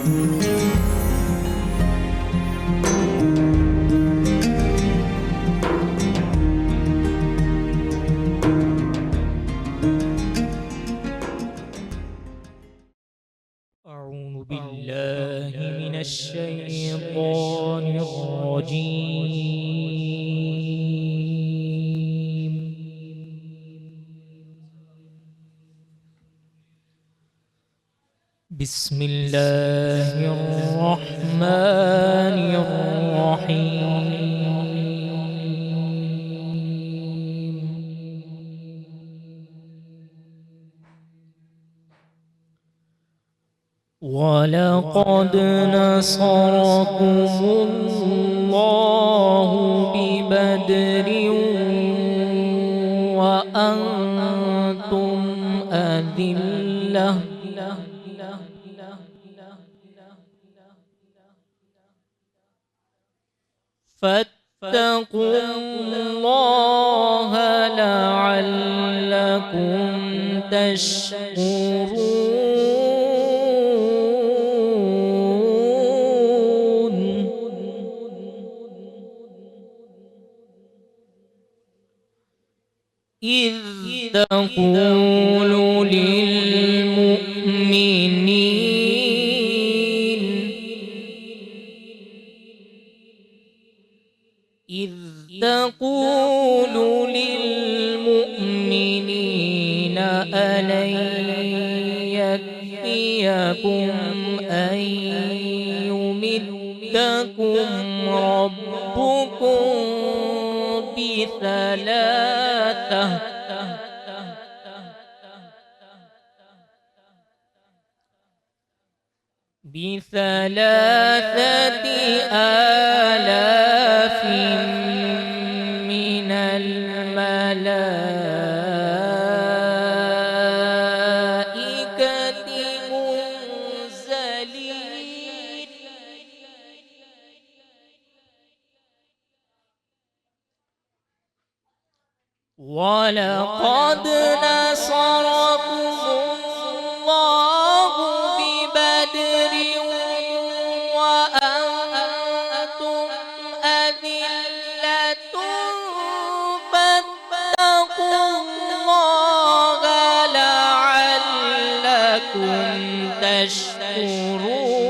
أعوذ بالله من الشيطان الرجيم. بسم الله الرحمن الرحيم. ولقد نصركم الله ببدر وأنتم أذلة فاتقوا الله لعلكم تشكرون. إذ تقول للمؤمنين ألن يكفيكم أن يمدكم ربكم بثلاثة آلاف من الملائكة منزلين. ولقد نصركم الله ببدر وأنتم أذلة فاتقوا الله لعلكم تشكرون.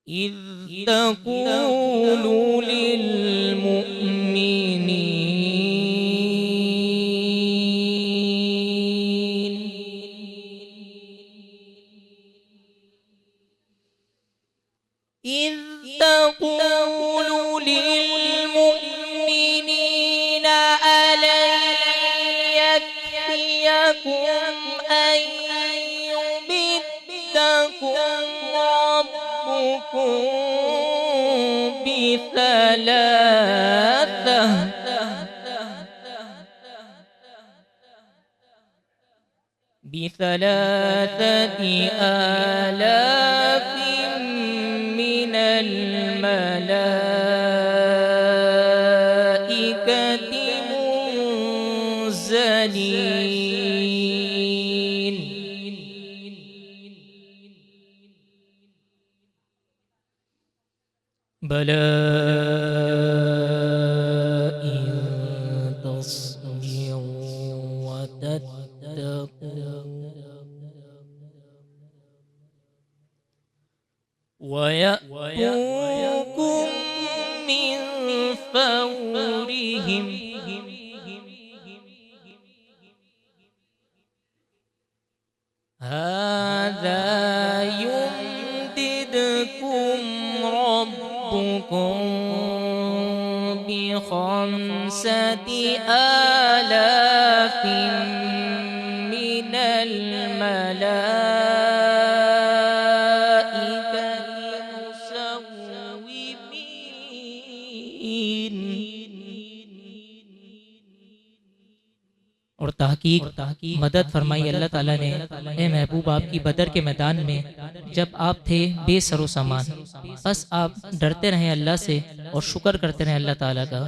إذ تقول للمؤمنين ألن يكفيكم أن يمدكم ربكم بثلاثة آلاف من الملائكة منزلين. بلى إن تصبروا وتتقوا ويأتوكم من فورهم هذا يمددكم ربكم بخمسة آلاف من الملائكة مسومين. اور تحقیق مدد فرمائی اللہ تعالیٰ نے اے محبوب آپ کی بدر کے میدان میں جب آپ تھے بے سر و سامان، بس آپ ڈرتے رہیں اللہ سے اور شکر کرتے رہیں اللہ تعالیٰ کا،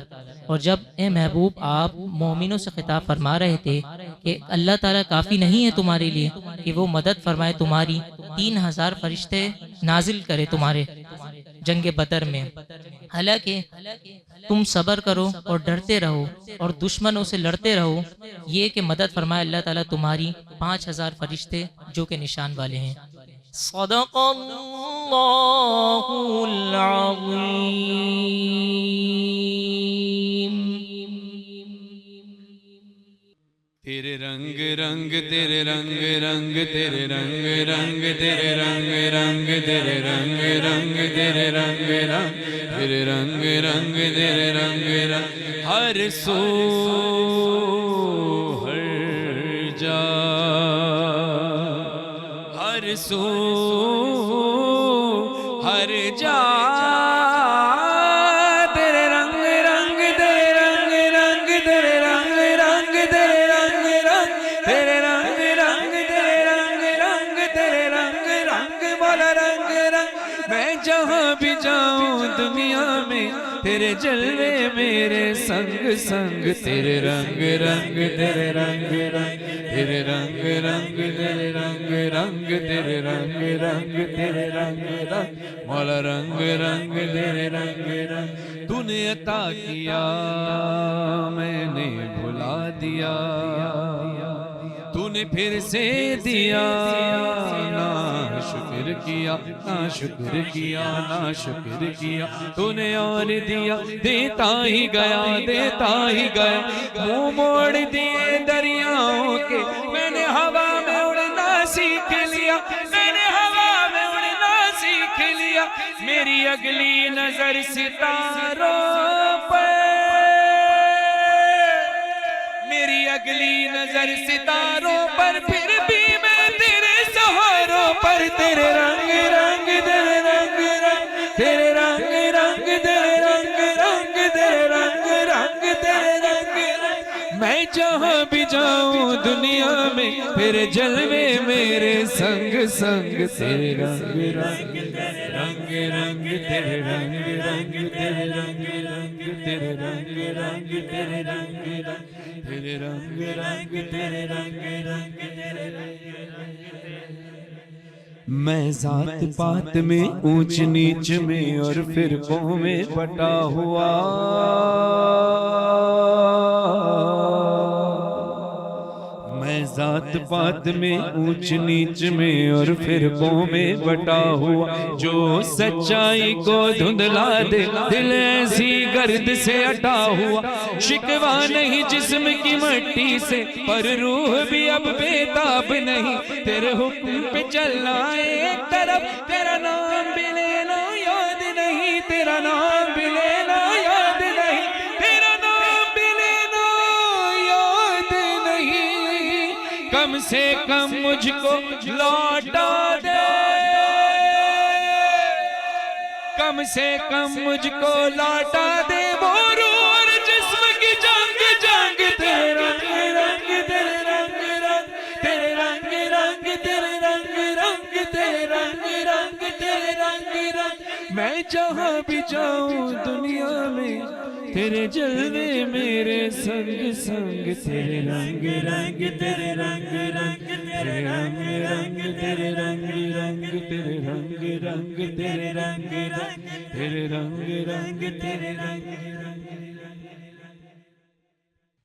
اور جب اے محبوب آپ مومنوں سے خطاب فرما رہے تھے کہ اللہ تعالیٰ کافی نہیں ہے تمہارے لیے کہ وہ مدد فرمائے تمہاری، 3000 فرشتے نازل کرے تمہارے جنگ بدر میں، حالانکہ تم صبر کرو اور ڈرتے رہو اور دشمنوں سے لڑتے رہو، یہ کہ مدد فرمائے اللہ تعالیٰ تمہاری 5000 فرشتے جو کہ نشان والے ہیں۔ صدق اللہ العظیم۔ تیرے رنگ رنگ تیرے رنگ رنگ تیرے رنگ رنگ تیرے رنگ رنگ تیرے رنگ رنگ تیرے رنگ رنگ تیرے رنگ رنگ تیرے رنگ رنگ، ہر سو ہر جا، ہر سو ہر جا، تیرے رنگ رنگ تیرے رنگ رنگ تیرے رنگ رنگ تیرے رنگ رنگ تیرے رنگ رنگ تیرے رنگ رنگ تیرے رنگ رنگ والا رنگ رنگ، میں جہاں بھی جاؤں دنیا میں تیرے جلوے میرے سنگ سنگ، تیرے رنگ رنگ تیرے رنگ رنگ تیرے رنگ رنگ تیرے رنگ رنگ تیرے رنگ رنگ تیرے رنگ رنگ، مولا رنگ رنگ تیرے رنگ رنگ، تو نے عطا کیا میں نے بھلا دیا، تو نے پھر سے دیا نا شکر کیا، نا شکر کیا، نا شکر کیا، تو نے اور دیا دیتا ہی گیا، دیتا ہی گیا، منہ موڑ دیے دریاؤں کے، میں نے ہوا میں اڑنا سیکھ لیا، میں نے ہوا میں اڑنا سیکھ لیا، میری اگلی نظر ستاروں پر، میری اگلی نظر ستاروں پر، پھر بھی میں تیرے سہاروں پر، تیرے رنگ رنگ تیرے رنگ رنگ تیرے رنگ رنگ تیرے رنگ رنگ تیرے رنگ رنگ تیرے رنگ رنگ، میں جہاں بھی جاؤں دنیا میں تیرے جلوے میرے سنگ سنگ، تیرے رنگ رنگ تیرے رنگ رنگ تیرے رنگ رنگ تیرے رنگ رنگ تیرے رنگ رنگ تیرے رنگ رنگ تیرے رنگ رنگ تیرے رنگ رنگ تیرے رنگ رنگ۔ میں ذات پات میں اونچ نیچ میں اور فرقوں میں بٹا ہوا، میں ذات پات میں اونچ نیچ میں اور فرقوں میں بٹا ہوا، جو سچائی کو دھندلا دے دل ایسی گرد سے اٹا ہوا، شکوہ نہیں جسم کی مٹی سے پر روح بھی اب بیتاب نہیں، تیرے حکم پہ چلنا ایک طرف، تیرا نام بھی لینا یاد نہیں، تیرا نام بھی لینا یاد نہیں، تیرا نام بھی لینا یاد نہیں، کم سے کم مجھ کو لوٹا دے، کم سے کم مجھ کو لوٹا دے، وہ روح اور جسم کی جنگ جنگ، تیرے رنگ رنگ تیرے رنگ رنگ تیرے رنگ رنگ تیرے رنگ رنگ تیرے رنگ رنگ تیرے رنگ رنگ، میں جہاں بھی جاؤں دنیا میں تیرے جلوے میرے سنگ سنگ، تیرے رنگ رنگ تیرے رنگ رنگ تیرے رنگ رنگ تیرے رنگ رنگ تیرے رنگ رنگ تیرے رنگ رنگ تیرے رنگ رنگ تیرے رنگ رنگ۔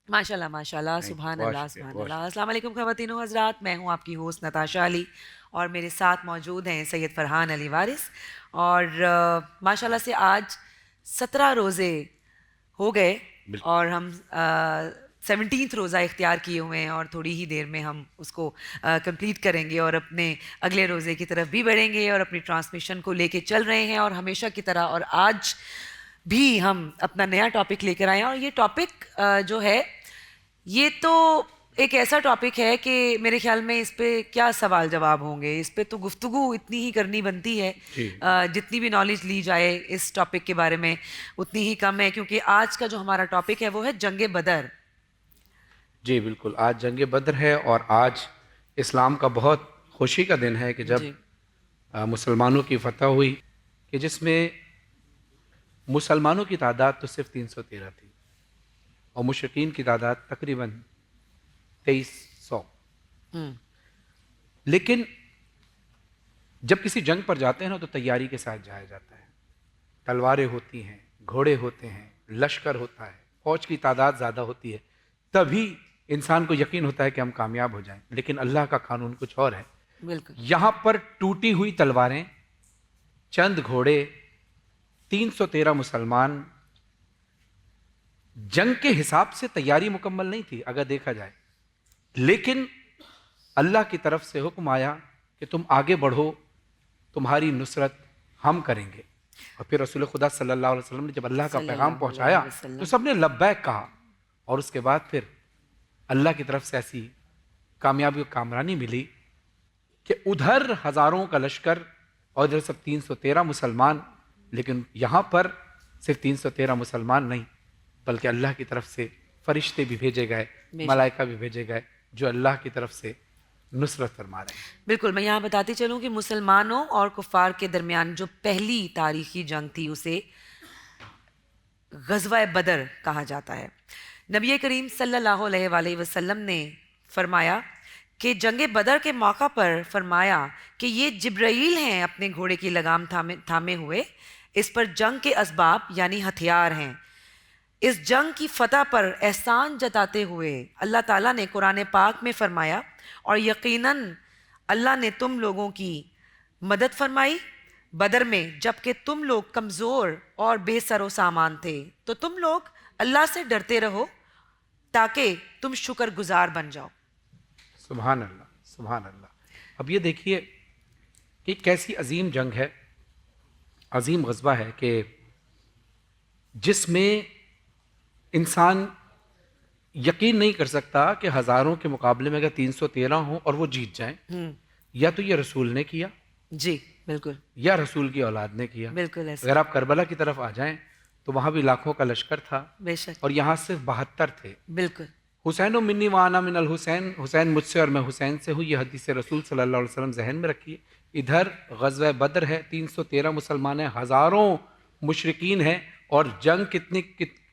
ماشاءاللہ ماشاءاللہ، سبحان اللہ سبحان اللہ۔ السلام علیکم خواتین و حضرات، میں ہوں آپ کی ہوسٹ نتاشا علی، اور میرے ساتھ موجود ہیں سید فرحان علی وارث، اور ماشاءاللہ سے آج 17 روزے ہو گئے اور ہم 17 روزہ اختیار کیے ہوئے ہیں، اور تھوڑی ہی دیر میں ہم اس کو کمپلیٹ کریں گے اور اپنے اگلے روزے کی طرف بھی بڑھیں گے، اور اپنی ٹرانسمیشن کو لے کے چل رہے ہیں، اور ہمیشہ کی طرح اور آج بھی ہم اپنا نیا ٹاپک لے کر آئے ہیں، اور یہ ٹاپک جو ہے یہ تو ایک ایسا ٹاپک ہے کہ میرے خیال میں اس پہ کیا سوال جواب ہوں گے، اس پہ تو گفتگو اتنی ہی کرنی بنتی ہے، جتنی بھی نالج لی جائے اس ٹاپک کے بارے میں اتنی ہی کم ہے، کیونکہ آج کا جو ہمارا ٹاپک ہے وہ ہے جنگ بدر۔ جی بالکل، آج جنگ بدر ہے، اور آج اسلام کا بہت خوشی کا دن ہے کہ جب مسلمانوں کی فتح ہوئی، کہ جس میں مسلمانوں کی تعداد تو صرف 313 تھی، اور مشرکین کی تعداد تقریباً 2300. لیکن جب کسی جنگ پر جاتے ہیں نا تو تیاری کے ساتھ جایا جاتا ہے. تلواریں ہوتی ہیں, گھوڑے ہوتے ہیں, لشکر ہوتا ہے, فوج کی تعداد زیادہ ہوتی ہے, تبھی انسان کو یقین ہوتا ہے کہ ہم کامیاب ہو جائیں. لیکن اللہ کا قانون کچھ اور ہے. بالکل. یہاں پر ٹوٹی ہوئی تلواریں, چند گھوڑے, 313 مسلمان, جنگ کے حساب سے تیاری مکمل نہیں تھی اگر دیکھا جائے. لیکن اللہ کی طرف سے حکم آیا کہ تم آگے بڑھو, تمہاری نصرت ہم کریں گے. اور پھر رسول خدا صلی اللہ علیہ وسلم نے جب اللہ کا پیغام پہنچایا تو سب نے لبیک کہا. اور اس کے بعد پھر اللہ کی طرف سے ایسی کامیابی و کامرانی ملی کہ ادھر ہزاروں کا لشکر اور ادھر سب 313 مسلمان. لیکن یہاں پر صرف 313 مسلمان نہیں بلکہ اللہ کی طرف سے فرشتے بھی بھیجے گئے, ملائکہ بھی بھیجے گئے جو اللہ کی طرف سے نصرت فرما رہے ہیں. بالکل. میں یہاں بتاتی چلوں کہ مسلمانوں اور کفار کے درمیان جو پہلی تاریخی جنگ تھی اسے غزوہ بدر کہا جاتا ہے. نبی کریم صلی اللہ علیہ وآلہ وسلم نے فرمایا کہ جنگ بدر کے موقع پر فرمایا کہ یہ جبرائیل ہیں اپنے گھوڑے کی لگام تھامے ہوئے, اس پر جنگ کے اسباب یعنی ہتھیار ہیں. اس جنگ کی فتح پر احسان جتاتے ہوئے اللہ تعالیٰ نے قرآن پاک میں فرمایا اور یقیناً اللہ نے تم لوگوں کی مدد فرمائی بدر میں جبکہ تم لوگ کمزور اور بے سر و سامان تھے, تو تم لوگ اللہ سے ڈرتے رہو تاکہ تم شکر گزار بن جاؤ. سبحان اللہ, سبحان اللہ. اب یہ دیکھیے کہ کیسی عظیم جنگ ہے, عظیم غزوہ ہے کہ جس میں انسان یقین نہیں کر سکتا کہ ہزاروں کے مقابلے میں اگر 313 ہوں اور وہ جیت جائیں, یا تو یہ رسول نے کیا, جی بالکل, یا رسول کی اولاد نے کیا. بالکل ایسا. اگر آپ کربلا کی طرف آ جائیں تو وہاں بھی لاکھوں کا لشکر تھا, بے شک, اور یہاں صرف 72 تھے. بالکل. حسین و منی وانا من الحسین, حسین مجھ سے اور میں حسین سے ہوں, یہ حدیث رسول صلی اللہ علیہ وسلم ذہن میں رکھیے. ادھر غزوہ بدر ہے, 313 مسلمان ہیں, ہزاروں مشرکین ہیں, اور جنگ کتنی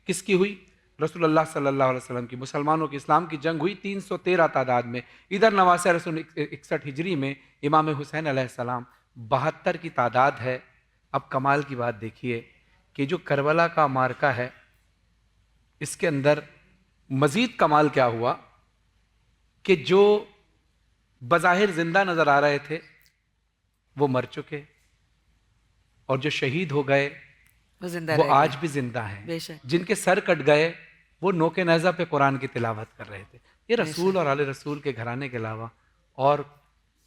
کس کی ہوئی؟ رسول اللہ صلی اللہ علیہ وسلم کی. مسلمانوں کی, اسلام کی جنگ ہوئی 313 تعداد میں. ادھر نواسہ رسول 61 ہجری میں امام حسین علیہ السلام 72 کی تعداد ہے. اب کمال کی بات دیکھیے کہ جو کربلا کا معرکہ ہے اس کے اندر مزید کمال کیا ہوا کہ جو بظاہر زندہ نظر آ رہے تھے وہ مر چکے, اور جو شہید ہو گئے وہ آج بھی زندہ ہیں. جن کے سر کٹ گئے وہ نوک نیزہ پہ قرآن کی تلاوت کر رہے تھے. یہ رسول اور آل رسول کے گھرانے کے علاوہ اور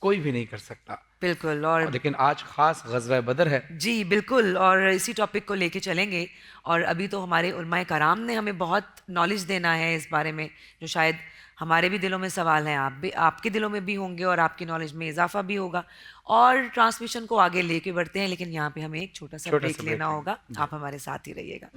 کوئی بھی نہیں کر سکتا. بالکل. اور لیکن آج خاص غزوہ بدر ہے. جی بالکل, اور اسی ٹاپک کو لے کے چلیں گے. اور ابھی تو ہمارے علماء کرام نے ہمیں بہت نالج دینا ہے اس بارے میں, جو شاید ہمارے بھی دلوں میں سوال ہیں, آپ کے دلوں میں بھی ہوں گے, اور آپ کی نالج میں اضافہ بھی ہوگا. اور ٹرانسمیشن کو آگے لے کے بڑھتے ہیں, لیکن یہاں پہ ہمیں ایک چھوٹا سا بریک لینا ہوگا. آپ ہمارے ساتھ ہی رہیے گا.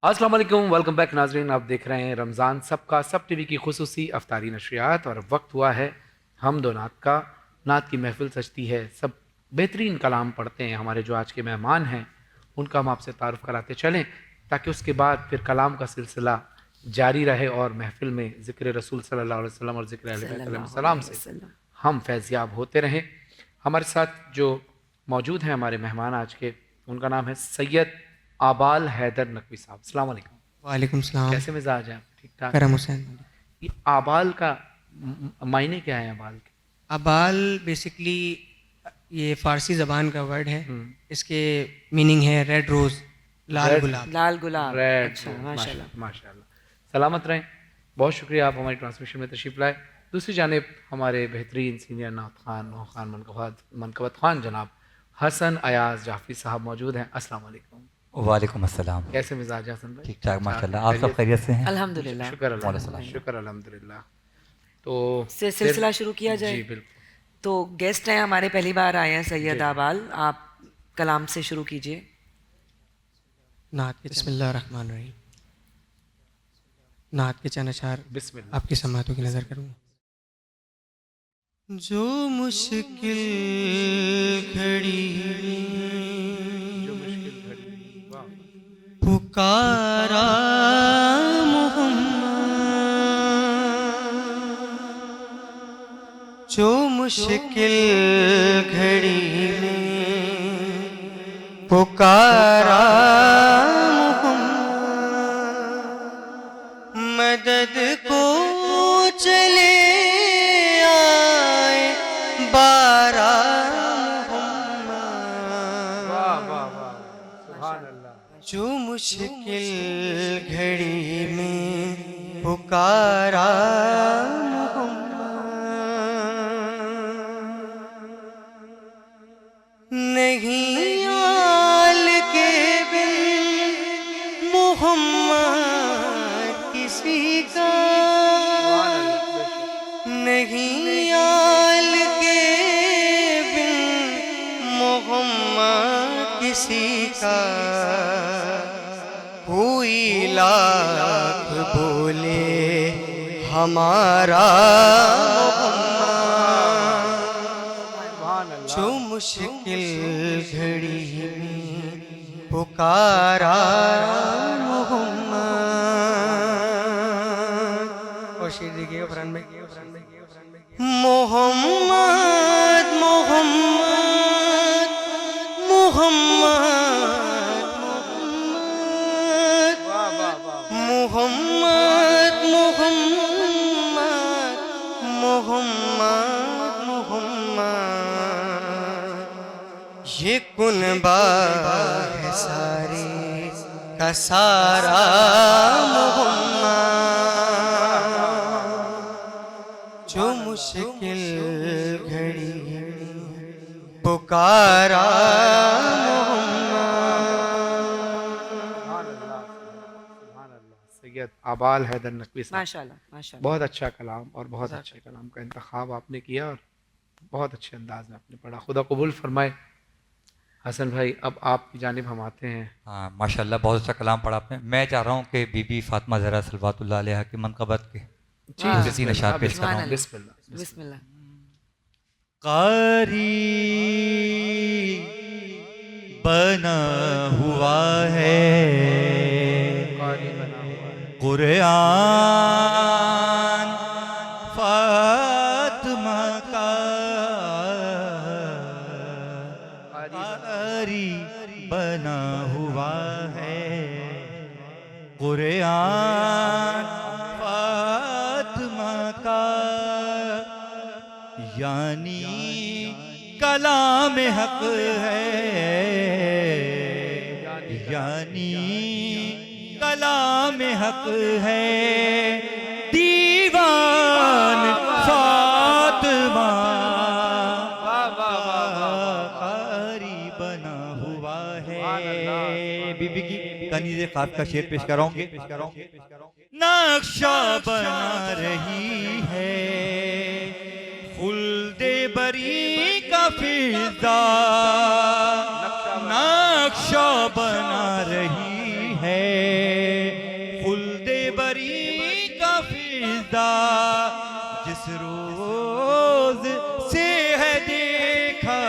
السلام علیکم, ویلکم بیک ناظرین. آپ دیکھ رہے ہیں رمضان سب کا سب ٹی وی کی خصوصی افطاری نشریات, اور وقت ہوا ہے حمد و نعت کا. نعت کی محفل سجتی ہے, سب بہترین کلام پڑھتے ہیں. ہمارے جو آج کے مہمان ہیں ان کا ہم آپ سے تعارف کراتے چلیں تاکہ اس کے بعد پھر کلام کا سلسلہ جاری رہے اور محفل میں ذکر رسول صلی اللہ علیہ وسلم اور ذکر اہل بیت علیہ السلام سے ہم فیضیاب ہوتے رہیں. ہمارے ساتھ جو موجود ہیں ہمارے مہمان آج کے, ان کا نام ہے سید آبال حیدر نقوی صاحب. السلام علیکم. وعلیکم السلام. کیسے مزاج ہیں آپ؟ ٹھیک ٹھاک. کرم حسین. یہ آبال کا معنی کیا ہے؟ آبال کے آبال بیسکلی یہ فارسی زبان کا ورڈ ہے, اس کے میننگ ہے ریڈ روز, لال گلاب. لال گلاب. اچھا, ماشاء اللہ ماشاء اللہ. سلامت رہیں. بہت شکریہ آپ ہماری ٹرانسمیشن میں تشریف لائے. دوسری جانب ہمارے بہترین سینئر نعت خوان, نوح خان منقبت خوان جناب حسن ایاز جعفری صاحب موجود ہیں. السلام علیکم. وعلیکم السلام. کیسے مزاج ہے حسن بھائی؟ ٹھیک ٹھاک ماشاء اللہ. آپ سب خیریت سے ہیں؟ الحمدللہ. شکر اللہ, شکر الحمدللہ. تو سلسلہ شروع کیا جائے. جی بالکل. تو گیسٹ ہیں ہمارے, پہلی بار آئے ہیں سید آبال, آپ کلام سے شروع کیجئے. نعت. بسم اللہ الرحمن الرحیم. نعت کے چند اشعار بسم اللہ. آپ کی سماعتوں کی نظر کروں. جو مشکل گھڑی جو مشکل گھڑی. واہ. پکارا محمد، جو مشکل گھڑی میں پکارا محمد، مدد کو چلے آئے بارہ محمد. واہ واہ واہ. سبحان اللہ. جو مشکل گھڑی میں پکارا محمد، نہیں آل کے بن محمد کسی کا، نہیں آل کے بن محمد کسی کا، کوئی لاکھ بولے ہمارا محمد، جو مشکل گھڑی میں پکارا محمد. اور شیر دیکھیے قرآن میں محمد محمد محمد محمد محمد محمد محمد، یہ کنبہ ہے سارے کا سارا محمد، جو مشکل گھڑی پکارا سید آبال حیدر نقوی صاحب. ماشاءاللہ ماشاءاللہ. بہت اچھا کلام اور بہت اچھے کلام کا انتخاب آپ نے کیا اور بہت اچھے انداز میں آپ نے پڑھا. خدا قبول فرمائے. حسن بھائی اب آپ کی جانب ہم آتے ہیں. ہاں ماشاء اللہ بہت اچھا کلام پڑھا آپ نے. میں چاہ رہا ہوں کہ بی بی فاطمہ زہرا صلوات اللہ علیہ کی منقبت کے تین اشعار پیش کر رہا ہوں. بسم اللہ. بسم اللہ. قاری بنا ہوا ہے قرآن فاطمہ کا، قاری بنا ہوا ہے قرآن فاطمہ کا، یعنی کلام حق ہے، یعنی کلام حق ہے، دیوان فاطمہ قاری بنا ہوا ہے. بی بی کی کنیز خواب کا شعر پیش کراؤں گے. نقشہ بنا رہی ہے خلد بری کا فضا، نقشہ بنا رہی ہے خلد بری کا فضا، جس روز سے ہے دیکھا،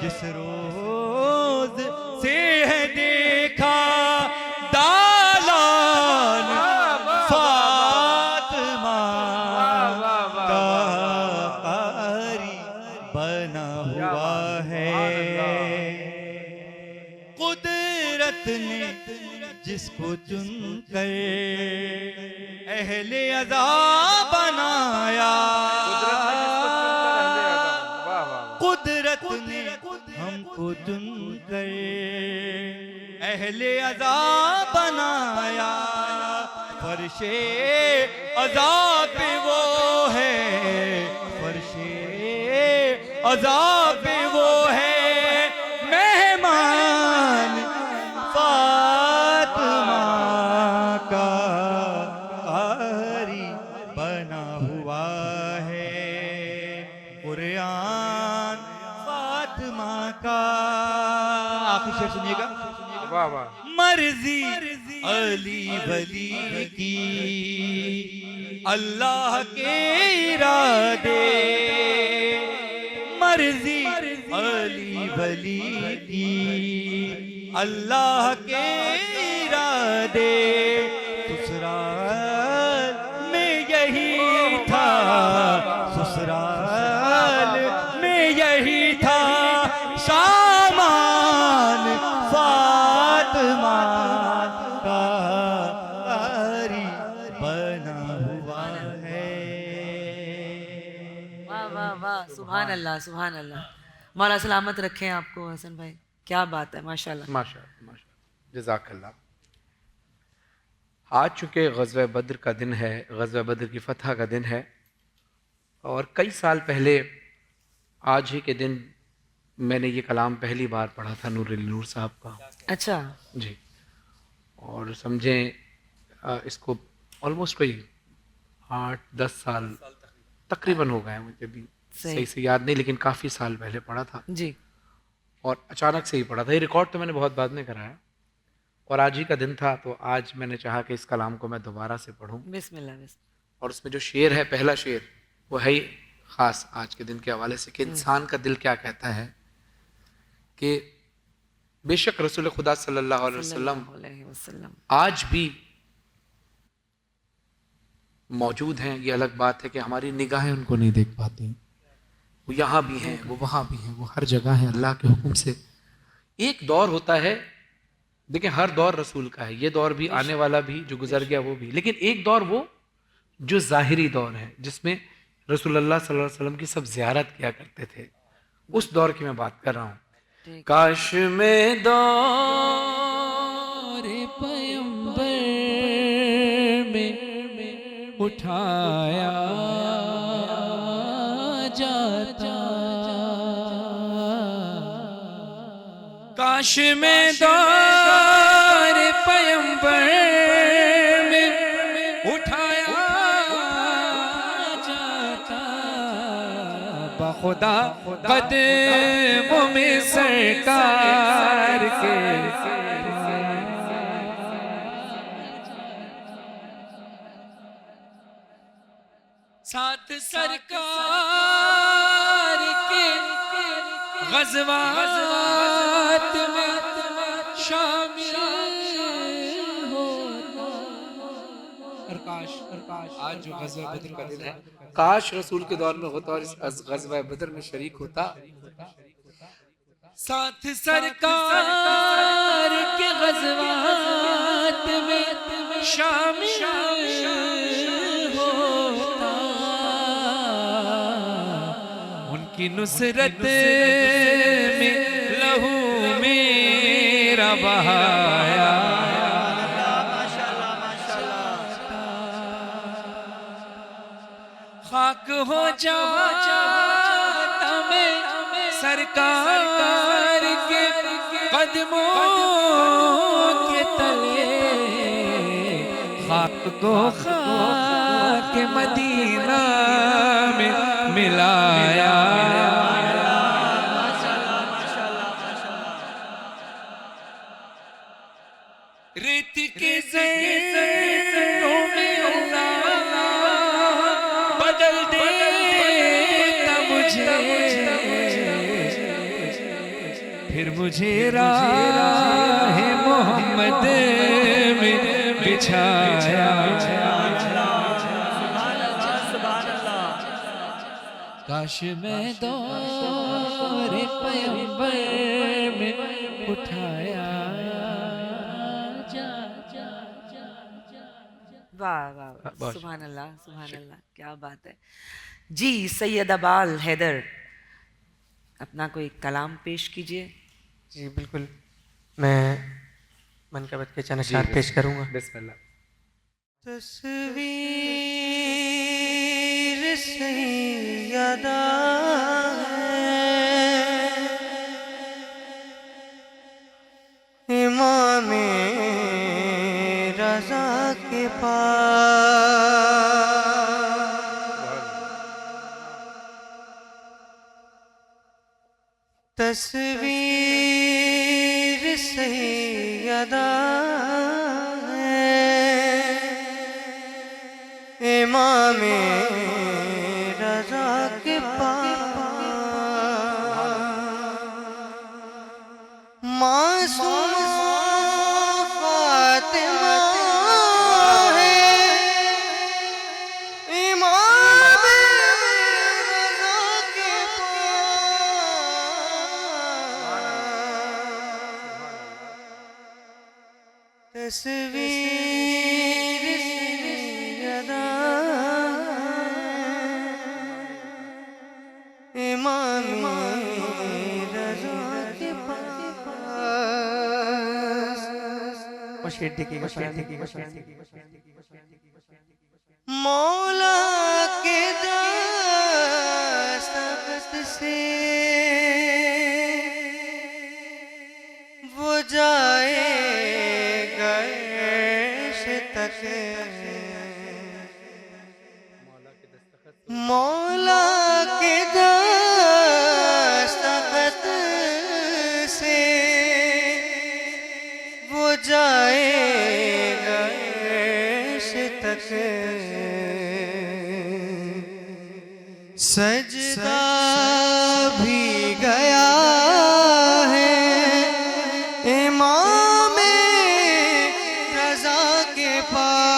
جس روز سے ہے دیکھا دالان فاطمہ کا، قاری بنا ہوا ہے. قدرت نے جس کو چن کر اہل عزا بنایا، قدرت نے ہم کو چن کر اہل عزا بنایا، فرش عزا پہ وہ ہے، فرش عزا پہ وہ ہے مہمان فاطمہ کا، قاری بنا ہوا ہے قرآن فاطمہ کا. آخری شعر سنیے گا. واہ واہ. مرضی علی ولی کی اللہ کے ارادے مرضی علی ولی کی اللہ کے ارادے سسرال میں یہی تھا سسرال میں یہی تھا سامان فاطمہ کا آری بنا ہوا ہے. واہ واہ واہ سبحان اللہ سبحان اللہ. مولا سلامت رکھیں آپ کو حسن بھائی. کیا بات ہے ماشاء اللہ. ماشاء اللہ ماشاء اللہ جزاک اللہ. آج چونکہ غزوہ بدر کا دن ہے, غزوہ بدر کی فتح کا دن ہے, اور کئی سال پہلے آج ہی کے دن میں نے یہ کلام پہلی بار پڑھا تھا نور نور صاحب کا. اچھا جی, اور سمجھیں اس کو آلموسٹ کوئی 8-10 سال تقریباً ہو گئے ہیں, مجھے بھی صحیح سے یاد نہیں, لیکن کافی سال پہلے پڑھا تھا جی. اور اچانک سے ہی پڑھا تھا. یہ ریکارڈ تو میں نے بہت بعد میں کرایا, اور آج ہی کا دن تھا تو آج میں نے چاہا کہ اس کلام کو میں دوبارہ سے پڑھوں. بسم اللہ بسم اور اس میں جو شعر ہے, پہلا شعر, وہ ہے ہی خاص آج کے دن کے حوالے سے کہ انسان کا دل کیا کہتا ہے کہ بے شک رسول خدا صلی اللہ علیہ وسلم علیہ وسلم آج بھی موجود ہیں. یہ الگ بات ہے کہ ہماری نگاہیں ان کو نہیں دیکھ پاتی. وہ یہاں بھی ہیں, وہ وہاں بھی ہیں, وہ ہر جگہ ہیں اللہ کے حکم سے. ایک دور ہوتا ہے, دیکھیں ہر دور رسول کا ہے, یہ دور بھی, آنے والا بھی, جو گزر گیا وہ بھی, لیکن ایک دور وہ جو ظاہری دور ہے جس میں رسول اللہ صلی اللہ علیہ وسلم کی سب زیارت کیا کرتے تھے, اس دور کی میں بات کر رہا ہوں. کاش میں دور پیمبر میں اٹھایا جاتا, کاش میں دور پیمبر میں اٹھایا جاتا, بخدا قدموں میں سرکار کے ساتھ سرکار کے غزوات میں شامل ہونا. آج جو غزوہ بدر کا دن ہے, کاش رسول کے دور میں ہوتا اور اس غزوہ بدر میں شریک ہوتا. ساتھ سرکار کے غزوات میں شامل ہوتا, ان کی نصرت میں لہو میرا بہایا. خاک ہو جاتا میں سرکار کے قدموں کے تلے, خاک کو خاک مدینہ میں ملایا. ریت کے زروں میں بدل دیتا مجھے, پھر مجھے راہ محمد میں بچھایا. کاش میں دور پیمبر میں اٹھایا واہ واہ واہ سبحان اللہ سبحان اللہ. کیا بات ہے جی. سید ابال حیدر اپنا کوئی کلام پیش کیجئے. جی بالکل, میں منقبت کے چند اشعار پیش کروں گا. بسم اللہ. تصویر سیدہ ہے امام رضا کے پاس, تصویر سیدہ ہے امام رضا کے پاس معصوم فاطمہ ہے امام رضا کے پاس تصویر سیدہ امام رضا کے پاس مولا کے دستخط سے وہ جائے گا عرش تک مولا کے دستخط سے وہ جائے گا عرش تک سجدہ بھی گیا ہے امام رضا کے پاس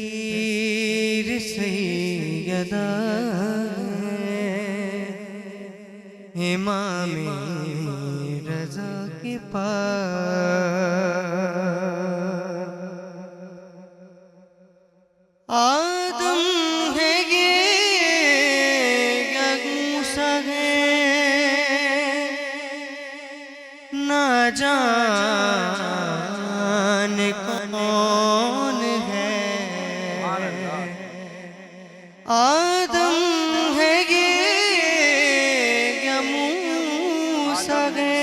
تصویر سیدہ امام رضا کے پاس آدم ہے یہ یا موسیٰ ہے نہ جان کون ہے آدم ہے یہ یا موسیٰ ہے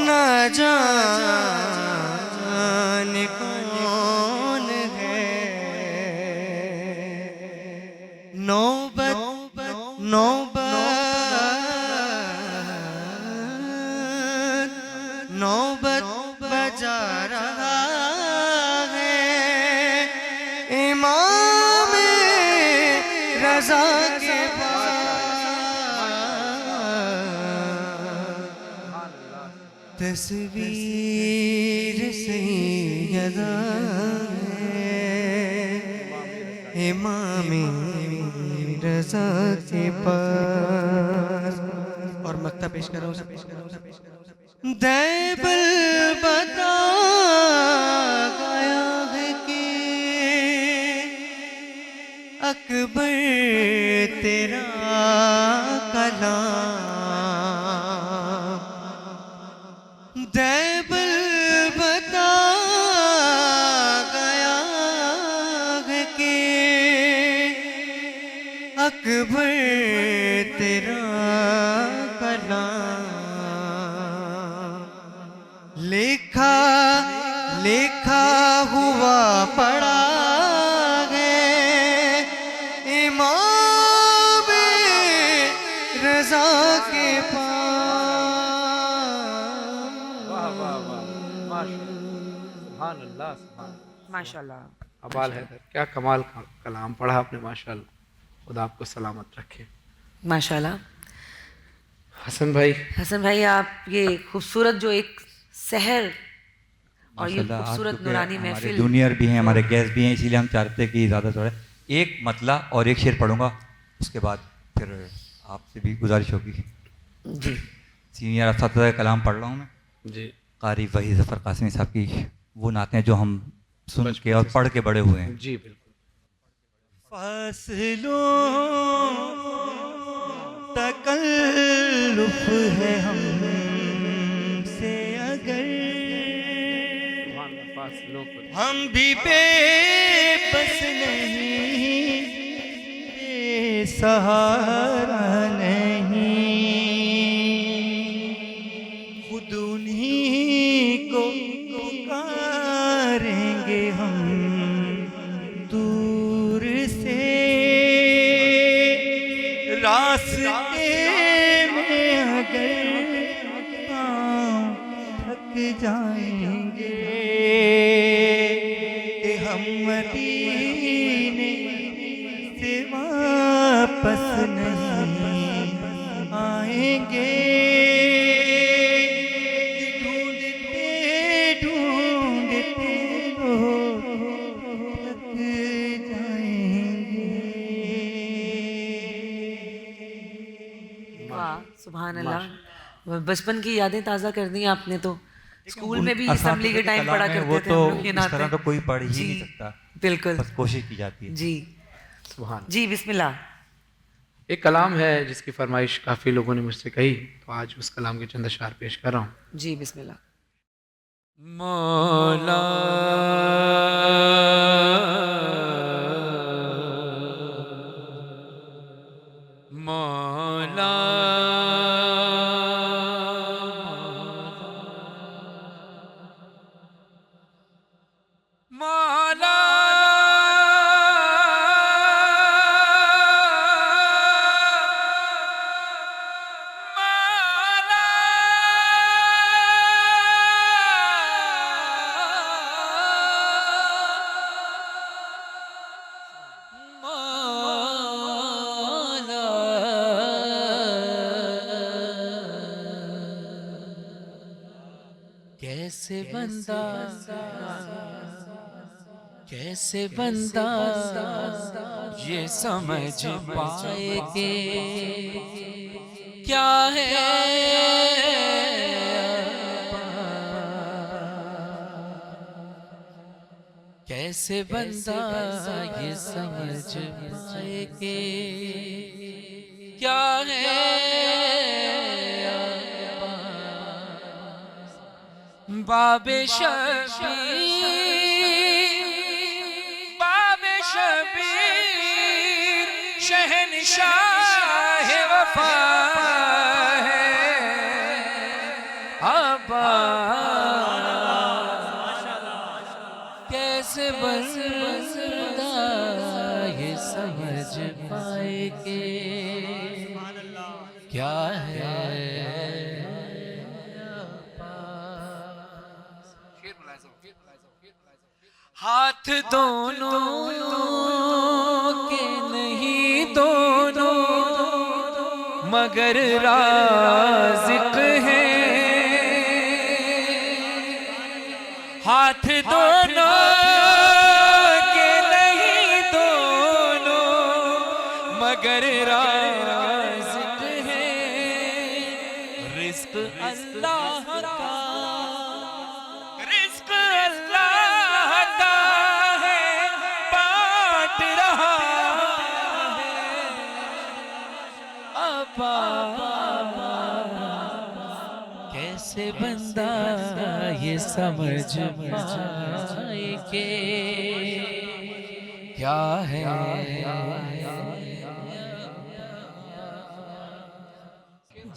نہ جان کون ہے نوبت بجا رہا ہے امام رضا کے پاس تصویر سیدہ امام رضا کے پاس اور مکتہ پیش کرو دیبل بتا گیا ہے کہ اکبر تیرا کلام دیبل بتا گیا ہے کہ اکبر تیرا کلام لکھا ہوا پڑا ہے امام رضا کے پاس ماشاءاللہ ابال حیدر کیا کمال کا کلام پڑھا آپ نے ماشاءاللہ خدا آپ کو سلامت رکھے ماشاءاللہ حسن بھائی آپ یہ خوبصورت جو ایک سحر اور یہ ماشاءاللہ، آج خوبصورت چونکہ نورانی ہمارے محفل جونیئر بھی ہیں ہمارے گیسٹ بھی ہیں اسی لیے ہم چاہتے ہیں کہ زیادہ تھوڑا ایک مطلع اور ایک شعر پڑھوں گا اس کے بعد پھر آپ سے بھی گزارش ہوگی جی سینئر اساتذہ کا کلام پڑھ رہا ہوں میں جی قاری وحید ظفر قاسمی صاحب کی وہ نعتیں جو ہم سن کے اور پڑھ کے بڑے ہوئے ہیں جی بالکل فاصلوں تکلف ہے ہم سے اگر ہم بھی بے بس نہیں بے سہارا نہیں خود انہیں کو پکاریں گے ہم دور سے راستے میں اگر پاؤں تھک جائیں گے کہ ہم مدینے سے واپس نہیں آئیں گے، ڈھونڈتے ڈھونڈتے وہ تھک جائیں گے۔ واہ سبحان اللہ، بچپن کی یادیں تازہ کر دی آپ نے تو۔ اسکول میں بھی اسمبلی کے ٹائم پڑھا کرتے وہ تھے تو ہم لوگ یہ اس نعتیں۔ طرح تو کوئی پڑھ ہی جی، نہیں سکتا، بالکل بس کوشش کی جاتی ہے۔ جی سبحان۔ جی بسم اللہ۔ ایک کلام ہے جس کی فرمائش کافی لوگوں نے مجھ سے کہی، تو آج اس کلام کے چند اشعار پیش کر رہا ہوں۔ جی بسم اللہ۔ مولا مولا مولا کیسے بندہ کیسے بندہ یہ سمجھ پائے کہ کیا ہے کیسے بندہ یہ سمجھ پائے کہ کیا ہے باب شبیر شہنشاہ وفا ہے آبا کیسے بندہ یہ سمجھ پائے کہ کیا ہے ہاتھ دونوں کے نہیں دونوں مگر رازق ہیں، ہاتھ دونوں کے نہیں دونوں مگر رازق ہیں، رزق اللہ کا رزق اللہ کا ہے بانٹ رہا ہے ابا کیسے بندہ یہ سمجھ پائے کہ کیا ہے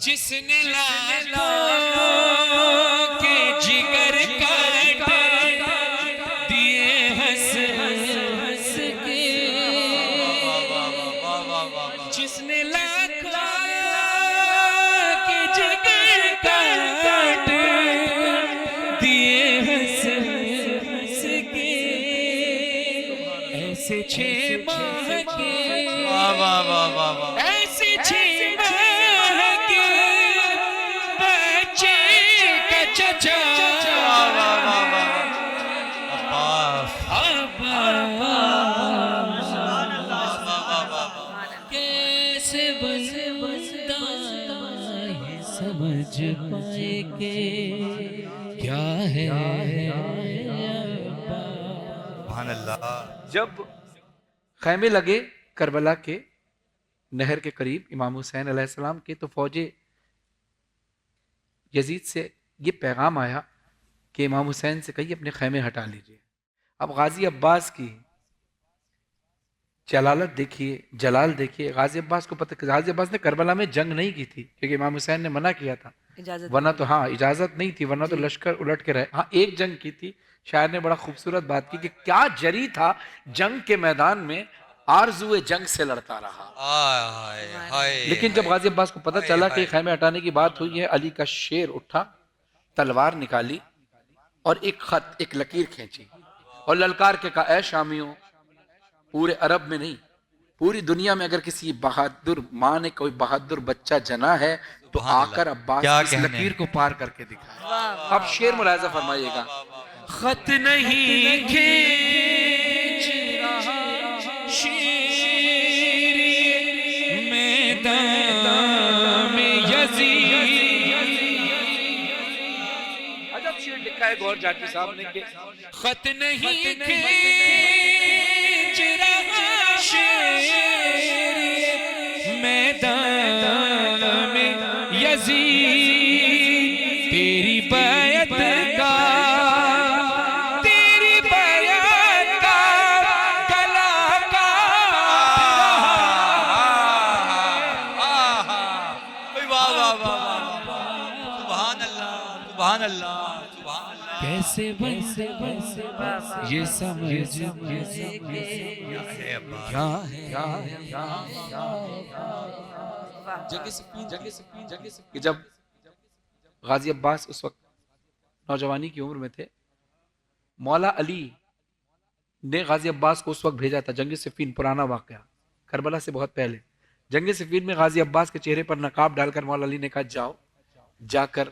جس نے لالوں کے جگر کاٹ دیے ہنس ہنس کے، جس نے لاکھوں کے جگر کاٹ دیے ہنس ہنس کے، ایسے 6 ماہ کے ایسے 6 کیسے بندہ یہ سمجھ پائے کہ کیا ہے سبحان اللہ۔ جب خیمے لگے کربلا کے نہر کے قریب امام حسین علیہ السلام کے، تو فوج یزید سے یہ پیغام آیا کہ امام حسین سے کہیے اپنے خیمے ہٹا لیجئے۔ اب غازی عباس کی جلالت دیکھیے، جلال دیکھیے۔ غازی عباس کو پتہ کہ غازی عباس نے کربلا میں جنگ نہیں کی تھی کیونکہ امام حسین نے منع کیا تھا، ورنہ تو ہاں اجازت نہیں تھی، ورنہ تو لشکر الٹ کے رہے۔ ہاں ایک جنگ کی تھی، شاعر نے بڑا خوبصورت بات کی کہ کیا جری تھا جنگ کے میدان میں، آرزوئے جنگ سے لڑتا رہا۔ لیکن جب غازی عباس کو پتہ چلا کہ خیمے ہٹانے کی بات ہوئی ہے، علی کا شیر اٹھا، تلوار نکالی اور ایک خط، ایک لکیر کھینچی اور للکار کے کہا، اے شامیوں، پورے عرب میں نہیں پوری دنیا میں اگر کسی بہادر ماں نے کوئی بہادر بچہ جنا ہے تو آ کر عباس اس لکیر کو پار کر کے دکھائے. اب شعر ملاحظہ فرمائیے گا. خط نہیں کھینچ رہا شیر میدان میں یزید. عجب شعر لکھا ہے گور جاٹی صاحب نے کہ خط نہیں کھینچ رہا شیر میدان میں یزید تیری بیعت کا تیری بیعت کا گلا سبحان اللہ کیسے بن یہ سمجھ کیا کہ جب غازی عباس اس وقت نوجوانی کی عمر میں تھے، مولا علی نے غازی عباس کو اس وقت بھیجا تھا جنگ صفین. پرانا واقعہ، کربلا سے بہت پہلے. جنگ صفین میں غازی عباس کے چہرے پر نقاب ڈال کر مولا علی نے کہا جاؤ جا کر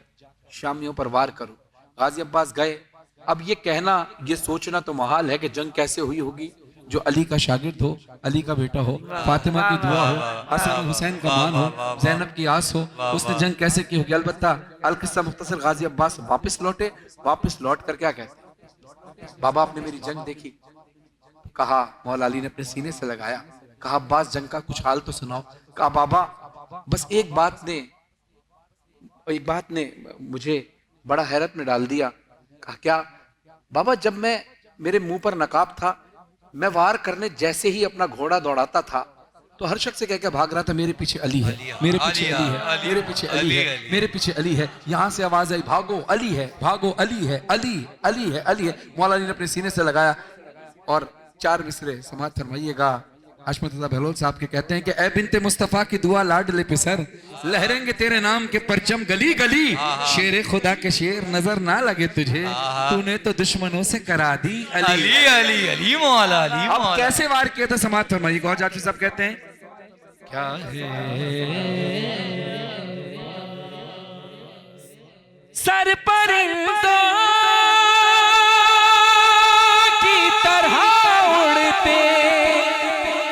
شامیوں پر وار کرو. غازی عباس گئے. اب یہ کہنا، یہ سوچنا تو محال ہے کہ جنگ کیسے ہوئی ہوگی. جو علی کا شاگرد ہو، علی کا بیٹا ہو، فاطمہ کی دعا ہو، حسن حسین کا مان ہو، زینب کی آس ہو، اس نے جنگ کیسے کی ہوگی. البتہ القصہ مختصر، غازی عباس واپس لوٹے. واپس لوٹ کر کیا کہتے ہیں؟ بابا آپ نے میری جنگ دیکھی؟ کہا، مولا علی نے اپنے سینے سے لگایا. کہا عباس جنگ کا کچھ حال تو سناؤ. کہا بابا بس ایک بات نے مجھے بڑا حیرت میں ڈال دیا. کہا کیا؟ بابا جب میں میرے منہ پر نقاب تھا، میں وار کرنے جیسے ہی اپنا گھوڑا دوڑاتا تھا تو ہر شخص سے کہہ کے بھاگ رہا تھا میرے پیچھے علی ہے، میرے پیچھے علی ہے، میرے پیچھے علی ہے، میرے پیچھے علی ہے. یہاں سے آواز آئی بھاگو علی ہے، بھاگو علی ہے، علی علی ہے، علی ہے. مولا علی نے اپنے سینے سے لگایا اور 4 مصرے سماعت فرمائیے گا. حشمت رضا بہلول صاحب کے کہتے ہیں کہ اے بنت مصطفیٰ کی دعا لاڈلے پسر، لہریں گے تیرے نام کے پرچم گلی گلی. شیر خدا کے شیر نظر نہ لگے تجھے، تو نے تو دشمنوں سے کرا دی علی. علی علی مولا علی اب مولا. کیسے وار کیا تھا سماعت فرمائیے گا. اور جاٹی صاحب کہتے ہیں کیا ہے سر پرندوں کی طرح اڑتے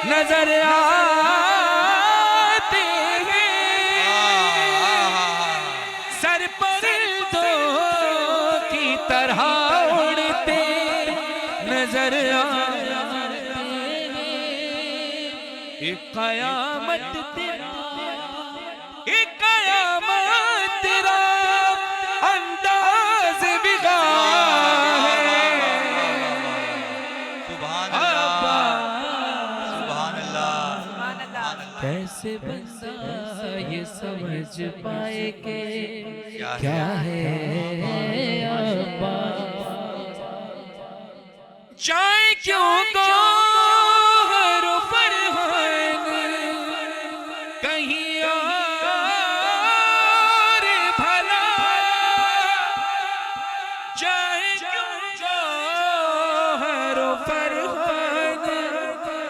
نظر آتے ہیں، سر پرندوں کی طرح اڑتے نظر آتے ہیں. ایک قیامت تیرا، ایک قیامت تیرا انداز بغار ہے. سبحان اللہ سبحان اللہ. کیسے بندہ یہ سمجھ پائے کہ کیا ہے چاہے کیوں گوہر و فرحان کہیں اور بھلا، چاہے کیوں گوہر و فرحان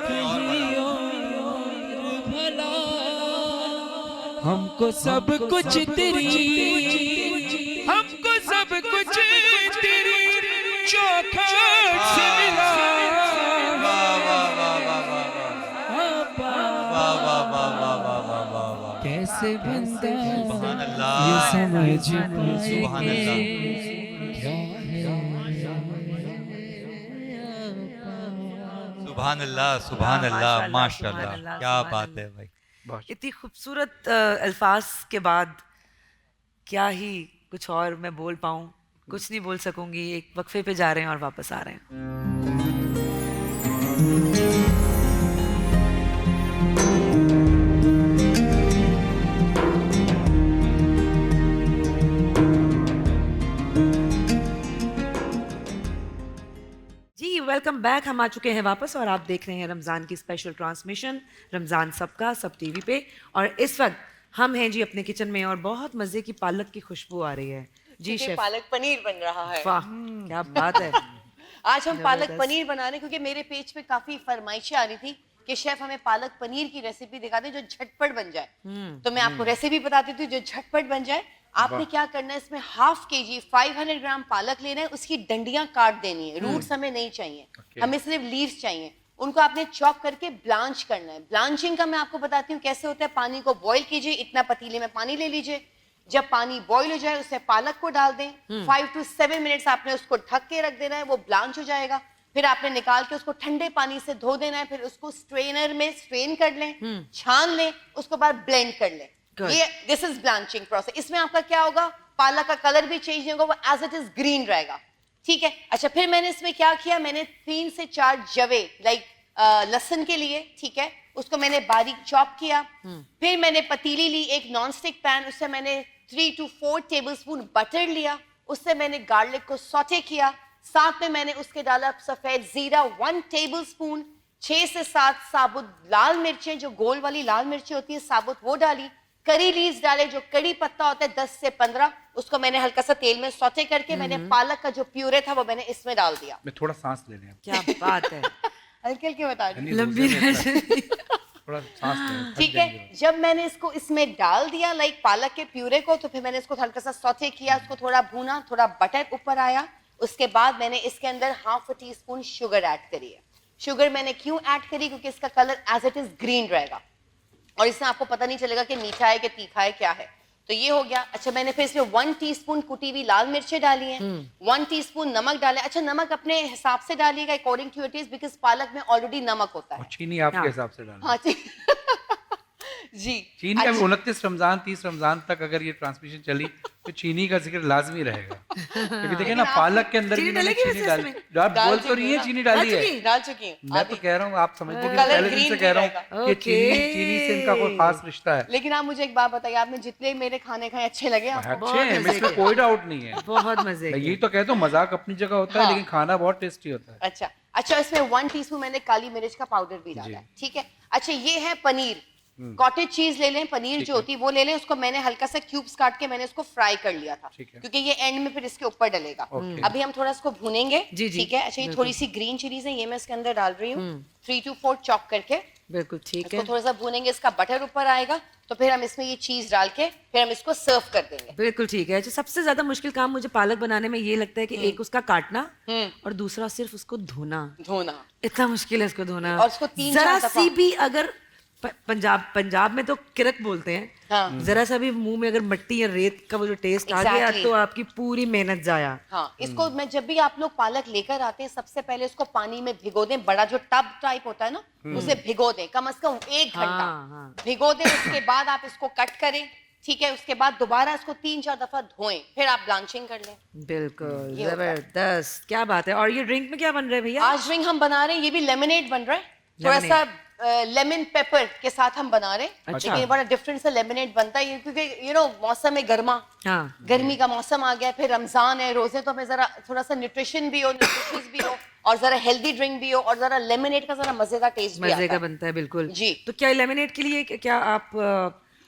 کہیں اور بھلا، ہم کو سب کچھ تیری، ہم کو سب کچھ تیری چوکھٹ سے ملا. کیسے بندہ یہ سمجھ پائے کیا ہے. سبحان اللہ سبحان اللہ. ماشاء اللہ کیا بات ہے بھائی. اتنی خوبصورت الفاظ کے بعد کیا ہی کچھ اور میں بول پاؤں. کچھ نہیں بول سکوں گی. ایک وقفے پہ جا رہے ہیں اور واپس آ رہے ہیں. جی ویلکم بیک. ہم آ چکے ہیں واپس اور آپ دیکھ رہے ہیں رمضان کی اسپیشل ٹرانسمیشن رمضان سب کا سب ٹی وی پہ. اور اس وقت ہم ہیں جی اپنے کچن میں اور بہت مزے کی پالک کی خوشبو آ رہی ہے. جی کیونکہ شیف پالک پنیر بن رہا ہے. واہ کیا بات ہے. آج ہم پالک پنیر بنا رہے ہیں کیونکہ میرے پیج پہ کافی فرمائشیں آ رہی تھی کہ شیف ہمیں پالک پنیر کی ریسیپی دکھا دیں جو جھٹپٹ بن جائے. تو میں آپ کو ریسیپی بتاتی تھی جو جھٹپٹ بن جائے. آپ نے کیا کرنا ہے, اس میں 1/2 kg 500 گرام پالک لینا ہے, اس کی ڈنڈیاں کاٹ دینی ہے, روٹس ہمیں نہیں چاہیے, ہمیں صرف لیوز چاہیے. ان کو آپ نے چاپ کر کے بلانچ کرنا ہے. بلانچنگ کا میں آپ کو بتاتی ہوں کیسے ہوتا ہے. پانی کو بوائل کیجیے, اتنا پتیلے میں پانی لے لیجیے. جب پانی بوائل ہو جائے اس میں پالک کو ڈال دیں. 5 to 7 منٹس آپ نے اس کو ڈھک کے رکھ دینا ہے, وہ بلانچ ہو جائے گا. پھر آپ نے نکال کے اس کو ٹھنڈے پانی سے دھو دینا ہے. پھر اس کو اسٹرینر میں اسٹرین کر لیں, چھان لیں, اس کو بعد بلینڈ کر لیں. یہ دس از بلانچنگ پروسیس. اس میں آپ کا کیا ہوگا, پالک کا کلر بھی چینج نہیں ہوگا, وہ ایز اٹ از گرین رہے گا. ٹھیک ہے. اچھا پھر میں نے اس میں کیا کیا, میں نے 3 سے 4 جوے لائک لہسن کے لیے, ٹھیک ہے, اس کو میں نے باریک چاپ کیا. پھر میں نے پتیلی لی, ایک نان اسٹک پین, اس سے میں نے 3 to 4 ٹیبل اسپون بٹر لیا, اس سے میں نے گارلک کو سوٹے کیا. ساتھ میں نے اس کے ڈالا سفید زیرہ 1 ٹیبل اسپون, 6 سے 7 ثابت لال مرچیں, جو گول والی لال مرچیں ہوتی ہیں ثابت, وہ ڈالی. کری لیوز ڈالے, جو کڑی پتا ہوتا ہے 10 سے 15, اس کو میں نے ہلکا سا تیل میں سوٹے کر کے میں نے پالک کا جو پیورے تھا وہ میں نے اس میں ڈال دیا. میں تھوڑا سانس لے لیں. کیا بات ہے. ہلکے ہلکے بتا رہی ہوں. لمبی تھوڑا سانس لیں. ٹھیک ہے. جب میں نے اس کو اس میں ڈال دیا لائک پالک کے پیورے کو, تو پھر میں نے اس کو ہلکا سا سوٹے کیا, اس کو تھوڑا بھونا, تھوڑا بٹر اوپر آیا. اس کے بعد میں نے اس کے اندر 1/2 ٹی اسپون شوگر ایڈ کری ہے. شوگر میں نے کیوں ایڈ کری, کیونکہ اس کا colour as it is green رہے گا اور اس میں آپ کو پتہ نہیں چلے گا کہ میٹھا ہے کہ تیکھا ہے کیا ہے. تو یہ ہو گیا. اچھا میں نے پھر اس میں 1 ٹی اسپون کٹی ہوئی لال مرچیں ڈالی ہیں, 1 ٹی اسپون نمک ڈالے. اچھا نمک اپنے حساب سے ڈالیے گا according to your taste, because پالک میں آلریڈی نمک ہوتا ہے. چینی آپ کے حساب سے ڈالیں. ہاں جی. چینی ابھی 29 رمضان 30 رمضان تک اگر یہ ٹرانسمیشن چلی تو چینی کا ذکر لازمی رہے گا, کیونکہ دیکھیں نا پالک کے اندر بھی میں نے چینی ڈالی. آپ بول تو رہی ہیں چینی ڈالی ہے, ڈال چکی ہوں. میں تو کہہ رہا ہوں آپ سمجھتے ہیں پہلے دن سے کہہ رہا ہوں کہ چینی سے ان کا کوئی خاص رشتہ ہے. لیکن آپ مجھے ایک بات بتائیے, آپ نے جتنے میرے کھانے کھائے اچھے لگے آپ کو؟ اچھے ہیں, اس میں کوئی ڈاؤٹ نہیں ہے. بہت مزے. میں یہی تو کہتا ہوں مذاق اپنی جگہ ہوتا ہے لیکن کھانا بہت ٹیسٹی ہوتا ہے. اچھا اس میں 1 ٹی اسپون میں نے کالی مرچ کا پاؤڈر بھی ڈالا ہے. ٹھیک ہے. اچھا یہ ہے پنیر, کاٹیج چیز لے لیں, پنیر جو ہوتی ہے وہ لے لیں. اس کو میں نے ہلکا سا کیوبس کاٹ کے میں نے اس کو فرائی کر لیا تھا, کیونکہ یہ اینڈ میں پھر اس کے اوپر ڈلے گا. ابھی ہم تھوڑا اس کو بھونیں گے. ٹھیک ہے. اچھا یہ تھوڑی سی گرین چلیز ہیں, یہ میں اس کے اندر ڈال رہی ہوں 3 to 4 چاپ کر کے. بالکل ٹھیک اس ہے. کو تھوڑا سا بھونیں گے, اس کا بٹر اوپر آئے گا, تو پھر ہم اس میں یہ چیز ڈال کے پھر ہم اس کو سرو کر دیں گے. بالکل ٹھیک ہے. سب سے زیادہ مشکل کام مجھے پالک بنانے میں یہ لگتا ہے کہ ایک اس کا کاٹنا اور دوسرا صرف اس کو دھونا. اتنا مشکل ہے اس کو دھونا. اور اس کو 3-4 ذرا دفعہ سی بھی اگر پنجاب میں تو کرک بولتے ہیں, ذرا سا بھی منہ میں اگر مٹی یا ریت کا وہ جو ٹیسٹ آ گیا تو آپ کی پوری محنت ضائع. ہاں اس کو میں جب بھی آپ لوگ پالک لے کر آتے ہیں سب سے پہلے اس کو پانی میں بھگو دیں. بڑا جو ٹب ٹائپ ہوتا ہے نا اسے بھگو دیں, کم از کم 1 گھنٹہ بھگو دیں. اس کے بعد آپ اس کو کٹ کریں. ٹھیک ہے. اس کے بعد دوبارہ اس کو 3-4 دفعہ دھوئیں, پھر آپ بلانچنگ کر لیں. بالکل زبردست. کیا بات ہے. اور یہ ڈرنک میں کیا بن رہا ہے بھیا؟ آج ڈرنک ہم بنا رہے ہیں, یہ بھی لیمنیڈ بن رہا ہے, تھوڑا سا لیمن پیپر کے ساتھ ہم بنا رہے ہیں. لیکن بڑا ڈفرینٹ سے لیمنیڈ بنتا ہے کیونکہ موسم ہے گرما, گرمی کا موسم آ گیا, پھر رمضان ہے, روزے, تو ہمیں ذرا تھوڑا سا نیوٹریشن بھی ہو, نیوٹریشنس بھی ہو, اور ذرا ہیلدی ڈرنک بھی ہو, اور ذرا لیمنیڈ کا ذرا مزے کا ٹیسٹ بھی مزے کا بنتا ہے. بالکل جی. تو کیا لیمنیڈ کے لیے کیا آپ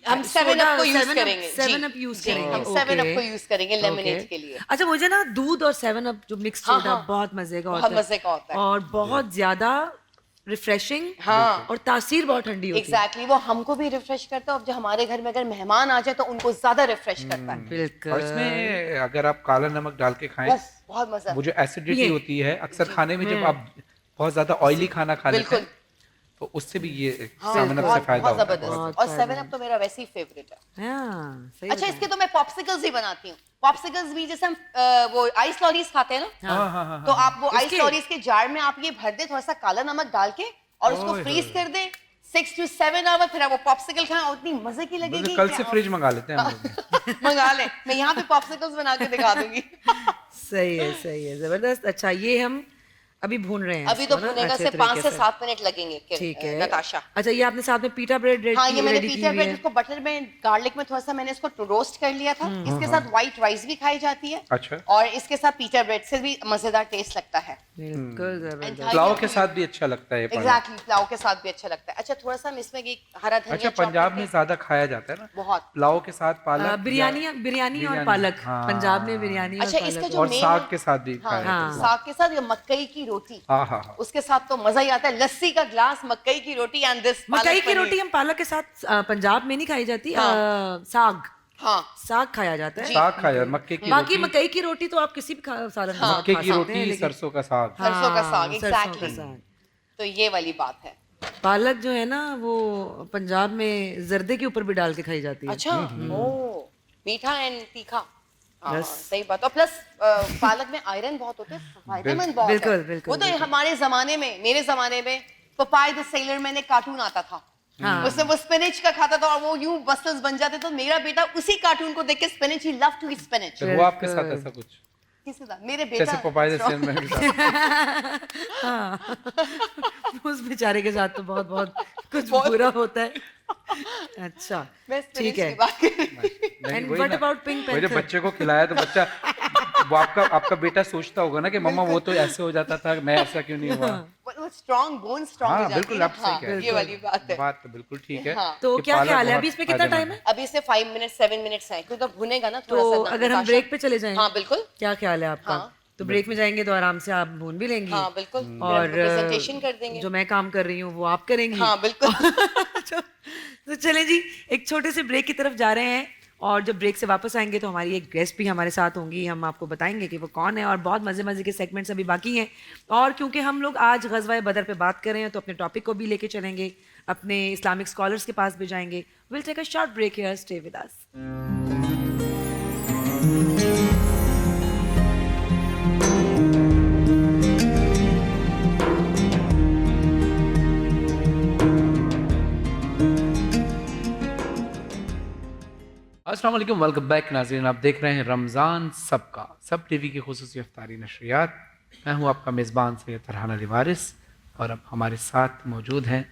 ہم 7 اپ کو یوز کریں گے. 7 اپ یوز کریں گے. ہم 7 اپ کو یوز کریں گے لیمنیڈ کے لیے. اچھا مجھے نا دودھ اور 7 اپ جو مکس سوڈا بہت مزے کا ہوتا ہے اور بہت زیادہ ریفریشنگ اور تاثیر بہت ٹھنڈی ہوتی ہے. ایگزیکٹلی, وہ ہم کو بھی ریفریش کرتا ہے, اور جو ہمارے گھر میں اگر مہمان آ جائے تو ان کو زیادہ ریفریش کرتا ہے. بالکل. اور اس میں اگر آپ کالا نمک ڈال کے کھائیں بہت مزہ, وہ جو ایسیڈیٹی ہوتی ہے اکثر کھانے میں, جب آپ بہت زیادہ آئلی کھانا کھا لیتے ہیں تو اس سے بھی یہ 7 اپ سے فائدہ ہوتا ہے. اور 7 اپ تو میرا ویسے ہی فیوریٹ ہے. اچھا اس کے تو میں پاپسیکلز بھی بناتی ہوں. پاپسیکلز بھی جیسے ہم وہ آئس لوریز کھاتے ہیں نا, تو آپ وہ آئس لوریز کے جار میں آپ یہ بھر دیں تھوڑا سا کالا نمک ڈال کے, اور اس کو فریز کر دیں 6 to 7 آور, پھر آپ وہ پاپسیکل کھائیں اور اتنی مزے کی لگے گی. کل سے فریج منگا لیتے ہیں, منگا لیں, میں یہاں پہ پاپسیکلز بنا کے دکھا دوں گی. صحیح ہے زبردست. اچھا یہ ہم ابھی بھون رہے ہیں ابھی تو بھونے کا سے 5 سے 7 منٹ لگیں گے ٹھیک ہے نتاشا. اچھا یہ آپ نے ساتھ میں پیٹا بریڈ ہاں یہ میں نے پیٹا بریڈ اس کو بٹر میں گارلک میں تھوڑا سا میں نے اس کو روسٹ کر لیا تھا. اس کے ساتھ وائٹ رائس بھی کھائی جاتی ہے اچھا اور اس کے ساتھ پیٹا بریڈ سے بھی مزیدار ٹیسٹ لگتا ہے. بالکل پلاؤ کے ساتھ بھی اچھا لگتا ہے. ایگزیکٹلی پلاؤ کے ساتھ بھی اچھا لگتا ہے. اچھا تھوڑا سا اس میں ہرا دھنیا. اچھا پنجاب میں زیادہ کھایا جاتا ہے نا بہت پلاؤ کے ساتھ پالک, بریانی اور پالک. پنجاب میں بریانی اچھا اس کا جو اور ساگ کے ساتھ بھی کھایا جاتا ہے. ساگ کے ساتھ مکئی کی روٹی, ہاں ہاں اس کے ساتھ تو مزہ ہی آتا ہے. لسی کا گلاس, مکئی کی روٹی اینڈ دس. مکئی کی روٹی ہم پالک کے ساتھ پنجاب میں نہیں کھائی جاتی, ساگ ہاں ساگ کھایا جاتا ہے. ساگ کھایا, مکے کی باقی مکئی کی روٹی تو آپ کسی بھی سالن کے ساتھ مکے کی روٹی, سرسوں کا ساگ. سرسوں کا ساگ سرسوں کا ایگزیکٹلی. ساگ. تو یہ والی بات ہے. پالک جو ہے نا وہ پنجاب میں زردے کے اوپر بھی ڈال کے کھائی جاتی ہے. اچھا او میٹھا اینڈ تیکھا. صحیح بات. اور پلس پالک میں آئرن بہت ہوتے ہیں, فائدہ مند بہت ہے. بالکل بالکل. وہ تو ہمارے زمانے میں, میرے زمانے میں پپائی دا سیلر مین ایک کارٹون آتا تھا, اس میں وہ اسپینچ کا کھاتا تھا اور وہ یوں بسلز بن جاتے. تو میرا بیٹا اسی کارٹون کو دیکھ کے spinach, he love to at spinach. وہ آپ کے ساتھ ایسا کچھ کسی کا میرے بیٹا جیسے پپائی دے سین میں اس بیچارے کے ساتھ تو بہت بہت کچھ برا ہوتا ہے. اچھا ٹھیک ہے. اینڈ واٹ اباؤٹ پنک وہ جو پینتھر؟ بچے کو کھلایا تو بچہ وہ آپ کا بیٹا سوچتا ہوگا نا کہ مما وہ تو ایسے ہو جاتا تھا, میں ایسا کیوں نہیں ہوا. اسٹرانگ بون اسٹرانگ ہو ہاں جاتی بالکل ہے. آپ صحیح کہہ رہے ہیں. یہ والی بات ہے. بات تو بالکل ٹھیک ہے. تو کہ کیا پالک خیال ہے بہت ابھی اس میں کتنا فائدہ ٹائم مند ہے؟ ابھی سے 5 منٹ 7 منٹس ہیں کیونکہ بھنے گا نا تھوڑا تو سا. اگر ہم بریک پہ چلے جائیں, ہاں بالکل. کیا خیال ہے آپ کا؟ تو بریک میں جائیں گے تو آرام سے آپ بھون بھی لیں گی. ہاں بالکل. اور پریزنٹیشن کر دیں گے. جو میں کام کر رہی ہوں وہ آپ کریں گی. ہاں بالکل. تو چلیں جی ایک چھوٹے سے بریک کی طرف جا رہے ہیں, اور جب بریک سے واپس آئیں گے تو ہماری ایک گیسٹ بھی ہمارے ساتھ ہوں گی. ہم آپ کو بتائیں گے کہ وہ کون ہے, اور بہت مزے مزے کے سیگمنٹس ابھی باقی ہیں. اور کیونکہ ہم لوگ آج غزوہ بدر پہ بات کر رہے ہیں تو اپنے ٹاپک کو بھی لے کے چلیں گے, اپنے اسلامک اسکالرس کے پاس بھی جائیں گے. We'll take a short break here, stay with us. السلام علیکم, ویلکم بیک ناظرین. آپ دیکھ رہے ہیں رمضان سب کا, سب ٹی وی کی خصوصی افطاری نشریات. میں ہوں آپ کا میزبان سید فرحان علی وارث, اور اب ہمارے ساتھ موجود ہیں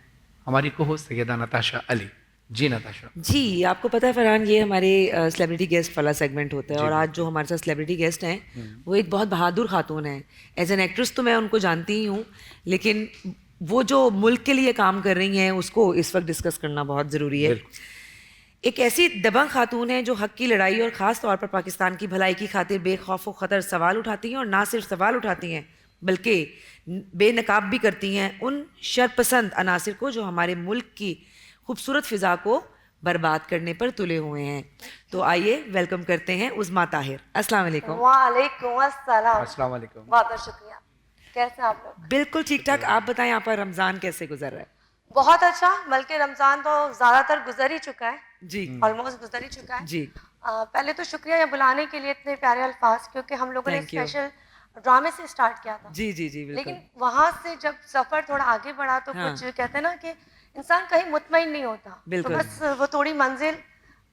ہماری کو ہوسٹ سیدہ نتاشا علی. جی نتاشا. جی آپ کو پتہ ہے فرحان, یہ ہمارے سیلیبریٹی گیسٹ والا سیگمنٹ ہوتا ہے, اور آج جو ہمارے ساتھ سیلیبریٹی گیسٹ ہیں وہ ایک بہت بہادر خاتون ہیں. ایز این ایکٹریس تو میں ان کو جانتی ہی ہوں, لیکن وہ جو ملک کے لیے کام کر رہی ہیں اس کو اس وقت ڈسکس کرنا بہت ضروری ہے. ایک ایسی دبنگ خاتون ہیں جو حق کی لڑائی اور خاص طور پر پاکستان کی بھلائی کی خاطر بے خوف و خطر سوال اٹھاتی ہیں, اور نہ صرف سوال اٹھاتی ہیں بلکہ بے نقاب بھی کرتی ہیں ان شرپسند عناصر کو جو ہمارے ملک کی خوبصورت فضا کو برباد کرنے پر تلے ہوئے ہیں. تو آئیے ویلکم کرتے ہیں عظمیٰ طاہر. السلام علیکم. وعلیکم السلام. السلام علیکم. بہت بہت شکریہ. کیسے آپ لوگ؟ بالکل ٹھیک ٹھاک. آپ بتائیں آپ کا رمضان کیسے گزر رہا ہے؟ بہت اچھا, بلکہ رمضان تو زیادہ تر گزر ہی چکا ہے, جی آلموسٹ گزر ہی چکا ہے. جی پہلے تو شکریہ یہ بلانے کے لیے اتنے پیارے الفاظ, کیونکہ ہم لوگوں نے اسپیشل ڈرامے سے اسٹارٹ کیا تھا. جی جی جی لیکن وہاں سے جب سفر تھوڑا آگے بڑھا تو کچھ کہتے ہیں نا کہ انسان کہیں مطمئن نہیں ہوتا, تو بس وہ تھوڑی منزل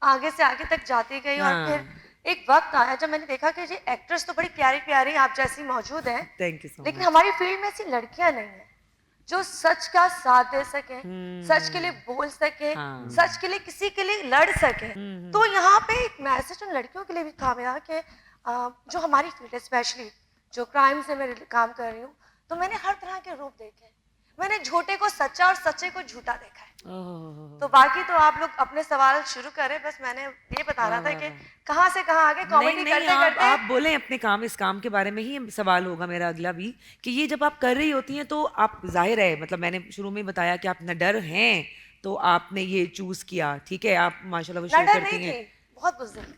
آگے سے آگے تک جاتی گئی. اور پھر ایک وقت آیا جب میں نے دیکھا کہ یہ ایکٹریس تو بڑی پیاری پیاری آپ جیسی موجود ہیں, لیکن ہماری فیلڈ میں ایسی لڑکیاں نہیں ہیں جو سچ کا ساتھ دے سکیں, سچ کے لیے بول سکیں, سچ کے لیے کسی کے لیے لڑ سکیں. تو یہاں پہ ایک میسج ان لڑکیوں کے لیے بھی تھا میرا کہ جو ہماری فیلڈ ہے, اسپیشلی جو کرائم سے میں کام کر رہی ہوں, تو میں نے ہر طرح کے روپ دیکھے. میں نے جھوٹے کو سچا اور سچے کو جھوٹا دیکھا ہے. تو باقی تو آپ لوگ اپنے سوال شروع کریں, بس میں نے یہ بتا رہا تھا کہ کہاں سے کہاں آگے کامیڈی کرتے کرتے. آپ بولیں اپنے کام, اس کام کے بارے میں ہی سوال ہوگا میرا اگلا بھی, کہ یہ جب آپ کر رہی ہوتی ہیں تو آپ ظاہر ہے, مطلب میں نے شروع میں بتایا کہ آپ نہ ڈر ہیں تو آپ نے یہ چوز کیا, ٹھیک ہے, آپ ماشاء اللہ وہ شروع کرتی ہیں. بہت بزدل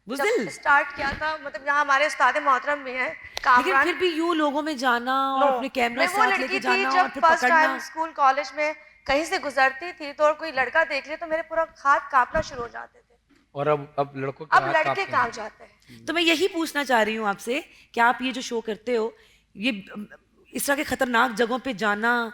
بزدل اسٹارٹ کیا تھا, مطلب یہاں ہمارے استاد محترم بھی ہیں, لیکن پھر بھی یوں لوگوں میں جانا اور اپنے کیمرہ ساتھ لے کے جانا اور پھر پکڑنا. اسکول کالج میں کہیں سے گزرتی تھی تو کوئی لڑکا دیکھ لے تو میرے پورا ہاتھ کانپنا شروع ہو جاتے تھے. اور اب لڑکوں اب لڑکے کانپ جاتے ہیں. تو میں یہی پوچھنا چاہ رہی ہوں آپ سے کہ آپ یہ جو شو کرتے ہو, یہ اس طرح کے خطرناک جگہوں پہ جانا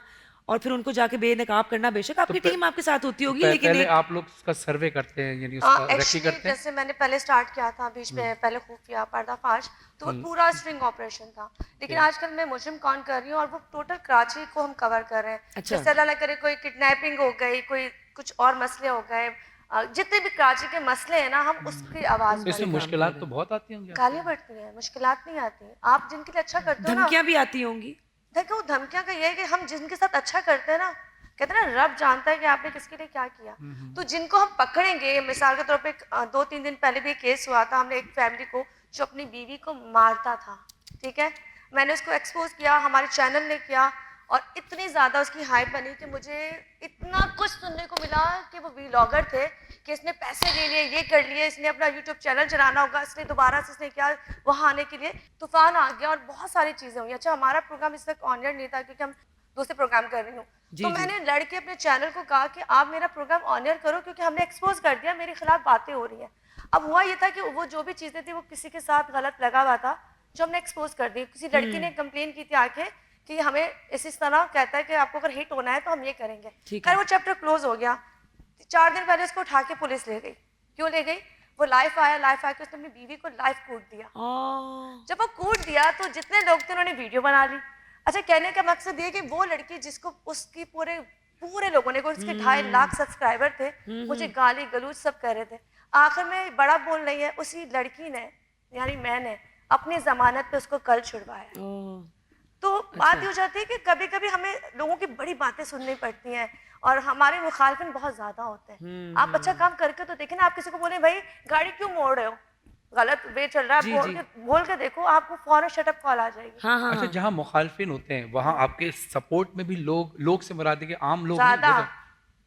اور پھر ان کو جا کے بے نقاب کرنا. بے شک آپ کی ٹیم آپ کے ساتھ ہوتی ہوگی, لیکن پہلے آپ لوگ اس کا سروے کرتے ہیں, یعنی اس کا ریکی ایکچولی کرتے ہیں. جیسے میں نے پہلے سٹارٹ کیا تھا بیچ میں, پہلے خفیہ پردہ فاش, تو پورا اسٹرنگ آپریشن تھا. لیکن آج کل میں مجرم کون کر رہی ہوں, اور وہ ٹوٹل کراچی کو ہم کور کر رہے ہیں. جیسے اللہ نہ کرے کوئی کڈنیپنگ ہو گئی, کوئی کچھ اور مسئلے ہو گئے, جتنے بھی کراچی کے مسئلے ہیں نا, ہم اس کی آواز اس میں مشکلات تو بہت آتی ہوں گی. گالیاں پڑتی ہیں, مشکلات نہیں آتی. آپ جن کے لیے اچھا کرتے ہو نا, دھمکیاں بھی آتی ہوں گی. دیکھو دھمکیاں کا یہ ہے کہ ہم جن کے ساتھ اچھا کرتے ہیں نا, کہتے ہیں نا رب جانتا ہے کہ آپ نے کس کے لیے کیا کیا. تو جن کو ہم پکڑیں گے, مثال کے طور پہ 2-3 دن پہلے بھی ایک کیس ہوا تھا, ہم نے ایک فیملی کو جو اپنی بیوی کو مارتا تھا, ٹھیک ہے, میں نے اس کو ایکسپوز کیا, ہمارے چینل نے کیا, اور اتنی زیادہ اس کی ہائپ بنی کہ مجھے اتنا کچھ سننے کو ملا کہ وہ ویلاگر تھے, کہ اس نے پیسے لے لیے, یہ کر لیے, اس نے اپنا یوٹیوب چینل چلانا ہوگا, اس نے دوبارہ سے اس نے کیا وہاں آنے کے لیے. طوفان آ گیا اور بہت ساری چیزیں ہوئی. اچھا ہمارا پروگرام اس وقت آن ایئر نہیں تھا کیونکہ ہم دوسرے پروگرام کر رہی ہوں, تو میں نے لڑ کے اپنے چینل کو کہا کہ آپ میرا پروگرام آن ایئر کرو, کیونکہ ہم نے ایکسپوز کر دیا, میرے خلاف باتیں ہو رہی ہیں. اب ہوا یہ تھا کہ وہ جو بھی چیزیں تھیں وہ کسی کے ساتھ غلط لگا ہوا تھا, جو ہم نے ایکسپوز کر دی. کسی لڑکی نے کمپلین کی تھی آ کے کہ ہمیں اس طرح کہتا ہے کہ آپ کو اگر ہٹ ہونا ہے تو ہم یہ کریں گے. خیر وہ چیپٹر کلوز ہو گیا. 4 دن پہلے اس کو اٹھا کے پولیس لے گئی. کیوں لے گئی؟ وہ لائف آیا کے اس نے اپنی بیوی کو لائف کوٹ دیا. جب وہ کوٹ دیا تو جتنے لوگ تھے انہوں نے ویڈیو بنا لی. اچھا کہنے کا مقصد یہ کہ وہ لڑکی جس کو اس کی پورے لوگوں نے, اس کے 2.5 لاکھ سبسکرائبر تھے, مجھے گالی گلوچ سب کر رہے تھے. آخر میں بڑا بول رہی ہے, اسی لڑکی نے یعنی میں نے اپنی ضمانت پہ اس کو کل چھڑوایا. تو بات یہ ہو جاتی ہے کہ کبھی کبھی ہمیں لوگوں کی بڑی باتیں سننی پڑتی ہیں, اور ہمارے مخالفین بہت زیادہ ہوتے ہیں. آپ اچھا کام کر کے تو دیکھیں نا, آپ کسی کو بولیں بھائی گاڑی کیوں موڑ رہے ہو, غلط وے چل رہا ہے, بول کے دیکھو, آپ کو فوراً شٹ اپ کال آ جائے گی. اچھا جہاں مخالفین ہوتے ہیں وہاں آپ کے سپورٹ میں بھی لوگ سے مراد ہے کہ عام لوگ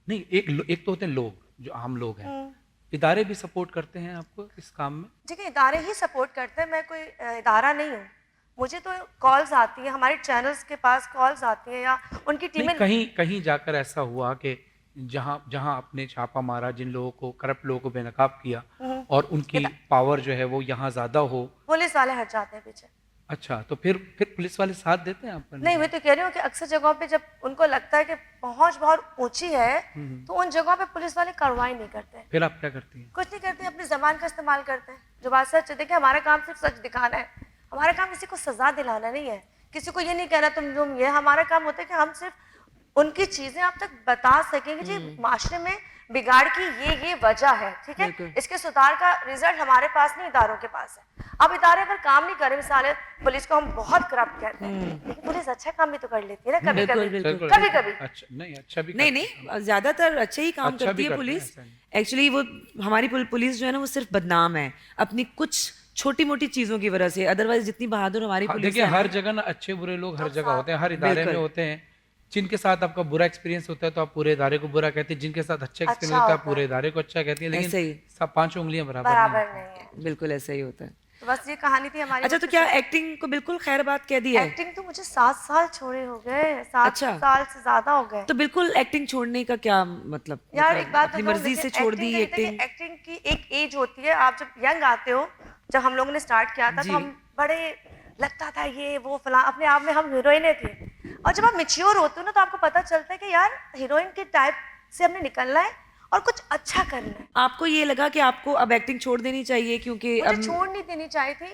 نہیں, ایک تو ہوتے ہیں لوگ جو عام لوگ ہیں, ادارے بھی سپورٹ کرتے ہیں آپ کو اس کام میں؟ ٹھیک ہے, ادارے ہی سپورٹ کرتے ہیں, میں کوئی ادارہ نہیں ہوں. مجھے تو کالز آتی ہیں, ہمارے چینلز کے پاس کالز آتی ہیں, یا ان کی ٹیمیں. کہیں جا کر ایسا ہوا کہ جہاں آپ نے چھاپا مارا, جن لوگوں کو کرپٹ لوگوں کو بے نقاب کیا, اور ان کی پاور جو ہے وہ یہاں زیادہ ہو, پولیس والے ہٹ جاتے ہیں پیچھے. اچھا تو پھر پولیس والے ساتھ دیتے ہیں آپ کا؟ نہیں, میں تو کہہ رہی ہوں کہ اکثر جگہوں پہ جب ان کو لگتا ہے کہ پہنچ بہت اونچی ہے, تو ان جگہوں پہ پولیس والے کارروائی نہیں کرتے. پھر آپ کیا کرتی ہیں؟ کچھ نہیں کرتے, اپنی زبان کا استعمال کرتے ہیں. جو بات سچ ہے, دیکھیں ہمارا کام صرف سچ دکھانا ہے, ہمارا کام کسی کو سزا دلانا نہیں ہے, کسی کو یہ نہیں کہنا تم یہ. ہمارا کام ہوتا ہے کہ ہم صرف ان کی چیزیں آپ تک بتا سکیں کہ جی معاشرے میں بگاڑ کی یہ وجہ ہے, ٹھیک ہے, اس کے سدھار کا رزلٹ ہمارے پاس نہیں, اداروں کے پاس ہے. اب ادارے اگر کام نہیں کرے, مثال ہے پولیس کو ہم بہت کرپٹ کہتے ہیں, لیکن پولیس اچھا کام بھی تو کر لیتی ہے نا کبھی کبھی. اچھا بھی نہیں, زیادہ تر اچھے ہی کام کرتی ہے پولیس. ایکچولی وہ ہماری پولیس جو ہے نا وہ صرف بدنام ہے اپنی کچھ چھوٹی موٹی چیزوں کی وجہ سے, ادروائز جتنی بہادر ہماری پولیس ہے. دیکھیں ہر جگہ نا اچھے برے لوگ ہر جگہ ہوتے ہیں, ہر ادارے میں ہوتے ہیں. جن کے ساتھ آپ کا برا ایکسپیرینس ہوتا ہے تو آپ پورے ادارے کو برا کہتے ہیں, جن کے ساتھ اچھا ایکسپیرینس ہوتا ہے آپ پورے ادارے کو اچھا کہتے ہیں, لیکن سب 5 انگلیاں برابر نہیں ہے. بالکل ایسا ہی ہوتا ہے. تو بس یہ کہانی تھی ہماری. اچھا تو کیا ایکٹنگ کو بالکل خیر بات کہہ دی ہے؟ ایکٹنگ تو مجھے 7 سال چھوڑے ہو گئے, 7 سال سے زیادہ ہو گئے. تو بالکل ایکٹنگ چھوڑنے کا کیا مطلب؟ یار ایک بات اپنی مرضی سے چھوڑ دی ایکٹنگ؟ ایکٹنگ کی ایک ایج ہوتی ہے, آپ جب ینگ آتے ہو, جب ہم لوگوں نے اسٹارٹ کیا تھا تو ہم بڑے لگتا تھا یہ وہ فلاں, اپنے آپ میں ہم ہیروئنیں تھیں. اور جب آپ میچیور ہوتے ہو نا تو آپ کو پتہ چلتا ہے کہ یار ہیروئن کے ٹائپ سے ہم نے نکلنا ہے اور کچھ اچھا کرنا ہے. آپ کو یہ لگا کہ آپ کو اب ایکٹنگ چھوڑ دینی چاہیے کیونکہ مجھے چھوڑ نہیں دینی چاہیے تھی,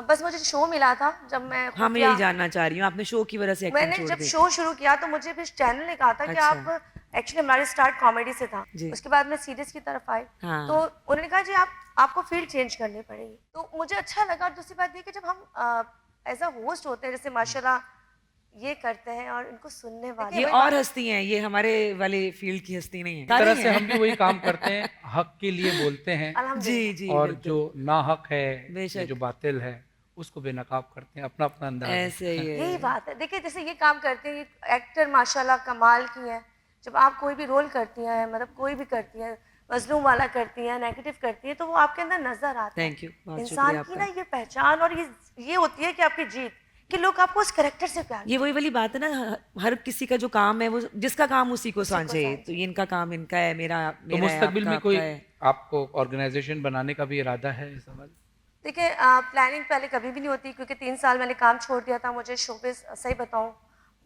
بس مجھے شو ملا تھا جب میں. ہاں میں یہی جاننا چاہ رہی ہوں, آپ نے شو کی وجہ سے میں نے جب شو شروع کیا تو مجھے بھی چینل نے کہا تھا کہ آپ ایکچولی ہمارے اسٹارٹ کامیڈی سے تھا, اس کے بعد میں سیریس کی طرف آئی, تو انہوں نے کہا جی آپ کو فیلڈ چینج کرنی پڑے گی. تو مجھے اچھا لگا. اور دوسری بات یہ کہ جب ہم ایز اے ہوسٹ ہوتے ہیں, جیسے ماشاء اللہ یہ کرتے ہیں اور ان کو سننے والے یہ اور ہستی ہیں, یہ ہمارے والے فیلڈ کی ہستی نہیں ہے. اس طرح سے ہم بھی وہی کام کرتے ہیں, حق کے لیے بولتے ہیں, جی اور جو ناحق ہے, جو باطل ہے, اس کو بے نقاب کرتے ہیں, اپنا انداز. ایسے ہی ہے, یہی بات ہے. دیکھیے جیسے یہ کام کرتے ہیں ایکٹر ماشاءاللہ کمال کی ہیں, جب آپ کوئی بھی رول کرتی ہیں, مطلب کوئی بھی کرتی ہیں, مظلوم والا کرتی ہیں, نیگیٹو کرتی ہیں, تو وہ آپ کے اندر نظر آتا ہے. انسان کی نا یہ پہچان اور یہ ہوتی ہے کہ آپ کی جیت, کہ لوگ آپ کو اس کریکٹر سے پیار. یہ وہی والی بات ہے نا, ہر کسی کا جو کام ہے وہ جس کا کام اسی کو سانجھے, تو یہ ان کا کام ان کا ہے, میرا تو مستقبل میں کوئی آپ کو آرگنائزیشن بنانے کا بھی ارادہ ہے؟ دیکھیں پلاننگ پہلے کبھی بھی نہیں ہوتی, کیونکہ 3 سال میں نے کام چھوڑ دیا تھا. مجھے شوبز صحیح بتاؤں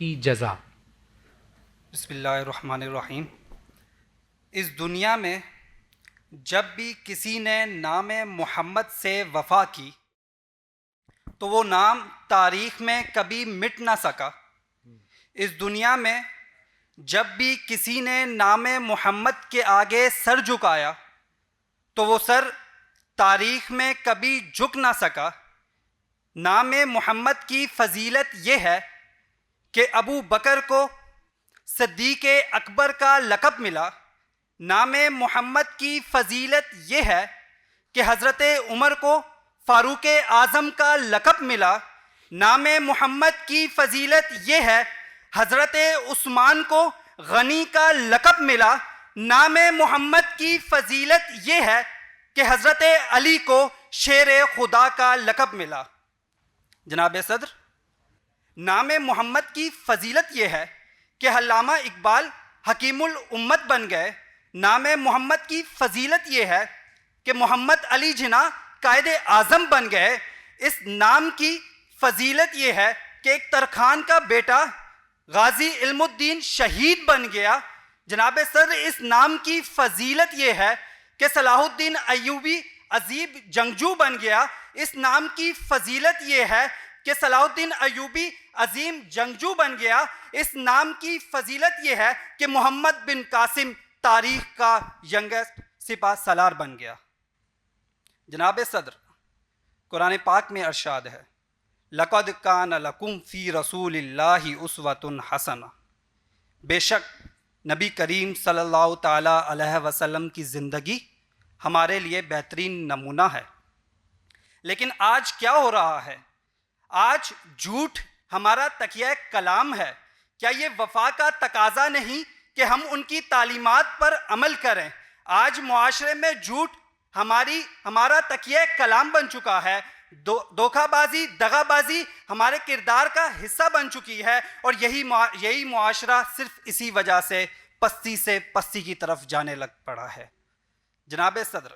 کی جزا. بسم اللہ الرحمن الرحیم. اس دنیا میں جب بھی کسی نے نام محمد سے وفا کی تو وہ نام تاریخ میں کبھی مٹ نہ سکا. اس دنیا میں جب بھی کسی نے نام محمد کے آگے سر جھکایا تو وہ سر تاریخ میں کبھی جھک نہ سکا. نام محمد کی فضیلت یہ ہے کہ ابو بکر کو صدیق اکبر کا لقب ملا. نام محمد کی فضیلت یہ ہے کہ حضرت عمر کو فاروق اعظم کا لقب ملا. نام محمد کی فضیلت یہ ہے حضرت عثمان کو غنی کا لقب ملا. نام محمد کی فضیلت یہ ہے کہ حضرت علی کو شیر خدا کا لقب ملا. جناب صدر، نام محمد کی فضیلت یہ ہے کہ علامہ اقبال حکیم الامت بن گئے. نام محمد کی فضیلت یہ ہے کہ محمد علی جناح قائد اعظم بن گئے. اس نام کی فضیلت یہ ہے کہ ایک ترخان کا بیٹا غازی علم الدین شہید بن گیا. جناب صدر، اس نام کی فضیلت یہ ہے کہ صلاح الدین ایوبی عظیم جنگجو بن گیا. اس نام کی فضیلت یہ ہے کہ صلاح الدین ایوبی عظیم جنگجو بن گیا. اس نام کی فضیلت یہ ہے کہ محمد بن قاسم تاریخ کا ینگسٹ سپہ سالار بن گیا. جناب صدر، قرآن پاک میں ارشاد ہے لَقَدْ كَانَ لَكُمْ فِي رَسُولِ اللَّهِ أُسْوَةٌ حَسَنَةٌ. بے شک نبی کریم صلی اللہ تعالیٰ علیہ وسلم کی زندگی ہمارے لیے بہترین نمونہ ہے. لیکن آج کیا ہو رہا ہے؟ آج جھوٹ ہمارا تکیہ کلام ہے. کیا یہ وفا کا تقاضا نہیں کہ ہم ان کی تعلیمات پر عمل کریں؟ آج معاشرے میں جھوٹ ہمارا تکیہ کلام بن چکا ہے. دھوکہ بازی، دغا بازی ہمارے کردار کا حصہ بن چکی ہے، اور یہی معاشرہ صرف اسی وجہ سے پستی کی طرف جانے لگ پڑا ہے. جناب صدر،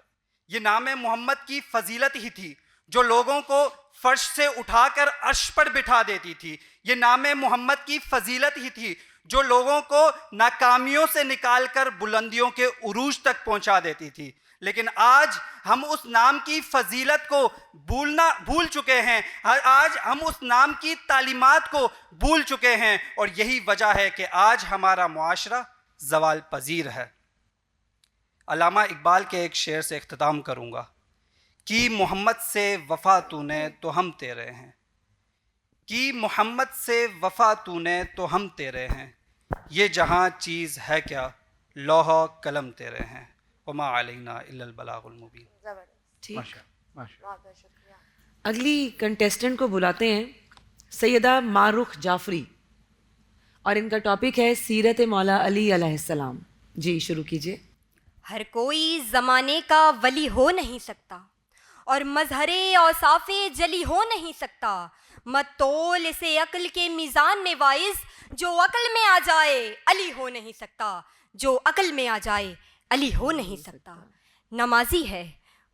یہ نام محمد کی فضیلت ہی تھی جو لوگوں کو فرش سے اٹھا کر عرش پر بٹھا دیتی تھی. یہ نام محمد کی فضیلت ہی تھی جو لوگوں کو ناکامیوں سے نکال کر بلندیوں کے عروج تک پہنچا دیتی تھی. لیکن آج ہم اس نام کی فضیلت کو بھول چکے ہیں. آج ہم اس نام کی تعلیمات کو بھول چکے ہیں، اور یہی وجہ ہے کہ آج ہمارا معاشرہ زوال پذیر ہے. علامہ اقبال کے ایک شعر سے اختتام کروں گا. کی محمد سے وفا تو نے تو ہم تیرے ہیں، کی محمد سے وفا تو نے تو ہم تیرے ہیں، یہ جہاں چیز ہے کیا لوح قلم تیرے ہیں، وما علینا الا البلاغ المبین. ٹھیک، اگلی کنٹیسٹنٹ کو بلاتے ہیں سیدہ مارخ جعفری، اور ان کا ٹاپک ہے سیرت مولا علی علیہ السلام. جی شروع کیجئے. ہر کوئی زمانے کا ولی ہو نہیں سکتا اور مظہر اوصاف جلی ہو نہیں سکتا. مت تول اسے عقل کے میزان میں وائز، جو عقل میں آ جائے علی ہو نہیں سکتا، جو عقل میں آ جائے علی ہو نہیں سکتا. نمازی ہے،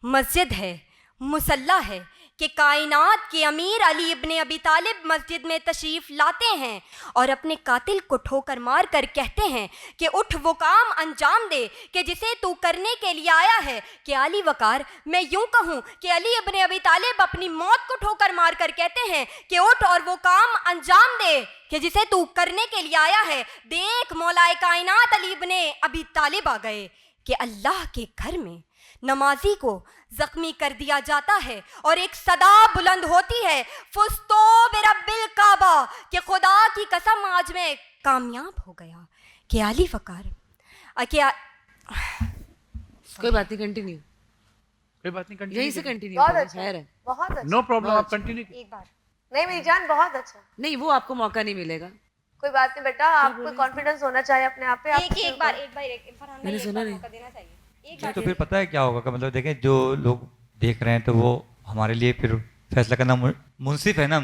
مسجد ہے، مصلی ہے کہ کائنات کے امیر علی ابن ابی طالب مسجد میں تشریف لاتے ہیں اور اپنے قاتل کو ٹھوکر مار کر کہتے ہیں کہ اٹھ وہ کام انجام دے کہ جسے تو کرنے کے لیے آیا ہے. کہ علی وقار، میں یوں کہوں کہ علی ابن ابی طالب اپنی موت کو ٹھوکر مار کر کہتے ہیں کہ اٹھ اور وہ کام انجام دے کہ جسے تو کرنے کے لیے آیا ہے. دیکھ مولا کائنات علی ابن ابی طالب آ گئے کہ اللہ کے گھر میں نمازی کو زخمی کر دیا جاتا ہے اور ایک صدا بلند ہوتی ہے فستو برب الکعبہ کہ خدا کی قسم آج میں کامیاب ہو گیا. کہ علی وقار کیا کوئی بات نہیں، کنٹینیو. کوئی بات نہیں، یہیں سے کنٹینیو. بہت اچھا، خیر ہے، بہت اچھا. نو پرابلم، آپ کنٹینیو. ایک بار نہیں میری جان، بہت اچھا. نہیں وہ آپ کو موقع نہیں ملے گا. کوئی بات نہیں بیٹا، آپ کو کانفیڈنس ہونا چاہیے اپنے آپ پہ. ایک بار فرحان میں نے سنا نہیں. موقع دینا چاہیے. تو پھر پتہ ہے کیا ہوگا کہ مطلب دیکھیں جو لوگ دیکھ رہے ہیں تو وہ ہمارے لیے پھر فیصلہ کرنا منصف ہے نا.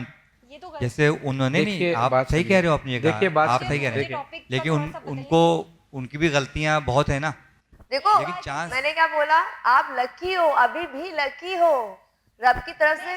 جیسے انہوں نے نہیں، آپ صحیح کہہ رہے ہو اپنی جگہ، آپ صحیح کہہ رہے ہیں، لیکن ان کو ان کی بھی غلطیاں بہت ہیں نا. دیکھو میں نے کیا بولا، آپ لکی ہو، ابھی بھی لکی ہو. رب کی طرف سے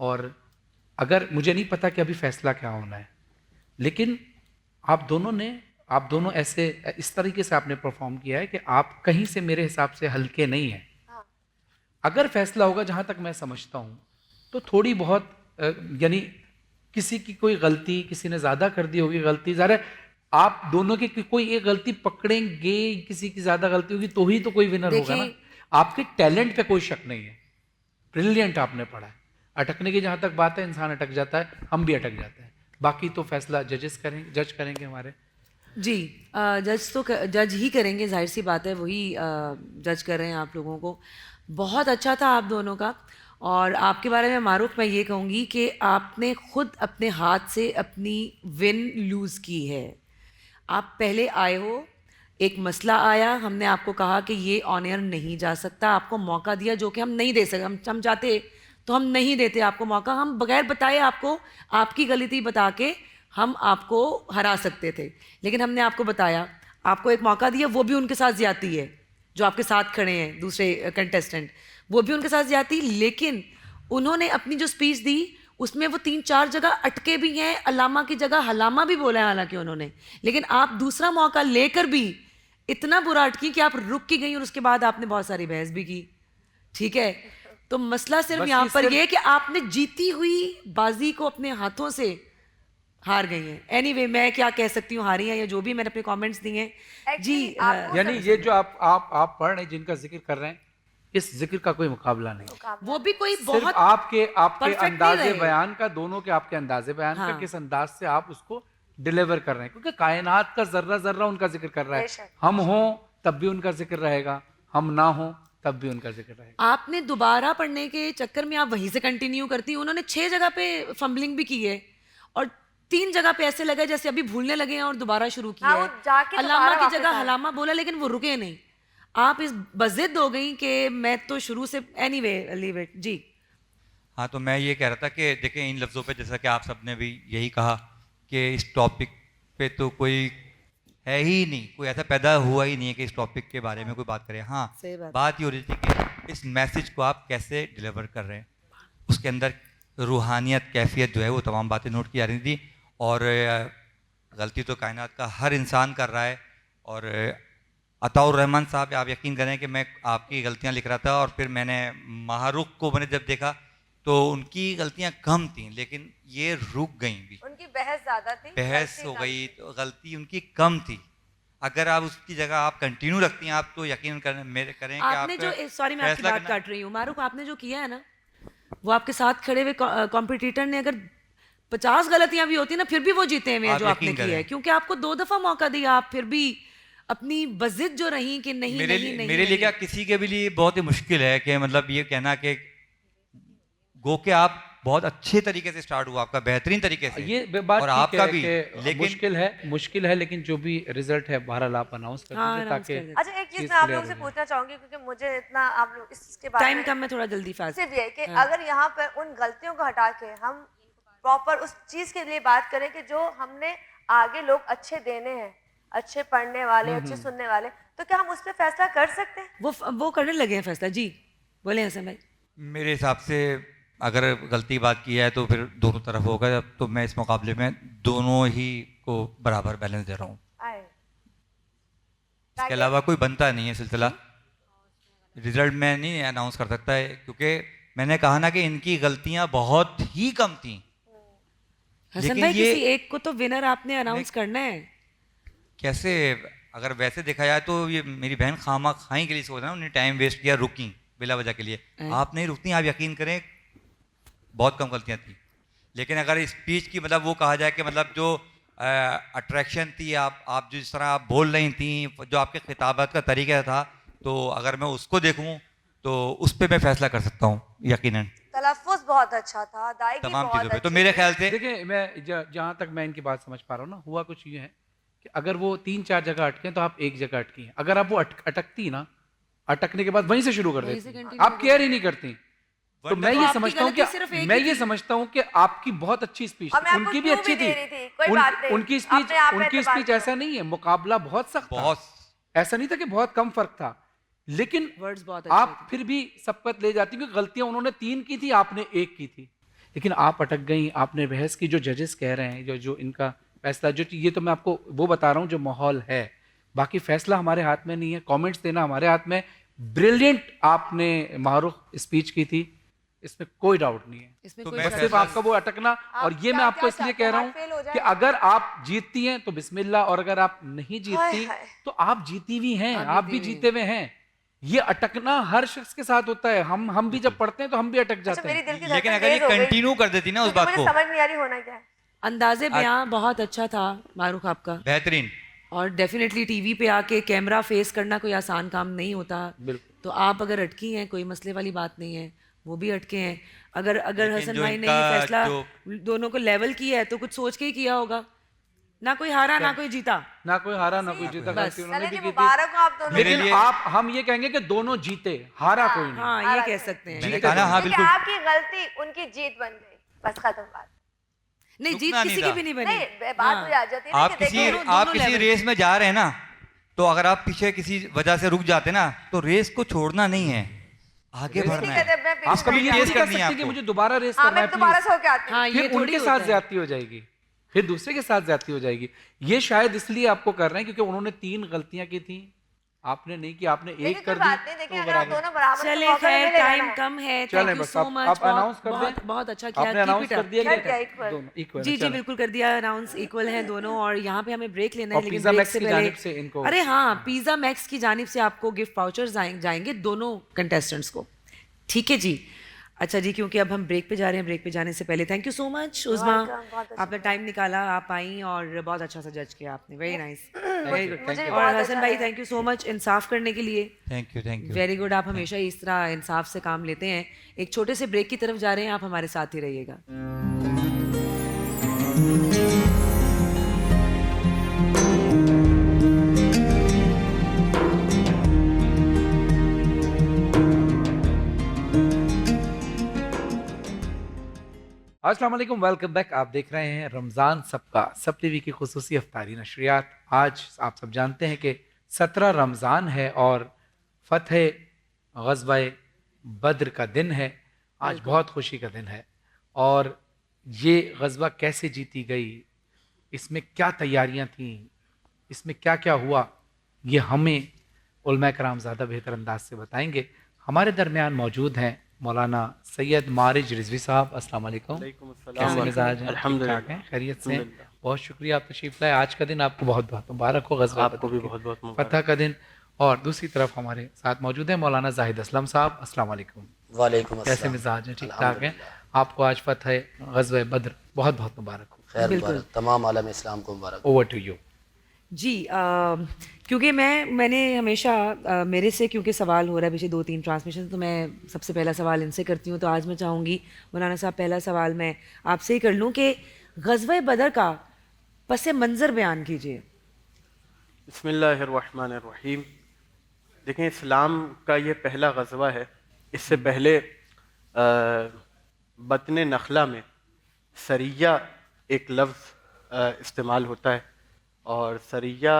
اور اگر مجھے نہیں پتا کہ ابھی فیصلہ کیا ہونا ہے, لیکن آپ دونوں ایسے اس طریقے سے آپ نے پرفارم کیا ہے کہ آپ کہیں سے میرے حساب سے ہلکے نہیں ہیں. اگر فیصلہ ہوگا جہاں تک میں سمجھتا ہوں تو تھوڑی بہت یعنی کسی کی کوئی غلطی, کسی نے زیادہ کر دی ہوگی غلطی, ظاہر ہے آپ دونوں کی کوئی ایک غلطی پکڑیں گے, کسی کی زیادہ غلطی ہوگی تو ہی تو کوئی ونر ہوگا نا. آپ کے ٹیلنٹ پہ کوئی شک نہیں ہے, بریلینٹ آپ نے پڑھا ہے. اٹکنے کی جہاں تک بات ہے, انسان اٹک جاتا ہے, ہم بھی اٹک جاتے ہیں, باقی تو فیصلہ جج کریں گے ہمارے. جی جج ہی کریں گے, ظاہر سی بات ہے, وہی جج کر رہے ہیں آپ لوگوں کو. بہت اچھا تھا آپ دونوں کا. اور آپ کے بارے میں معروف میں یہ کہوں گی کہ آپ نے خود اپنے ہاتھ سے اپنی ون لوز کی ہے. آپ پہلے آئے ہو, ایک مسئلہ آیا, ہم نے آپ کو کہا کہ یہ آن ایئر نہیں جا سکتا, آپ کو موقع دیا جو کہ ہم نہیں دے سکتے. ہم چاہتے تو ہم نہیں دیتے آپ کو موقع, ہم بغیر بتائے آپ کو آپ کی غلطی بتا کے ہم آپ کو ہرا سکتے تھے, لیکن ہم نے آپ کو بتایا, آپ کو ایک موقع دیا, وہ بھی ان کے ساتھ زیادتی ہے جو آپ کے ساتھ کھڑے ہیں دوسرے کنٹیسٹنٹ, وہ بھی ان کے ساتھ زیادتی. لیکن انہوں نے اپنی جو اسپیچ دی اس میں وہ 3-4 جگہ اٹکے بھی ہیں, علامہ کی جگہ حلامہ بھی بولا ہے حالانکہ انہوں نے, لیکن آپ دوسرا موقع لے کر بھی اتنا برا اٹکی کہ آپ رک کی گئی, اور اس کے بعد آپ نے بہت ساری بحث بھی کی. ٹھیک ہے, تو مسئلہ صرف یہاں پر یہ کہ آپ نے جیتی ہوئی بازی کو اپنے ہاتھوں سے ہار گئی ہیں. اینی وے میں کیا کہہ سکتی ہوں, ہاری ہیں یا جو بھی میں نے اپنے کامنٹس دیے ہیں. جی یعنی یہ جو آپ پڑھ رہے ہیں, جن کا ذکر کر رہے ہیں, اس ذکر کا کوئی مقابلہ نہیں. وہ بھی کوئی بہت آپ کے انداز بیان کا, دونوں کے آپ کے انداز بیان کا کس انداز سے آپ اس کو ڈیلیور کر رہے ہیں, کیونکہ کائنات کا ذرہ ذرہ ان کا ذکر کر رہا ہے. ہم ہوں تب بھی ان کا ذکر رہے گا, ہم نہ ہوں تب بھی ان کا ذکر رہے گا. آپ نے دوبارہ پڑھنے کے چکر میں آپ وہیں سے کنٹینیو کرتی. انہوں نے 6 جگہ پہ فمبلنگ بھی کی ہے, اور 3 جگہ پہ ایسے لگا جیسے ابھی بھولنے لگے ہیں اور دوبارہ شروع کیا ہے. علامہ کی جگہ حلامہ بولا لیکن وہ رکے نہیں. آپ اس بضد ہو گئی کہ میں تو شروع سے اینی وے لیو اٹ. جی ہاں, تو میں یہ کہہ رہا تھا کہ دیکھیں ان لفظوں پہ, جیسا کہ آپ سب نے بھی یہی کہا کہ اس ٹاپک پہ تو کوئی ہے ہی نہیں, کوئی ایسا پیدا ہوا ہی نہیں ہے کہ اس ٹاپک کے بارے میں کوئی بات کرے. ہاں, بات یہ ہو رہی تھی کہ اس میسج کو آپ کیسے ڈیلیور کر رہے ہیں, اس کے اندر روحانیت, کیفیت جو ہے وہ تمام باتیں نوٹ کی جا رہی تھی. اور غلطی تو کائنات کا ہر انسان کر رہا ہے. اور عطاء الرحمن صاحب, آپ یقین کریں کہ میں آپ کی غلطیاں لکھ رہا تھا, اور پھر میں نے ماہرخ کو میں نے جب دیکھا تو ان کی غلطیاں کم تھیں, لیکن یہ رک گئیں بھی, ان کی بحث زیادہ تھی, بحث ہو گئی, تو غلطی ان کی کم تھی. اگر آپ اس کی جگہ آپ کنٹینیو رکھتی ہیں, آپ تو یقین کریں کہ آپ نے جو, سوری میں آپ کی بات کاٹ رہی ہوں معروف, آپ نے جو کیا ہے نا, وہ آپ کے ساتھ کھڑے ہوئے کمپٹیٹر نے اگر 50 غلطیاں بھی ہوتی ہیں نا پھر بھی وہ جیتے ہیں جو آپ نے کیا ہے, کیونکہ آپ کو 2 دفعہ موقع دیا, آپ پھر بھی اپنی بضد جو رہی کہ نہیں میرے لیے کیا کسی کے بھی لیے بہت ہی مشکل ہے کہ مطلب یہ کہنا کہ گو کہ آپ بہت اچھے طریقے سے سٹارٹ ہوا, آپ کا بہترین طریقے سے, یہ بات اور آپ کا بھی لیکن مشکل ہے, لیکن جو بھی رزلٹ ہے بہرحال آپ اناؤنس کر دیجیے تاکہ. اچھا ایک چیز میں آپ لوگوں سے پوچھنا چاہوں گی, کیونکہ مجھے اتنا آپ لوگ اس کے بارے ٹائم کم ہے, تھوڑا جلدی فاسٹ. صرف یہ کہ اگر یہاں پر ان غلطیوں کو ہٹا کے ہم پراپر اس چیز کے لیے بات کریں کہ جو ہم نے آگے لوگ اچھے دینے ہیں, اچھے پڑھنے والے, اچھے سننے والے, تو کیا ہم اس پہ فیصلہ کر سکتے ہیں؟ وہ کرنے لگے ہیں فیصلہ. جی بولیں حسن بھائی. میرے حساب سے اگر غلطی بات کی ہے تو پھر دونوں طرف ہوگا, تو میں اس مقابلے میں دونوں ہی کو برابر بیلنس دے رہا ہوں. اس کے علاوہ کوئی بنتا نہیں ہے سلسلہ. رزلٹ میں نہیں اناؤنس کر سکتا ہے, کیونکہ میں نے کہا نا کہ ان کی غلطیاں بہت ہی کم تھیں. حسن بھائی کسی ایک کو تو ونر آپ نے اناؤنس کرنا ہے. کیسے, اگر ویسے دیکھا جائے تو یہ میری بہن خامہ خائیں کے لیے سوچ رہا ہے, انہوں نے ٹائم ویسٹ کیا, رکی بلا وجہ کے لیے. آپ نہیں رکتی, آپ یقین کریں بہت کم غلطیاں تھیں. لیکن اگر اسپیچ کی مطلب وہ کہا جائے کہ مطلب جو اٹریکشن تھی, آپ جس طرح آپ بول رہی تھیں, جو آپ کے خطابت کا طریقہ تھا, تو اگر میں اس کو دیکھوں تو اس پہ میں فیصلہ کر سکتا ہوں یقیناً. تلفظ بہت اچھا تھا, ادائیگی تمام بہت چیزوں پہ. تو میرے خیال سے دیکھیں, میں جہاں تک میں ان کی بات سمجھ پا رہا ہوں نا, ہوا کچھ یہ ہے کہ اگر وہ 3-4 جگہ اٹکیں تو آپ ایک جگہ اٹکی ہیں. اگر آپ وہ اٹکتی نا, اٹکنے کے بعد وہیں سے شروع کر دیتی, آپ کیئر ہی نہیں کرتی. تو میں یہ سمجھتا ہوں کہ آپ کی بہت اچھی اسپیچ, ان کی بھی اچھی تھی, ان کی اسپیچ ایسا نہیں ہے, مقابلہ بہت سخت تھا, ایسا نہیں تھا کہ بہت کم فرق تھا, لیکن آپ پھر بھی سبقت لے جاتی, کیونکہ غلطیاں انہوں نے 3 کی تھی, آپ نے 1 کی تھی. لیکن آپ اٹک گئیں, آپ نے بحث کی. جو ججز کہہ رہے ہیں, جو ان کا فیصلہ, جو یہ تو میں آپ کو وہ بتا رہا ہوں جو ماحول ہے, باقی فیصلہ ہمارے ہاتھ میں نہیں ہے, کامنٹس دینا ہمارے ہاتھ میں. بریلینٹ آپ نے معروف اسپیچ کی تھی, اس میں کوئی ڈاؤٹ نہیں ہے. تو بس صرف آپ کا وہ اٹکنا, اور یہ میں آپ کو اس لیے کہہ رہا ہوں کہ اگر آپ جیتتی ہیں تو بسم اللہ, اور اگر آپ نہیں جیتتی تو آپ جیتی ہوئی ہیں, آپ بھی جیتے ہوئے ہیں. یہ اٹکنا ہر شخص کے ساتھ ہوتا ہے. ہم بھی جب پڑھتے ہیں تو ہم بھی اٹک جاتے ہیں. لیکن اگر یہ کنٹینیو کر دیتی نا اس بات کو, سمجھ نہیں آ رہی ہونا کیا ہے. انداز بیاں بہت اچھا تھا معروف آپ کا, بہترین. اور ڈیفینیٹلی ٹی وی پہ آ کے کیمرہ فیس کرنا کوئی آسان کام نہیں ہوتا. تو آپ اگر اٹکی ہیں, کوئی مسئلے والی بات نہیں ہے, وہ بھی اٹکے ہیں. اگر حسن بھائی نے یہ فیصلہ دونوں کو لیول کیا ہے تو کچھ سوچ کے ہی کیا ہوگا. نہ کوئی ہارا نہ کوئی جیتا, نہ کوئی ہارا نہ کوئی جیتا. مبارک ہو آپ دونوں. لیکن ہم یہ کہیں گے کہ دونوں جیتے, ہارا کوئی نہیں. ہاں یہ کہہ سکتے ہیں. آپ کی غلطی ان کی جیت بن گئی, بس ختم بات. نہیں, جیت کسی کی بھی نہیں بنی. بات بھی آ جاتی ہے. آپ کسی ریس میں جا رہے ہیں نا, تو اگر آپ پیچھے کسی وجہ سے رک جاتے نا, تو ریس کو چھوڑنا نہیں ہے, آگے بڑھنا ہے. آپ کبھی یہ ریس کر سکتے ہیں کہ مجھے دوبارہ ریس کرنا ہے, دوبارہ سے ہو کے آتے ہیں. پھر ان کے ساتھ زیادتی ہو جائے گی, پھر دوسرے کے ساتھ زیادتی ہو جائے گی. یہ شاید اس لیے آپ کو کر رہے ہیں کیونکہ انہوں نے 3 غلطیاں کی تھیں, آپ نے نہیں کی, آپ نے ایک کر دی. چلے خیر, ٹائم کم ہے. تھینک یو سو مچ. بہت اچھا کیا. جی بالکل کر دیا اناؤنس, ایکول ہیں دونوں. اور یہاں پہ ہمیں بریک لینا ہے, لیکن بریک سے پہلے ارے ہاں, پیزا میکس کی جانب سے آپ کو گفٹ واؤچرز جائیں گے دونوں کنٹیسٹنٹس کو. ٹھیک ہے جی. اچھا جی, کیونکہ اب ہم بریک پہ جا رہے ہیں, بریک پہ جانے سے پہلے تھینک یو سو مچ عظما, آپ نے ٹائم نکالا, آپ آئیں اور بہت اچھا سا جج کیا آپ نے. Very nice, very good. اور حسن بھائی تھینک یو سو مچ انصاف کرنے کے لیے. Thank you. Very good. آپ ہمیشہ اس طرح انصاف سے کام لیتے ہیں. ایک چھوٹے سے بریک کی طرف جا رہے ہیں, آپ ہمارے ساتھ ہی رہیے گا. السلام علیکم, ویلکم بیک. آپ دیکھ رہے ہیں رمضان سب کا, سب ٹی وی کی خصوصی افطاری نشریات. آج آپ سب جانتے ہیں کہ 17 رمضان ہے اور فتح غزوہ بدر کا دن ہے. آج بہت خوشی کا دن ہے. اور یہ غزوہ کیسے جیتی گئی, اس میں کیا تیاریاں تھیں, اس میں کیا کیا ہوا, یہ ہمیں علماء کرام زیادہ بہتر انداز سے بتائیں گے. ہمارے درمیان موجود ہیں مولانا سید مارج رضوی صاحب. السلام علیکم. کیسے مزاج ہیں؟ الحمدللہ خیریت سے. بہت شکریہ آپ تشریف لائے. آج کا دن آپ کو بہت بہت مبارک ہو, غزوہ آپ کو بھی بہت بہت فتح کا دن. اور دوسری طرف ہمارے ساتھ موجود ہیں مولانا زاہد اسلم صاحب. السلام علیکم. وعلیکم السلام. کیسے مزاج ہیں؟ ٹھیک ٹھاک ہیں. آپ کو آج فتح غزوہ بدر بہت بہت مبارک ہو. خیر مبارک, تمام عالم اسلام کو مبارک. Over to you. جی کیونکہ میں نے ہمیشہ میرے سے کیونکہ سوال ہو رہا ہے پیچھے 2-3 ٹرانسمیشن, تو میں سب سے پہلا سوال ان سے کرتی ہوں. تو آج میں چاہوں گی مولانا صاحب پہلا سوال میں آپ سے ہی کر لوں کہ غزوہ بدر کا پس منظر بیان کیجیے. بسم اللہ الرحمن الرحیم. دیکھیں, اسلام کا یہ پہلا غزوہ ہے. اس سے پہلے بطن نخلہ میں سریہ ایک لفظ استعمال ہوتا ہے, اور سریہ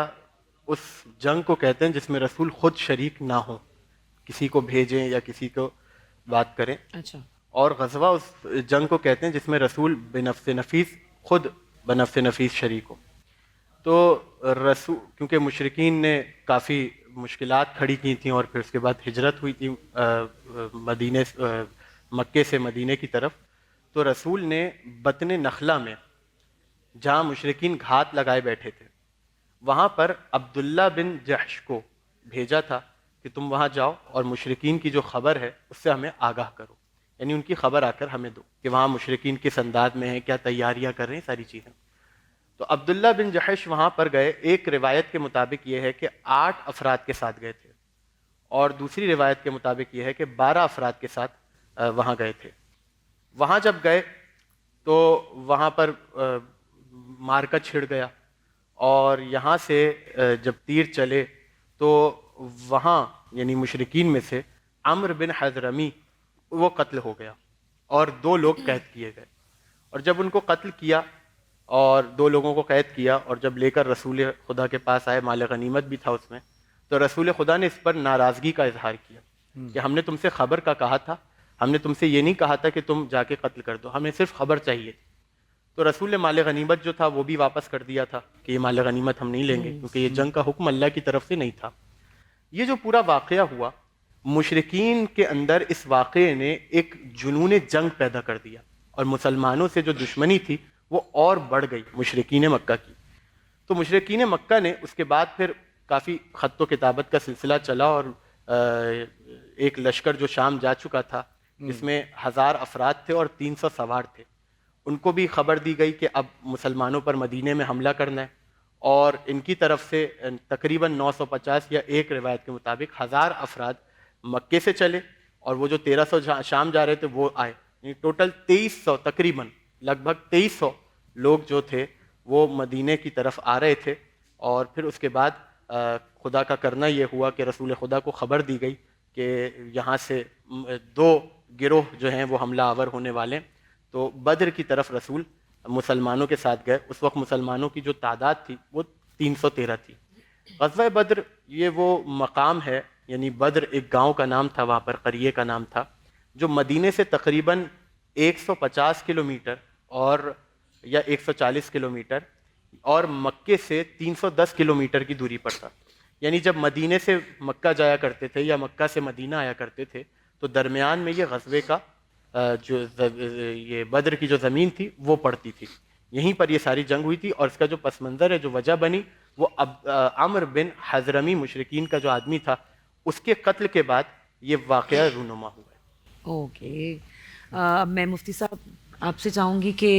اس جنگ کو کہتے ہیں جس میں رسول خود شریک نہ ہوں, کسی کو بھیجیں یا کسی کو بات کریں. اچھا. اور غزوہ اس جنگ کو کہتے ہیں جس میں رسول بنفس نفیس خود بنفس نفیس شریک ہو. تو رسول کیونکہ مشرکین نے کافی مشکلات کھڑی کی تھیں, اور پھر اس کے بعد ہجرت ہوئی تھی مکے سے مدینے کی طرف, تو رسول نے بطن نخلہ میں جہاں مشرکین گھات لگائے بیٹھے تھے, وہاں پر عبداللہ بن جحش کو بھیجا تھا کہ تم وہاں جاؤ اور مشرکین کی جو خبر ہے اس سے ہمیں آگاہ کرو, یعنی ان کی خبر آ کر ہمیں دو کہ وہاں مشرکین کس انداز میں ہیں, کیا تیاریاں کر رہے ہیں, ساری چیزیں. تو عبداللہ بن جحش وہاں پر گئے. ایک روایت کے مطابق یہ ہے کہ 8 افراد کے ساتھ گئے تھے, اور دوسری روایت کے مطابق یہ ہے کہ 12 افراد کے ساتھ وہاں گئے تھے. وہاں جب گئے تو وہاں پر مارکا چھڑ گیا, اور یہاں سے جب تیر چلے تو وہاں یعنی مشرکین میں سے عمرو بن حضرمی وہ قتل ہو گیا, اور 2 لوگ قید کیے گئے. اور جب ان کو قتل کیا اور 2 لوگوں کو قید کیا, اور جب لے کر رسول خدا کے پاس آئے, مال غنیمت بھی تھا اس میں, تو رسول خدا نے اس پر ناراضگی کا اظہار کیا کہ ہم نے تم سے خبر کا کہا تھا, ہم نے تم سے یہ نہیں کہا تھا کہ تم جا کے قتل کر دو، ہمیں صرف خبر چاہیے تھی۔ تو رسول نے مال غنیمت جو تھا وہ بھی واپس کر دیا تھا کہ یہ مال غنیمت ہم نہیں لیں گے، کیونکہ یہ جنگ کا حکم اللہ کی طرف سے نہیں تھا۔ یہ جو پورا واقعہ ہوا، مشرکین کے اندر اس واقعے نے ایک جنون جنگ پیدا کر دیا، اور مسلمانوں سے جو دشمنی تھی وہ اور بڑھ گئی مشرکین مکہ کی۔ تو مشرکین مکہ نے اس کے بعد پھر کافی خط و کتابت کا سلسلہ چلا، اور ایک لشکر جو شام جا چکا تھا جس میں 1000 افراد تھے اور 300 سوار تھے، ان کو بھی خبر دی گئی کہ اب مسلمانوں پر مدینے میں حملہ کرنا ہے، اور ان کی طرف سے تقریباً 950 یا ایک روایت کے مطابق 1000 افراد مکے سے چلے، اور وہ جو 1300 شام جا رہے تھے وہ آئے، یعنی ٹوٹل 2300 تقریباً لگ بھگ 2300 لوگ جو تھے وہ مدینے کی طرف آ رہے تھے۔ اور پھر اس کے بعد خدا کا کرنا یہ ہوا کہ رسول خدا کو خبر دی گئی کہ یہاں سے 2 گروہ جو ہیں وہ حملہ آور ہونے والے ہیں۔ تو بدر کی طرف رسول مسلمانوں کے ساتھ گئے۔ اس وقت مسلمانوں کی جو تعداد تھی وہ 313 تھی۔ غزوہ بدر یہ وہ مقام ہے، یعنی بدر ایک گاؤں کا نام تھا، وہاں پر قریے کا نام تھا، جو مدینے سے تقریباً 150 کلومیٹر اور یا 140 کلومیٹر اور مکے سے 310 کلومیٹر کی دوری پر تھا۔ یعنی جب مدینے سے مکہ جایا کرتے تھے یا مکہ سے مدینہ آیا کرتے تھے تو درمیان میں یہ غزوے کا یہ بدر کی جو زمین تھی وہ پڑتی تھی، یہیں پر یہ ساری جنگ ہوئی تھی۔ اور اس کا جو پس منظر ہے، جو وجہ بنی، وہ عمرو بن حضرمی مشرکین کا جو آدمی تھا، اس کے قتل کے بعد یہ واقعہ رونما ہوا ہے۔ اوکے، اب میں مفتی صاحب آپ سے چاہوں گی کہ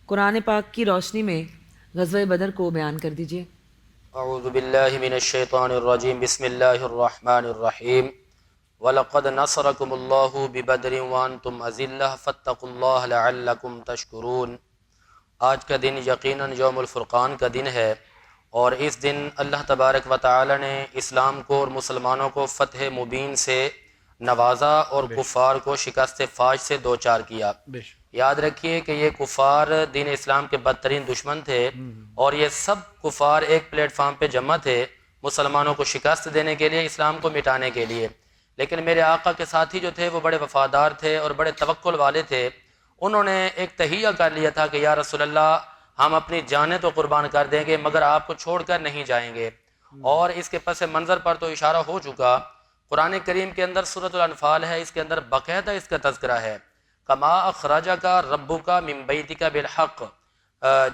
قرآن پاک کی روشنی میں غزوہ بدر کو بیان کر دیجئے۔ اعوذ باللہ من الشیطان الرجیم، بسم اللہ الرحمن الرحیم۔ وَلَقَدْ نَصَرَكُمُ اللَّهُ بِبَدْرٍ وَأَنْتُمْ أَذِلَّةٌ فَاتَّقُوا اللَّهَ لَعَلَّكُمْ تَشْكُرُونَ۔ آج کا دن یقیناً یوم الفرقان کا دن ہے، اور اس دن اللہ تبارک و تعالی نے اسلام کو اور مسلمانوں کو فتح مبین سے نوازا اور کفار کو شکست فاش سے دوچار کیا۔ یاد رکھیے کہ یہ کفار دین اسلام کے بدترین دشمن تھے، اور یہ سب کفار ایک پلیٹ فارم پہ جمع تھے مسلمانوں کو شکست دینے کے لیے، اسلام کو مٹانے کے لیے۔ لیکن میرے آقا کے ساتھی جو تھے وہ بڑے وفادار تھے اور بڑے توکل والے تھے۔ انہوں نے ایک تہیہ کر لیا تھا کہ یا رسول اللہ، ہم اپنی جانیں تو قربان کر دیں گے مگر آپ کو چھوڑ کر نہیں جائیں گے۔ اور اس کے پس منظر پر تو اشارہ ہو چکا، قرآن کریم کے اندر سورۃ الانفال ہے، اس کے اندر باقاعدہ اس کا تذکرہ ہے، کما اخرجک ربک من بیتک بالحق،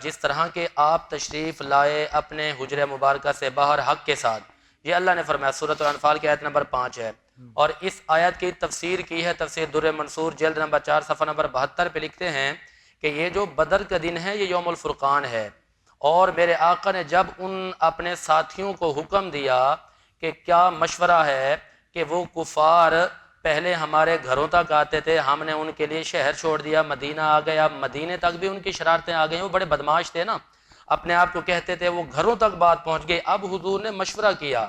جس طرح کہ آپ تشریف لائے اپنے حجرہ مبارکہ سے باہر حق کے ساتھ۔ یہ اللہ نے فرمایا، سورۃ الانفال کی آیت نمبر 5 ہے۔ اور اس آیت کی تفسیر کی ہے تفسیر در منصور جلد نمبر 4 صفحہ نمبر 72 پہ لکھتے ہیں کہ یہ جو بدر کا دن ہے یہ یوم الفرقان ہے، اور میرے آقا نے جب ان اپنے ساتھیوں کو حکم دیا کہ کیا مشورہ ہے کہ وہ کفار پہلے ہمارے گھروں تک آتے تھے، ہم نے ان کے لیے شہر چھوڑ دیا، مدینہ آ گیا، مدینے تک بھی ان کی شرارتیں آ گئیں، وہ بڑے بدماش تھے نا، اپنے آپ کو کہتے تھے، وہ گھروں تک بات پہنچ گئی۔ اب حضور نے مشورہ کیا،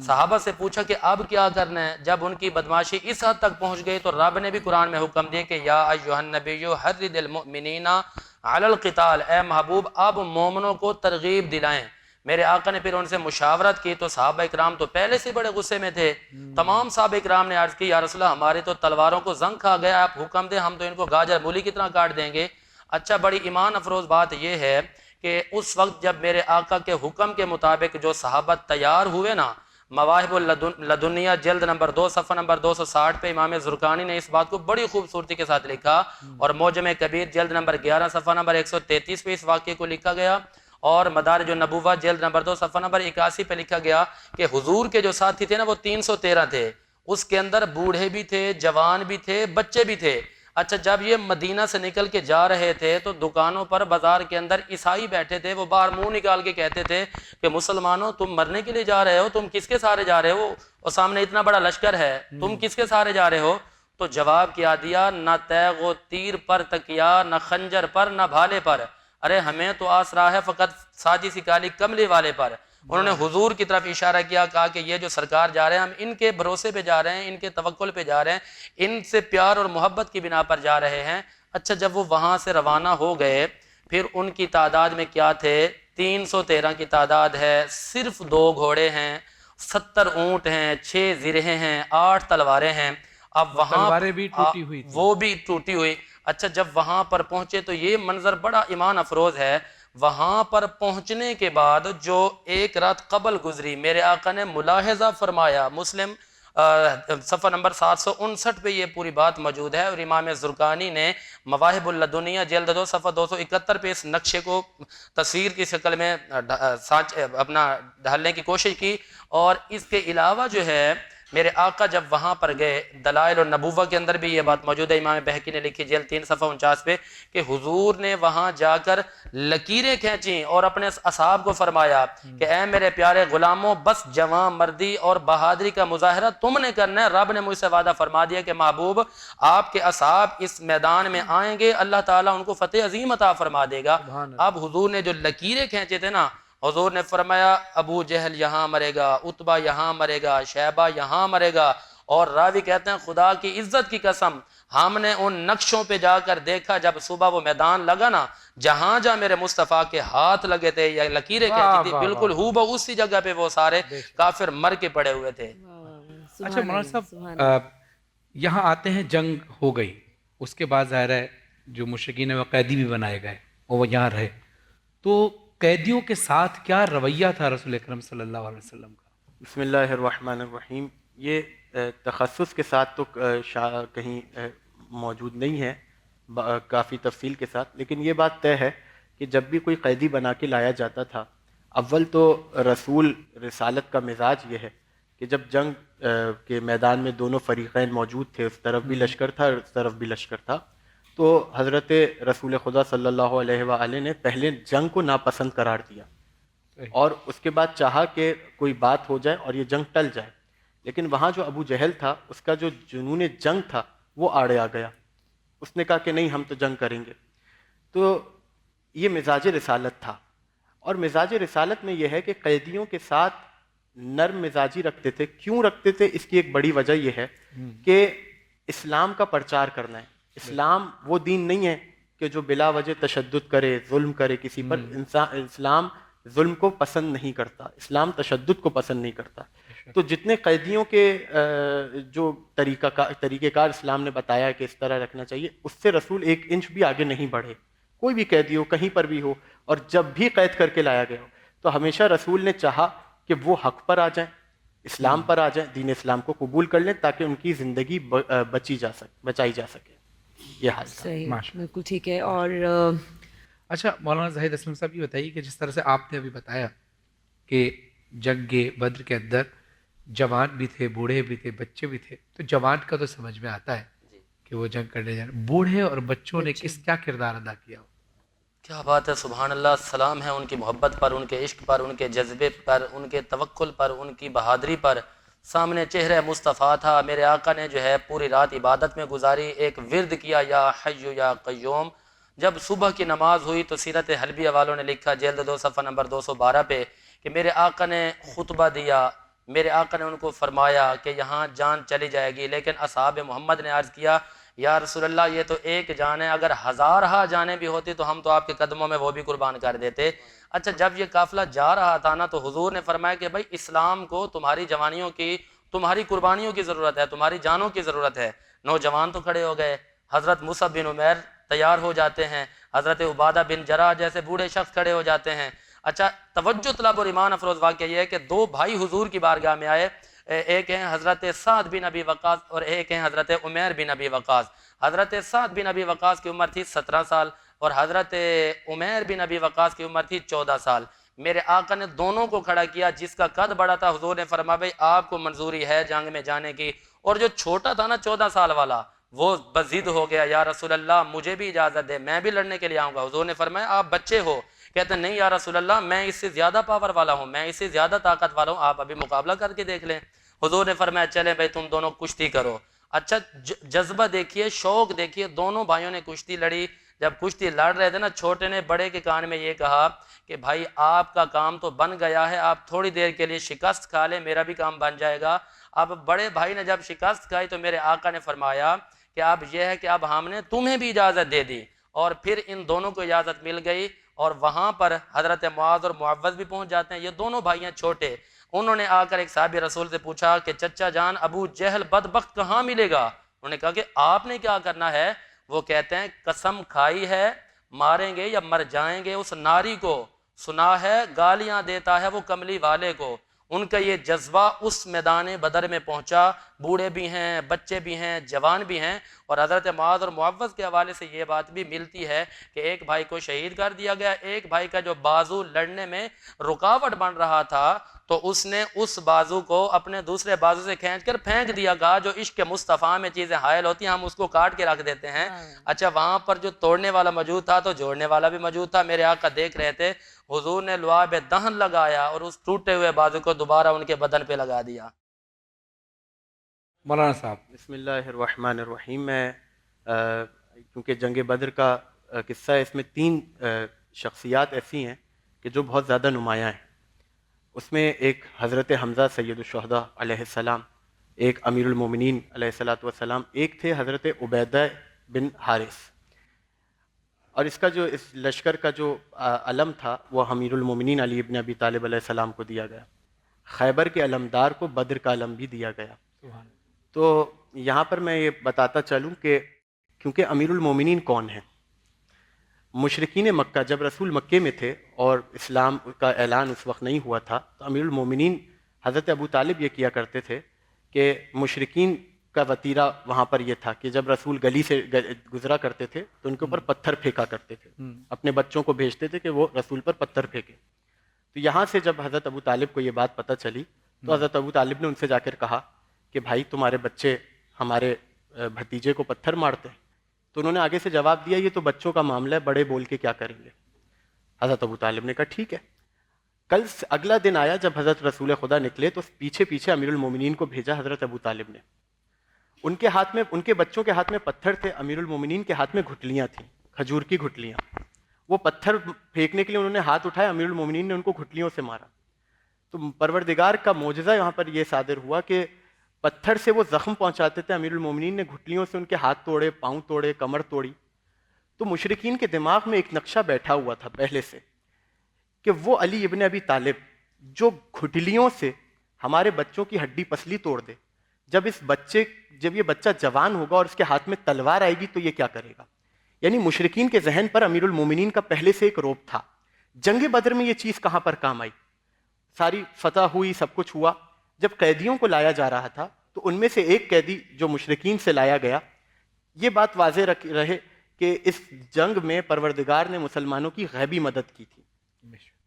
صحابہ سے پوچھا کہ اب کیا کرنا ہے۔ جب ان کی بدماشی اس حد تک پہنچ گئی تو رب نے بھی قرآن میں حکم دیا کہ یا ایھا النبی حرض المؤمنین علی القتال، اے محبوب اب مومنوں کو ترغیب دلائیں۔ میرے آقا نے پھر ان سے مشاورت کی تو صحابہ اکرام تو پہلے سے بڑے غصے میں تھے۔ تمام صحابہ اکرام نے عرض کی یا رسول اللہ، ہمارے تو تلواروں کو زنگ کھا گیا، آپ حکم دیں، ہم تو ان کو گاجر مولی کی طرح کاٹ دیں گے۔ اچھا، بڑی ایمان افروز بات یہ ہے کہ اس وقت جب میرے آقا کے حکم کے مطابق جو صحابہ تیار ہوئے نا، مواہب اللدنیہ جلد نمبر 2 صفحہ نمبر 260 پہ امام زرقانی نے اس بات کو بڑی خوبصورتی کے ساتھ لکھا، اور معجم کبیر جلد نمبر 11 صفحہ نمبر 133 پہ اس واقعے کو لکھا گیا، اور مدارج النبوہ جلد نمبر 2 صفحہ نمبر 81 پہ لکھا گیا کہ حضور کے جو ساتھی تھے نا وہ 313 تھے، اس کے اندر بوڑھے بھی تھے، جوان بھی تھے، بچے بھی تھے۔ اچھا، جب یہ مدینہ سے نکل کے جا رہے تھے تو دکانوں پر بازار کے اندر عیسائی بیٹھے تھے، وہ باہر منہ نکال کے کہتے تھے کہ مسلمانوں تم مرنے کے لیے جا رہے ہو، تم کس کے سہارے جا رہے ہو، اور سامنے اتنا بڑا لشکر ہے، تم کس کے سہارے جا رہے ہو؟ تو جواب کیا دیا، نہ تیغ و تیر پر تکیا، نہ خنجر پر، نہ بھالے پر، ارے ہمیں تو آسرا ہے فقط ساجی سی کالی کملی والے پر۔ انہوں نے حضور کی طرف اشارہ کیا، کہا کہ یہ جو سرکار جا رہے ہیں ہم ان کے بھروسے پہ جا رہے ہیں، ان کے توکل پہ جا رہے ہیں، ان سے پیار اور محبت کی بنا پر جا رہے ہیں۔ اچھا، جب وہ وہاں سے روانہ ہو گئے پھر ان کی تعداد میں کیا تھے؟ 313 کی تعداد ہے، صرف 2 گھوڑے ہیں، 70 اونٹ ہیں، 6 زرہیں ہیں، 8 تلواریں ہیں۔ اب وہاں تلواریں بھی ٹوٹی ہوئی تھی. وہ بھی ٹوٹی ہوئی. اچھا جب وہاں پر پہنچے تو یہ منظر بڑا ایمان افروز ہے. وہاں پر پہنچنے کے بعد جو ایک رات قبل گزری میرے آقا نے ملاحظہ فرمایا, مسلم صفحہ نمبر 759 پہ یہ پوری بات موجود ہے, اور امام زرقانی نے مواہب اللدنیہ جلد 2 صفحہ 271 پہ اس نقشے کو تصویر کی شکل میں اپنا ڈھالنے کی کوشش کی. اور اس کے علاوہ جو ہے میرے آقا جب وہاں پر گئے, دلائل النبوہ کے اندر بھی یہ بات موجود ہے, امام بہقی نے لکھی جلد 3 صفحہ 49 پہ کہ حضور نے وہاں جا کر لکیریں کھینچیں اور اپنے اصحاب کو فرمایا کہ اے میرے پیارے غلاموں, بس جوان مردی اور بہادری کا مظاہرہ تم نے کرنا ہے. رب نے مجھ سے وعدہ فرما دیا کہ محبوب آپ کے اصحاب اس میدان میں آئیں گے, اللہ تعالیٰ ان کو فتح عظیم عطا فرما دے گا. اب حضور نے جو لکیریں کھینچے تھے نا, حضور نے فرمایا ابو جہل یہاں مرے گا, عتبہ یہاں مرے گا, شیبہ یہاں مرے گا. اور راوی کہتے ہیں خدا کی عزت کی قسم ہم نے ان نقشوں پہ جا کر دیکھا, جب صبح وہ میدان لگا نا, جہاں جہاں میرے مصطفیٰ کے ہاتھ لگے تھے یا لکیریں کہتی تھی, بالکل ہو بہ اسی جگہ پہ وہ سارے کافر مر کے پڑے ہوئے تھے. اچھا مولانا صاحب, یہاں آتے ہیں, جنگ ہو گئی, اس کے بعد ظاہر ہے جو مشرکین ہیں وہ قیدی بھی بنائے گئے, وہ یہاں رہے, تو قیدیوں کے ساتھ کیا رویہ تھا رسول اکرم صلی اللہ علیہ وسلم کا؟ بسم اللہ الرحمن الرحیم. یہ تخصص کے ساتھ تو کہیں موجود نہیں ہے کافی تفصیل کے ساتھ, لیکن یہ بات طے ہے کہ جب بھی کوئی قیدی بنا کے لایا جاتا تھا, اول تو رسول رسالت کا مزاج یہ ہے کہ جب جنگ کے میدان میں دونوں فریقین موجود تھے, اس طرف بھی لشکر تھا اور اس طرف بھی لشکر تھا, تو حضرت رسول خدا صلی اللہ علیہ وآلہ نے پہلے جنگ کو ناپسند قرار دیا, اور اس کے بعد چاہا کہ کوئی بات ہو جائے اور یہ جنگ ٹل جائے. لیکن وہاں جو ابو جہل تھا, اس کا جو جنون جنگ تھا وہ آڑے آ گیا. اس نے کہا کہ نہیں, ہم تو جنگ کریں گے. تو یہ مزاج رسالت تھا, اور مزاج رسالت میں یہ ہے کہ قیدیوں کے ساتھ نرم مزاجی رکھتے تھے. کیوں رکھتے تھے؟ اس کی ایک بڑی وجہ یہ ہے کہ اسلام کا پرچار کرنا ہے. اسلام وہ دین نہیں ہے کہ جو بلا وجہ تشدد کرے, ظلم کرے کسی پر. اسلام ظلم کو پسند نہیں کرتا, اسلام تشدد کو پسند نہیں کرتا. تو جتنے قیدیوں کے جو طریقہ کار اسلام نے بتایا کہ اس طرح رکھنا چاہیے, اس سے رسول 1 انچ بھی آگے نہیں بڑھے. کوئی بھی قیدی ہو, کہیں پر بھی ہو, اور جب بھی قید کر کے لایا گیا ہو, تو ہمیشہ رسول نے چاہا کہ وہ حق پر آ جائیں, اسلام پر آ جائیں, دین اسلام کو قبول کر لیں, تاکہ ان کی زندگی بچائی جا سکے. یہ حال صحیح, بالکل ٹھیک ہے. اور اچھا مولانا زاہد اسلم صاحب, یہ بتائیے کہ جس طرح سے آپ نے ابھی بتایا کہ جنگ بدر کے اندر جوان بھی تھے, بوڑھے بھی تھے, بچے بھی تھے, تو جوان کا تو سمجھ میں آتا ہے کہ وہ جنگ کرنے جانا, بوڑھے اور بچوں نے کیا کردار ادا کیا؟ کیا بات ہے, سبحان اللہ, سلام ہے ان کی محبت پر, ان کے عشق پر, ان کے جذبے پر, ان کے توکل پر, ان کی بہادری پر. سامنے چہرہ مصطفیٰ تھا, میرے آقا نے جو ہے پوری رات عبادت میں گزاری, ایک ورد کیا یا حی یا قیوم. جب صبح کی نماز ہوئی تو سیرت حلبیہ والوں نے لکھا جلد 2 صفحہ نمبر 212 پہ کہ میرے آقا نے خطبہ دیا. میرے آقا نے ان کو فرمایا کہ یہاں جان چلی جائے گی, لیکن اصحاب محمد نے عرض کیا یا رسول اللہ یہ تو ایک جان ہے, اگر 1000 جانیں بھی ہوتی تو ہم تو آپ کے قدموں میں وہ بھی قربان کر دیتے. اچھا جب یہ قافلہ جا رہا تھا نا, تو حضور نے فرمایا کہ بھائی اسلام کو تمہاری جوانیوں کی, تمہاری قربانیوں کی ضرورت ہے, تمہاری جانوں کی ضرورت ہے. نوجوان تو کھڑے ہو گئے, حضرت مصعب بن عمیر تیار ہو جاتے ہیں, حضرت عبادہ بن جراح جیسے بوڑھے شخص کھڑے ہو جاتے ہیں. اچھا توجہ طلب اور ایمان افروز واقعہ یہ ہے کہ 2 بھائی حضور کی بارگاہ میں آئے, ایک ہیں حضرت سعد بن ابی وقاص اور ایک ہیں حضرت عمیر بن ابی وقاص. حضرت سعد بن ابی وقاص کی عمر تھی 17 سال اور حضرت عمیر بن ابی وقاص کی عمر تھی 14 سال. میرے آقا نے دونوں کو کھڑا کیا, جس کا قد بڑا تھا حضور نے فرمایا بھائی آپ کو منظوری ہے جنگ میں جانے کی, اور جو چھوٹا تھا نا 14 سال والا وہ بضد ہو گیا, یا رسول اللہ مجھے بھی اجازت دے, میں بھی لڑنے کے لیے آؤں گا. حضور نے فرمایا آپ بچے ہو. کہتے ہیں نہیں یا رسول اللہ میں اس سے زیادہ پاور والا ہوں, میں اس سے زیادہ طاقت والا ہوں, آپ ابھی مقابلہ کر کے دیکھ لیں. حضور نے فرمایا چلیں بھائی تم دونوں کشتی کرو. اچھا جذبہ دیکھیے, شوق دیکھیے, دونوں بھائیوں نے کشتی لڑی. جب کشتی لڑ رہے تھے نا, چھوٹے نے بڑے کے کان میں یہ کہا کہ بھائی آپ کا کام تو بن گیا ہے, آپ تھوڑی دیر کے لیے شکست کھا لیں, میرا بھی کام بن جائے گا. اب بڑے بھائی نے جب شکست کھائی تو میرے آقا نے فرمایا کہ اب یہ ہے کہ اب ہم نے تمہیں بھی اجازت دے دی, اور پھر ان دونوں کو اجازت مل گئی. اور وہاں پر حضرت معاذ اور معوذ بھی پہنچ جاتے ہیں, یہ دونوں بھائی ہیں چھوٹے. انہوں نے آ کر ایک صحابی رسول سے پوچھا کہ چچا جان ابو جہل بدبخت کہاں ملے گا؟ انہوں نے کہا کہ آپ نے کیا کرنا ہے؟ وہ کہتے ہیں قسم کھائی ہے ماریں گے یا مر جائیں گے اس ناری کو، سنا ہے گالیاں دیتا ہے وہ کملی والے کو۔ ان کا یہ جذبہ اس میدان بدر میں پہنچا، بوڑھے بھی ہیں، بچے بھی ہیں، جوان بھی ہیں۔ اور حضرت معاذ اور معوذ کے حوالے سے یہ بات بھی ملتی ہے کہ ایک بھائی کو شہید کر دیا گیا، ایک بھائی کا جو بازو لڑنے میں رکاوٹ بن رہا تھا تو اس نے اس بازو کو اپنے دوسرے بازو سے کھینچ کر پھینک دیا گا۔ جو عشق مصطفیٰ میں چیزیں حائل ہوتی ہیں ہم اس کو کاٹ کے رکھ دیتے ہیں۔ اچھا وہاں پر جو توڑنے والا موجود تھا تو جوڑنے والا بھی موجود تھا۔ میرے آقا دیکھ رہے تھے، حضور نے لعاب دہن لگایا اور اس ٹوٹے ہوئے بازو کو دوبارہ ان کے بدن پہ لگا دیا۔ مولانا صاحب بسم اللہ الرحمن الرحیم۔ میں کیونکہ جنگ بدر کا قصہ ہے، اس میں 3 شخصیات ایسی ہیں کہ جو بہت زیادہ نمایاں ہیں۔ اس میں ایک حضرت حمزہ سید الشہداء علیہ السلام، ایک امیر المومنین علیہ الصلوۃ والسلام، ایک تھے حضرت عبیدہ بن حارث۔ اور اس کا جو اس لشکر کا جو علم تھا وہ امیر المومنین علی ابن ابی طالب علیہ السلام کو دیا گیا۔ خیبر کے علمدار کو بدر کا علم بھی دیا گیا۔ تو یہاں پر میں یہ بتاتا چلوں کہ کیونکہ امیر المومنین کون ہیں؟ مشرکین مکہ جب رسول مکے میں تھے اور اسلام کا اعلان اس وقت نہیں ہوا تھا تو امیر المومنین حضرت ابو طالب یہ کیا کرتے تھے کہ مشرکین کا وتیرہ وہاں پر یہ تھا کہ جب رسول گلی سے گزرا کرتے تھے تو ان کے اوپر پتھر پھینکا کرتے تھے، اپنے بچوں کو بھیجتے تھے کہ وہ رسول پر پتھر پھینکے۔ تو یہاں سے جب حضرت ابو طالب کو یہ بات پتہ چلی تو حضرت ابو طالب نے ان سے جا کر کہا کہ بھائی تمہارے بچے ہمارے بھتیجے کو پتھر مارتے ہیں۔ تو انہوں نے آگے سے جواب دیا یہ تو بچوں کا معاملہ ہے، بڑے بول کے کیا کریں گے۔ حضرت ابو طالب نے کہا ٹھیک ہے۔ اگلا دن آیا جب حضرت رسول خدا نکلے تو پیچھے پیچھے امیر المومنین کو بھیجا حضرت ابو طالب نے۔ ان کے ہاتھ میں، ان کے بچوں کے ہاتھ میں پتھر تھے، امیر المومنین کے ہاتھ میں گھٹلیاں تھیں، کھجور کی گھٹلیاں۔ وہ پتھر پھینکنے کے لیے انہوں نے ہاتھ اٹھایا، امیر المومنین نے ان کو گھٹلیوں سے مارا۔ تو پروردگار کا معجزہ یہاں پر یہ صادر ہوا کہ پتھر سے وہ زخم پہنچاتے تھے، امیر المومنین نے گھٹلیوں سے ان کے ہاتھ توڑے، پاؤں توڑے، کمر توڑی۔ تو مشرکین کے دماغ میں ایک نقشہ بیٹھا ہوا تھا پہلے سے کہ وہ علی ابن ابی طالب جو گھٹلیوں سے ہمارے بچوں کی ہڈی پسلی توڑ دے، جب یہ بچہ جوان ہوگا اور اس کے ہاتھ میں تلوار آئے گی تو یہ کیا کرے گا۔ یعنی مشرکین کے ذہن پر امیر المومنین کا پہلے سے ایک روب تھا۔ جنگ بدر میں یہ چیز کہاں پر کام آئی؟ ساری فتح ہوئی، سب کچھ ہوا، جب قیدیوں کو لایا جا رہا تھا تو ان میں سے ایک قیدی جو مشرکین سے لایا گیا، یہ بات واضح رہے کہ اس جنگ میں پروردگار نے مسلمانوں کی غیبی مدد کی تھی،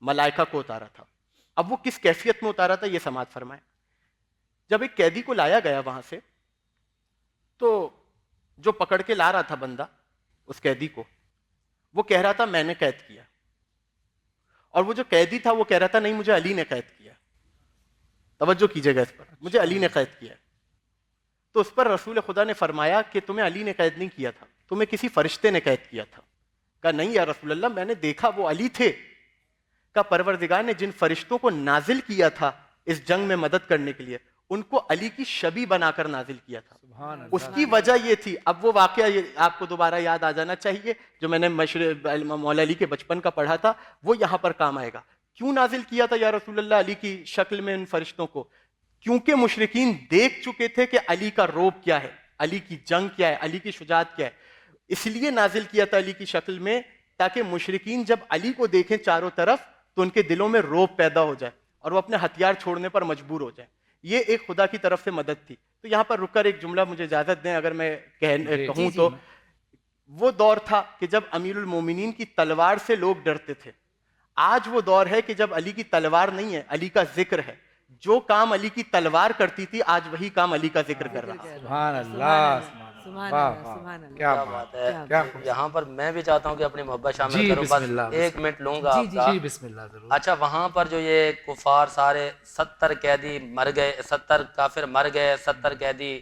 ملائکہ کو اتارا تھا۔ اب وہ کس کیفیت میں اتارا تھا یہ سماعت فرمائیں۔ جب ایک قیدی کو لایا گیا وہاں سے تو جو پکڑ کے لا رہا تھا بندہ اس قیدی کو، وہ کہہ رہا تھا میں نے قید کیا، اور وہ جو قیدی تھا وہ کہہ رہا تھا نہیں مجھے علی نے قید کیا۔ توجہ کیجئے گا اس پر، مجھے علی نے قید کیا۔ تو اس پر رسول خدا نے فرمایا کہ تمہیں علی نے قید نہیں کیا تھا، تمہیں کسی فرشتے نے قید کیا تھا۔ کہا نہیں یا رسول اللہ میں نے دیکھا وہ علی تھے۔ کہا پروردگار نے جن فرشتوں کو نازل کیا تھا اس جنگ میں مدد کرنے کے لیے ان کو علی کی شبیہ بنا کر نازل کیا تھا۔ اس کی وجہ یہ تھی، اب وہ واقعہ آپ کو دوبارہ یاد آ جانا چاہیے جو میں نے مولا علی کے بچپن کا پڑھا تھا، وہ یہاں پر کام آئے گا۔ کیوں نازل کیا تھا یا رسول اللہ علی کی شکل میں ان فرشتوں کو؟ کیونکہ مشرکین دیکھ چکے تھے کہ علی کا روب کیا ہے، علی کی جنگ کیا ہے، علی کی شجاعت کیا ہے، اس لیے نازل کیا تھا علی کی شکل میں تاکہ مشرکین جب علی کو دیکھیں چاروں طرف تو ان کے دلوں میں روب پیدا ہو جائے اور وہ اپنے ہتھیار چھوڑنے پر مجبور ہو جائیں۔ یہ ایک خدا کی طرف سے مدد تھی۔ تو یہاں پر رک کر ایک جملہ مجھے اجازت دیں اگر میں کہوں تو، وہ دور تھا کہ جب امیر المومنین کی تلوار سے لوگ ڈرتے تھے۔ آج وہ دور ہے کہ جب علی کی تلوار نہیں ہے، علی کا ذکر ہے۔ جو کام علی کی تلوار کرتی تھی آج وہی کام علی کا ذکر کر رہا ہے۔ سبحان اللہ، کیا بات ہے۔ یہاں پر میں بھی چاہتا ہوں کہ اپنی محبت شامل کروں، بس 1 منٹ لوں گا آپ کا۔ جی بسم اللہ ضرور۔ اچھا وہاں پر جو یہ کفار سارے 70 قیدی مر گئے، 70 کافر مر گئے، 70 قیدی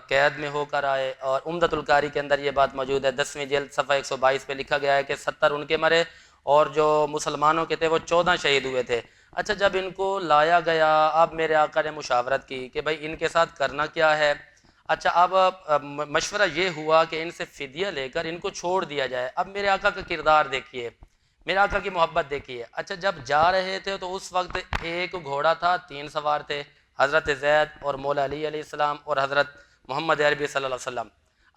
قید میں ہو کر آئے، اور عمدۃ القاری کے اندر یہ بات موجود ہے، 10ویں جلد صفحہ 122 پہ لکھا گیا ہے کہ 70 ان کے مرے اور جو مسلمانوں کے تھے وہ 14 شہید ہوئے تھے۔ اچھا جب ان کو لایا گیا، اب میرے آقا نے مشاورت کی کہ بھائی ان کے ساتھ کرنا کیا ہے۔ اچھا اب مشورہ یہ ہوا کہ ان سے فدیہ لے کر ان کو چھوڑ دیا جائے۔ اب میرے آقا کا کردار دیکھیے، میرے آقا کی محبت دیکھیے۔ اچھا جب جا رہے تھے تو اس وقت ایک گھوڑا تھا، 3 سوار تھے، حضرت زید اور مولا علی علیہ السلام اور حضرت محمد عربی صلی اللہ علیہ وسلم.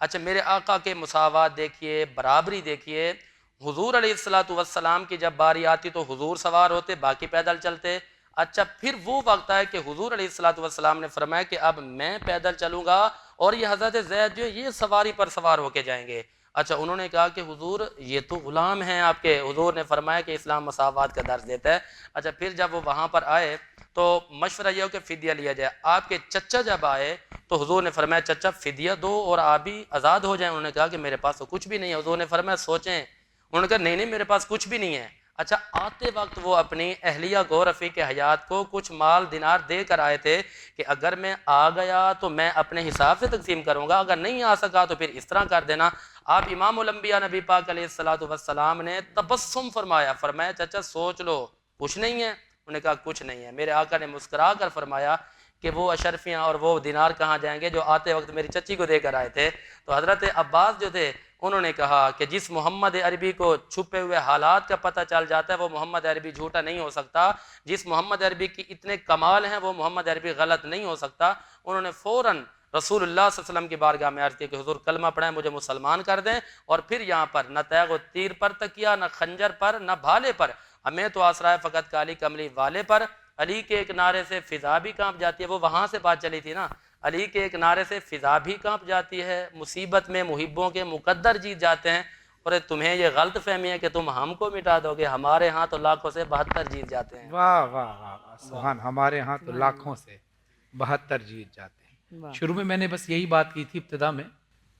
اچھا میرے آقا کے مساوات دیکھیے, برابری دیکھیے. حضور علیہ الصلوۃ والسلام کی جب باری آتی تو حضور سوار ہوتے, باقی پیدل چلتے. اچھا پھر وہ وقت آئے کہ حضور علیہ الصلوۃ والسلام نے فرمایا کہ اب میں پیدل چلوں گا اور یہ حضرت زید جو یہ سواری پر سوار ہو کے جائیں گے. اچھا انہوں نے کہا کہ حضور یہ تو غلام ہیں آپ کے. حضور نے فرمایا کہ اسلام مساوات کا درس دیتا ہے. اچھا پھر جب وہ وہاں پر آئے تو مشورہ یہ ہو کہ فدیہ لیا جائے. آپ کے چچا جب آئے تو حضور نے فرمایا چچا فدیہ دو اور آپ بھی آزاد ہو جائیں. انہوں نے کہا کہ میرے پاس تو کچھ بھی نہیں ہے. حضور نے فرمایا سوچیں. انہوں نے کہا نہیں میرے پاس کچھ بھی نہیں ہے. اچھا آتے وقت وہ اپنی اہلیہ گو رفیق حیات کو کچھ مال دینار دے کر آئے تھے کہ اگر میں آ گیا تو میں اپنے حساب سے تقسیم کروں گا, اگر نہیں آ سکا تو پھر اس طرح کر دینا. آپ امام الانبیاء نبی پاک علیہ الصلوۃ والسلام نے تبسم فرمایا چچا سوچ لو کچھ نہیں ہے. انہوں نے کہا کچھ نہیں ہے. میرے آقا نے مسکرا کر فرمایا کہ وہ اشرفیاں اور وہ دینار کہاں جائیں گے جو آتے وقت میری چچی کو دے کر آئے تھے. تو حضرت عباس جو تھے انہوں نے کہا کہ جس محمد عربی کو چھپے ہوئے حالات کا پتہ چل جاتا ہے وہ محمد عربی جھوٹا نہیں ہو سکتا. جس محمد عربی کی اتنے کمال ہیں وہ محمد عربی غلط نہیں ہو سکتا. انہوں نے فوراً رسول اللہ صلی اللہ علیہ وسلم کی بارگاہ میں عرض کیا کہ حضور کلمہ پڑھیں مجھے مسلمان کر دیں. اور پھر یہاں پر نہ تیغ و تیر پر تکیا, نہ خنجر پر, نہ بھالے پر, ہمیں تو آسرا ہے فقط کالی کملی والے پر. علی کے ایک نعرے سے فضا بھی کانپ جاتی ہے. وہ وہاں سے بات چلی تھی نا, علی کے ایک نعرے سے فضا بھی کانپ جاتی ہے. مصیبت میں محبوں کے مقدر جیت جاتے ہیں. اور تمہیں یہ غلط فہمی ہے کہ تم ہم کو مٹا دو گے, ہمارے ہاں تو لاکھوں سے 72 جیت جاتے ہیں. واہ واہ واہ سبحان. ہمارے ہاں تو لاکھوں سے 72 جیت جاتے ہیں. شروع میں نے بس یہی بات کی تھی ابتدا میں,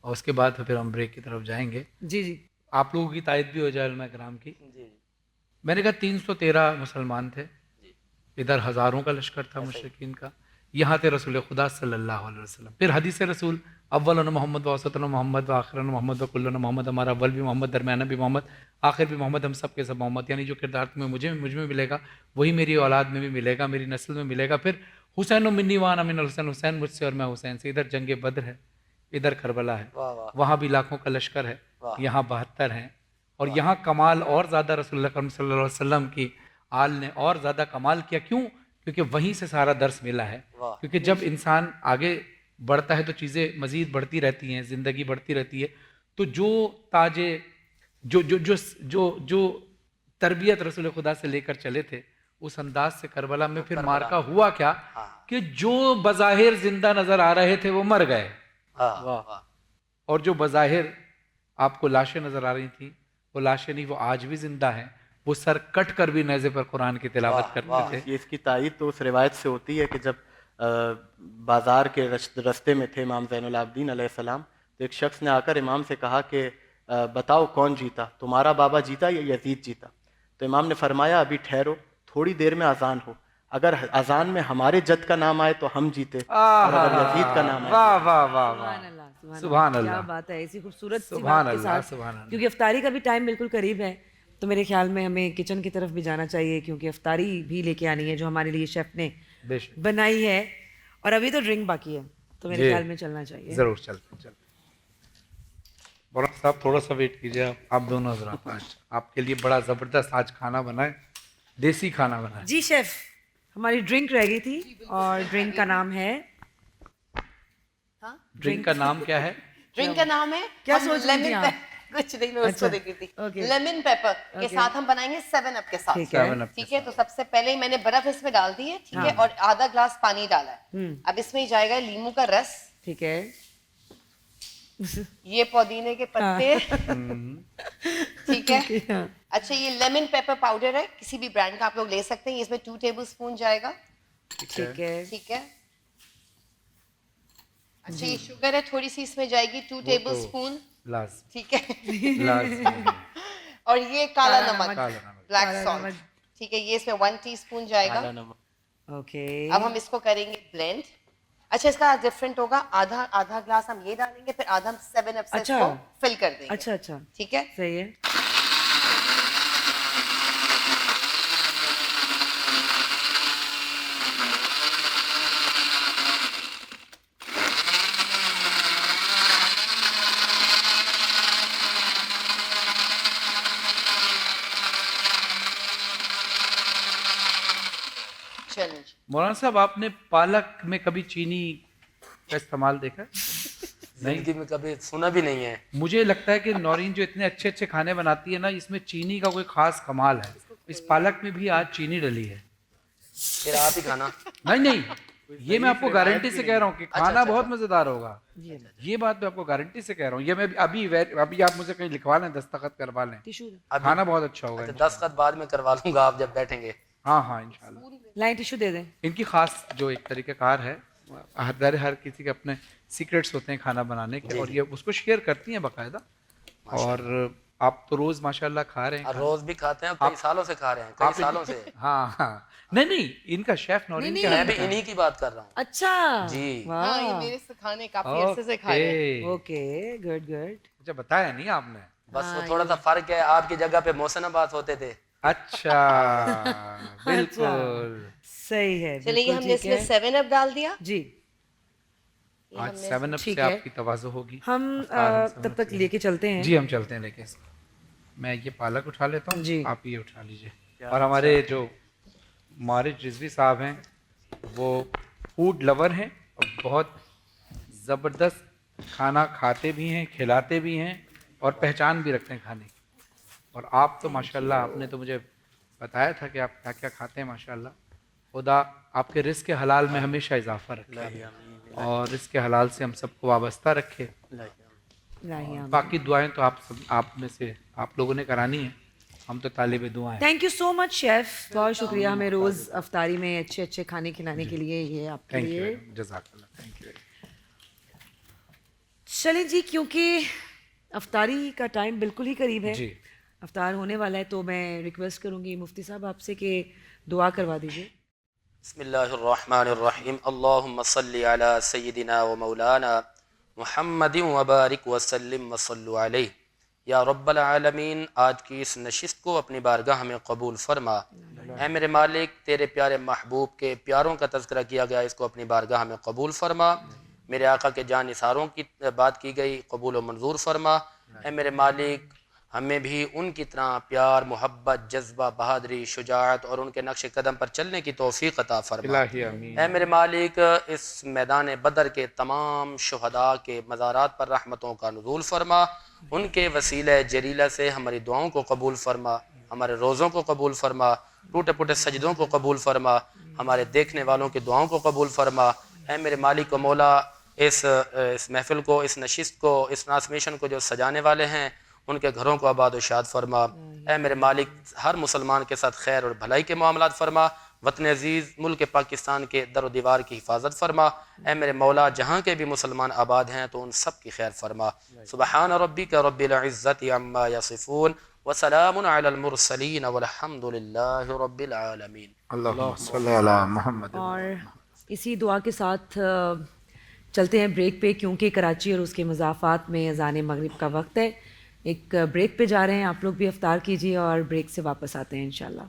اور اس کے بعد پھر ہم بریک کی طرف جائیں گے. جی جی آپ لوگوں کی تائید بھی ہو جائے علماء کرام کی. میں نے کہا 313 مسلمان تھے, ادھر ہزاروں کا لشکر تھا مشرکین کا. یہاں تھے رسول خدا صلی اللہ علیہ وسلم. پھر حدیث رسول اول محمد و وسط محمد و آخر محمد و کل محمد, ہمارا اول بھی محمد, درمیانہ بھی محمد, آخر بھی محمد, ہم سب کے سب محمد. یعنی جو کردار تمہیں مجھ میں ملے گا وہی میری اولاد میں بھی ملے گا, میری نسل میں ملے گا. پھر حسین و منی وانا من الحسین, حسین مجھ سے اور میں حسین سے. ادھر جنگ بدر ہے, ادھر کربلا ہے, وہاں بھی لاکھوں کا لشکر ہے, یہاں 72 ہیں. اور یہاں کمال اور زیادہ رسول اللہ کرم صلی اللہ علیہ وسلم کی آل نے اور زیادہ کمال کیا. کیوں؟ کیونکہ وہیں سے سارا درس ملا ہے. کیونکہ جب انسان آگے بڑھتا ہے تو چیزیں مزید بڑھتی رہتی ہیں, زندگی بڑھتی رہتی ہے. تو جو تاج جو تربیت رسول خدا سے لے کر چلے تھے اس انداز سے کربلا میں پھر مارکا ہوا کیا کہ جو بظاہر زندہ نظر آ رہے تھے وہ مر گئے, اور جو بظاہر آپ کو لاشیں نظر آ رہی تھیں وہ لاشیں نہیں, وہ آج بھی زندہ ہیں. وہ سر کٹ کر بھی نیزے پر قرآن کی تلاوت کرتے تھے. یہ اس کی تائید تو اس روایت سے ہوتی ہے کہ جب بازار کے رستے میں تھے امام زین العابدین علیہ السلام, تو ایک شخص نے آ کر امام سے کہا کہ بتاؤ کون جیتا, تمہارا بابا جیتا یا یزید جیتا؟ تو امام نے فرمایا ابھی ٹھہرو, تھوڑی دیر میں اذان ہو, اگر اذان میں ہمارے جد کا نام آئے تو ہم جیتے, اور اگر یزید کا نام آئے. واہ واہ واہ واہ, سبحان اللہ, کیا بات ہے, ایسی خوبصورت سی بات کے ساتھ. کیونکہ افطاری کا بھی ٹائم بالکل قریب ہے, تو میرے خیال میں ہمیں کچن کی طرف بھی جانا چاہیے, کیونکہ افطاری بھی لے کے آنی ہے جو ہمارے لیے شیف نے بنائی ہے. اور ابھی تو ڈرنک باقی ہے, تو میرے خیال میں چلنا چاہیے. ضرور چلتے. مولانا صاحب تھوڑا سا ویٹ کیجیے, آپ دونوں حضرات آج آپ کے لیے بڑا زبردست آج کھانا بنائے, دیسی کھانا بنائے. جی شیف, ہماری ڈرنک رہ گئی تھی, اور ڈرنک کا نام ہے, ڈرنک کا نام کیا ہے؟ ڈرنک کا نام ہے کیا سوچ رہی ہیں آپ؟ کچھ نہیں, میں اس کو دیکھ رہی تھی. لیمن پیپر کے ساتھ ہم بنائیں گے 7 اپ کے ساتھ. ٹھیک ہے, تو سب سے پہلے میں نے برف اس میں ڈال دی ہے, ٹھیک ہے, اور آدھا گلاس پانی ڈالا ہے. اب اس میں ہی جائے گا لیمو کا رس, ٹھیک ہے, یہ پودینے کے پتے, ٹھیک ہے. اچھا یہ لیمن پیپر پاؤڈر ہے, کسی بھی برانڈ کا آپ لوگ لے سکتے ہیں. اس میں 2 ٹیبل اسپون جائے گا, ٹھیک ہے, ٹھیک ہے. اچھا یہ شوگر ہے, تھوڑی سی اس میں جائے گی 2 ٹیبل اسپون, ٹھیک ہے. اور یہ کالا نمک, بلیک سالٹ, ٹھیک ہے, یہ اس میں 1 ٹی اسپون جائے گا. اوکے, اب ہم اس کو کریں گے بلینڈ. اچھا اس کا ڈفرینٹ ہوگا, آدھا گلاس ہم یہ ڈالیں گے, پھر آدھا ہم 7 اپ سے اس کو فل کر دیں گے. اچھا اچھا, ٹھیک ہے, صحیح ہے. مولانا صاحب آپ نے پالک میں کبھی چینی کا استعمال دیکھا؟ زندگی میں کبھی سنا بھی نہیں ہے. مجھے لگتا ہے کہ نورین جو اتنے اچھے اچھے کھانے بناتی ہے نا, اس میں چینی کا کوئی خاص کمال ہے. اس پالک میں بھی آج چینی ڈلی ہے. پھر آپ ہی کھانا. نہیں, یہ میں آپ کو گارنٹی سے کہہ رہا ہوں کہ کھانا بہت مزیدار ہوگا. یہ بات میں آپ کو گارنٹی سے کہہ رہا ہوں. یہ میں ابھی آپ مجھے کہیں لکھوا لیں, دستخط کروا لیں, کھانا بہت اچھا ہوگا. دستخط بعد میں کروا لوں گا آپ جب بیٹھیں گے. ہاں انشاءاللہ. لائن ٹیشو دے دیں. ان کی خاص جو ایک طریقہ کار ہے, ہر کسی کے اپنے سیکرٹس ہوتے ہیں کھانا بنانے کے, اور یہ اس کو شیئر کرتی ہیں باقاعدہ. اور آپ تو روز ماشاءاللہ کھا رہے ہیں. روز بھی کھاتے ہیں, کئی سالوں سے کھا رہے ہیں, کئی سالوں سے. ہاں نہیں, ان کا شیف نورین کا. میں بھی انہی کی بات کر رہا ہوں. اچھا جی, یہ میرے سے کھانے کافی عرصے سے کھا رہے ہیں. Okay, good. مجھے بتایا نہیں آپ نے. بس وہ تھوڑا سا فرق ہے, آپ کی جگہ پہ محسن عباس ہوتے تھے. اچھا, بالکل صحیح ہے. چلیے ہم نے اس میں 7 اپ ڈال دیا. جی, آج 7 اپ سے آپ کی تواضع ہوگی. ہم تب تک لے کے چلتے ہیں. جی ہم چلتے ہیں لے کے. میں یہ پالک اٹھا لیتا ہوں, جی آپ یہ اٹھا لیجئے. اور ہمارے جو مارج رضوی صاحب ہیں وہ فوڈ لور ہیں اور بہت زبردست کھانا کھاتے بھی ہیں, کھلاتے بھی ہیں, اور پہچان بھی رکھتے ہیں کھانے کی. اور آپ تو ماشاءاللہ, آپ نے تو مجھے بتایا تھا کہ آپ کیا کیا کھاتے ہیں ماشاءاللہ. خدا آپ کے رزق حلال میں ہمیشہ اضافہ رکھے اور رزق حلال سے ہم سب کو وابستہ رکھے. باقی دعائیں تو آپ میں سے آپ لوگوں نے کرانی ہیں, ہم تو طالب دعائیں. Thank you so much chef, بہت شکریہ ہمیں روز افطاری میں اچھے اچھے کھانے کھلانے کے لیے. یہ آپ کے لیے جزاک اللہ, تھینک یو. چلیں جی, کیونکہ افطاری کا ٹائم بالکل ہی قریب ہے, افطار ہونے والا ہے, تو میں ریکویسٹ کروں گی مفتی صاحب آپ سے کہ دعا کروا دیجیے. بسم اللہ الرحمن الرحیم. اللہم صلی علی سیدنا و مولانا محمد وبارک وسلم وصلو علیہ. یا رب العالمین, آج کی اس نشست کو اپنی بارگاہ میں قبول فرما. اے میرے مالک, تیرے پیارے محبوب کے پیاروں کا تذکرہ کیا گیا, اس کو اپنی بارگاہ میں قبول فرما. میرے آقا کے جان نثاروں کی بات کی گئی, قبول و منظور فرما. اے میرے مالک, ہمیں بھی ان کی طرح پیار, محبت, جذبہ, بہادری, شجاعت اور ان کے نقش قدم پر چلنے کی توفیق عطا فرما. اے میرے مالک, اس میدان بدر کے تمام شہداء کے مزارات پر رحمتوں کا نزول فرما. ان کے وسیلہ جلیلہ سے ہماری دعاؤں کو قبول فرما, ہمارے روزوں کو قبول فرما, ٹوٹے پھوٹے سجدوں کو قبول فرما, ہمارے دیکھنے والوں کی دعاؤں کو قبول فرما. اے میرے مالک و مولا, اس محفل کو, اس نشست کو, اس ٹرانسمیشن کو جو سجانے والے ہیں, ان کے گھروں کو آباد و شاد فرما. اے میرے مالک, ہر مسلمان کے ساتھ خیر اور بھلائی کے معاملات فرما. وطن عزیز ملک پاکستان کے در و دیوار کی حفاظت فرما. اے میرے مولا, جہاں کے بھی مسلمان آباد ہیں تو ان سب کی خیر فرما. سبحان ربک رب العزت عما یصفون وسلام علی المرسلین والحمد للہ رب العالمین. اللہم صلی علی محمد. اور اسی دعا کے ساتھ چلتے ہیں بریک پہ, کیونکہ کراچی اور اس کے مضافات میں اذان مغرب کا وقت ہے. ایک بریک پہ جا رہے ہیں, آپ لوگ بھی افطار کیجیے اور بریک سے واپس آتے ہیں انشاءاللہ.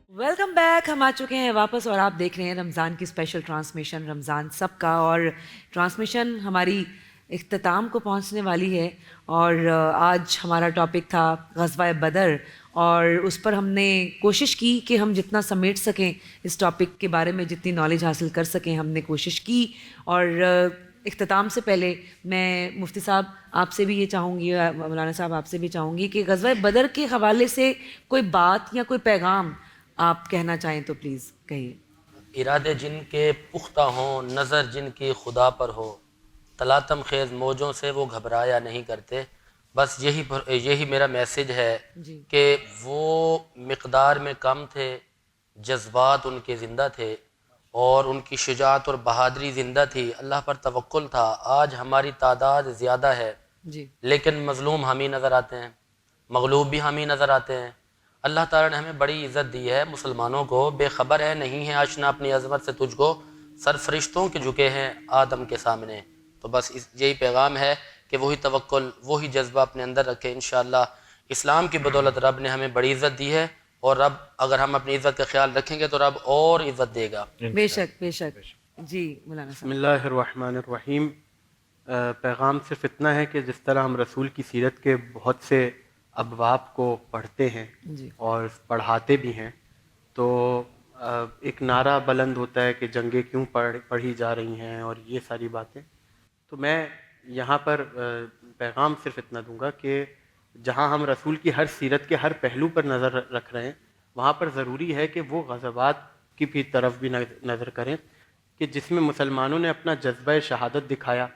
ویلکم بیک, ہم آ چکے ہیں واپس اور آپ دیکھ رہے ہیں رمضان کی اسپیشل ٹرانسمیشن, رمضان سب کا. اور ٹرانسمیشن ہماری اختتام کو پہنچنے والی ہے, اور آج ہمارا ٹاپک تھا غزوہ بدر, اور اس پر ہم نے کوشش کی کہ ہم جتنا سمیٹ سکیں اس ٹاپک کے بارے میں, جتنی نالج حاصل کر سکیں ہم نے کوشش کی. اور اختتام سے پہلے میں مفتی صاحب آپ سے بھی یہ چاہوں گی, مولانا صاحب آپ سے بھی چاہوں گی کہ غزوہ بدر کے حوالے سے کوئی بات یا کوئی پیغام آپ کہنا چاہیں تو پلیز کہیے. ارادے جن کے پختہ ہوں, نظر جن کی خدا پر ہو, تلاطم خیز موجوں سے وہ گھبرایا نہیں کرتے. بس یہی میرا میسیج ہے کہ وہ مقدار میں کم تھے, جذبات ان کے زندہ تھے, اور ان کی شجاعت اور بہادری زندہ تھی, اللہ پر توکل تھا. آج ہماری تعداد زیادہ ہے لیکن مظلوم ہم ہی نظر آتے ہیں, مغلوب بھی ہم ہی نظر آتے ہیں. اللہ تعالیٰ نے ہمیں بڑی عزت دی ہے, مسلمانوں کو بے خبر ہے نہیں ہے آشنا اپنی عظمت سے تجھ کو, سر فرشتوں کے جھکے ہیں آدم کے سامنے. تو بس یہی پیغام ہے کہ وہی توکل, وہی جذبہ اپنے اندر رکھے. انشاءاللہ اسلام کی بدولت رب نے ہمیں بڑی عزت دی ہے, اور رب اگر ہم اپنی عزت کا خیال رکھیں گے تو رب اور عزت دے گا. بے شک بے شک. جی مولانا صاحب. بسم اللہ الرحمن الرحیم. پیغام صرف اتنا ہے کہ جس طرح ہم رسول کی سیرت کے بہت سے ابواب کو پڑھتے ہیں اور پڑھاتے بھی ہیں، تو ایک نعرہ بلند ہوتا ہے کہ جنگیں کیوں پڑھی جا رہی ہیں اور یہ ساری باتیں. تو میں یہاں پر پیغام صرف اتنا دوں گا کہ جہاں ہم رسول کی ہر سیرت کے ہر پہلو پر نظر رکھ رہے ہیں، وہاں پر ضروری ہے کہ وہ غزوات کی بھی طرف بھی نظر کریں کہ جس میں مسلمانوں نے اپنا جذبہ شہادت دکھایا،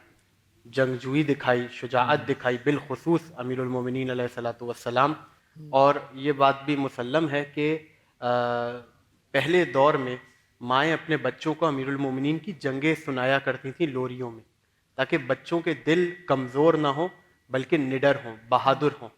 جنگجوئی دکھائی، شجاعت دکھائی، بالخصوص امیر المومنین علیہ الصلوۃ والسلام. اور یہ بات بھی مسلم ہے کہ پہلے دور میں مائیں اپنے بچوں کو امیر المومنین کی جنگیں سنایا کرتی تھیں لوریوں میں، تاکہ بچوں کے دل کمزور نہ ہوں بلکہ نڈر ہوں، بہادر ہوں.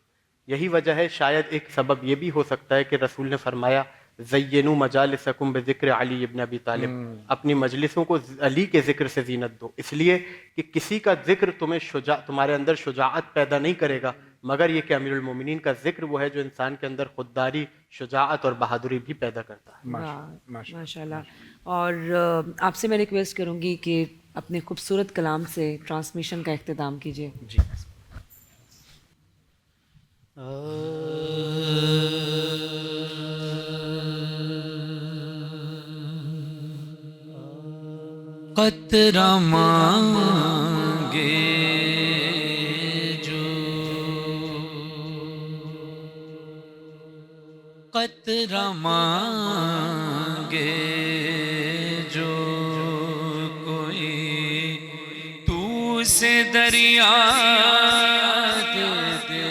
یہی وجہ ہے، شاید ایک سبب یہ بھی ہو سکتا ہے کہ رسول نے فرمایا زینوا مجالسکم بذکر علی ابن ابی طالب، اپنی مجلسوں کو علی کے ذکر سے زینت دو، اس لیے کہ کسی کا ذکر تمہارے اندر شجاعت پیدا نہیں کرے گا، مگر یہ کہ امیر المومنین کا ذکر وہ ہے جو انسان کے اندر خودداری، شجاعت اور بہادری بھی پیدا کرتا ہے. ماشاء اللہ. اور آپ سے میں ریکویسٹ کروں گی کہ اپنے خوبصورت کلام سے ٹرانسمیشن کا اختتام کیجیے. جی. قطرہ مانگے جو، قطرہ مانگے جو کوئی تو سے دریا دے دے،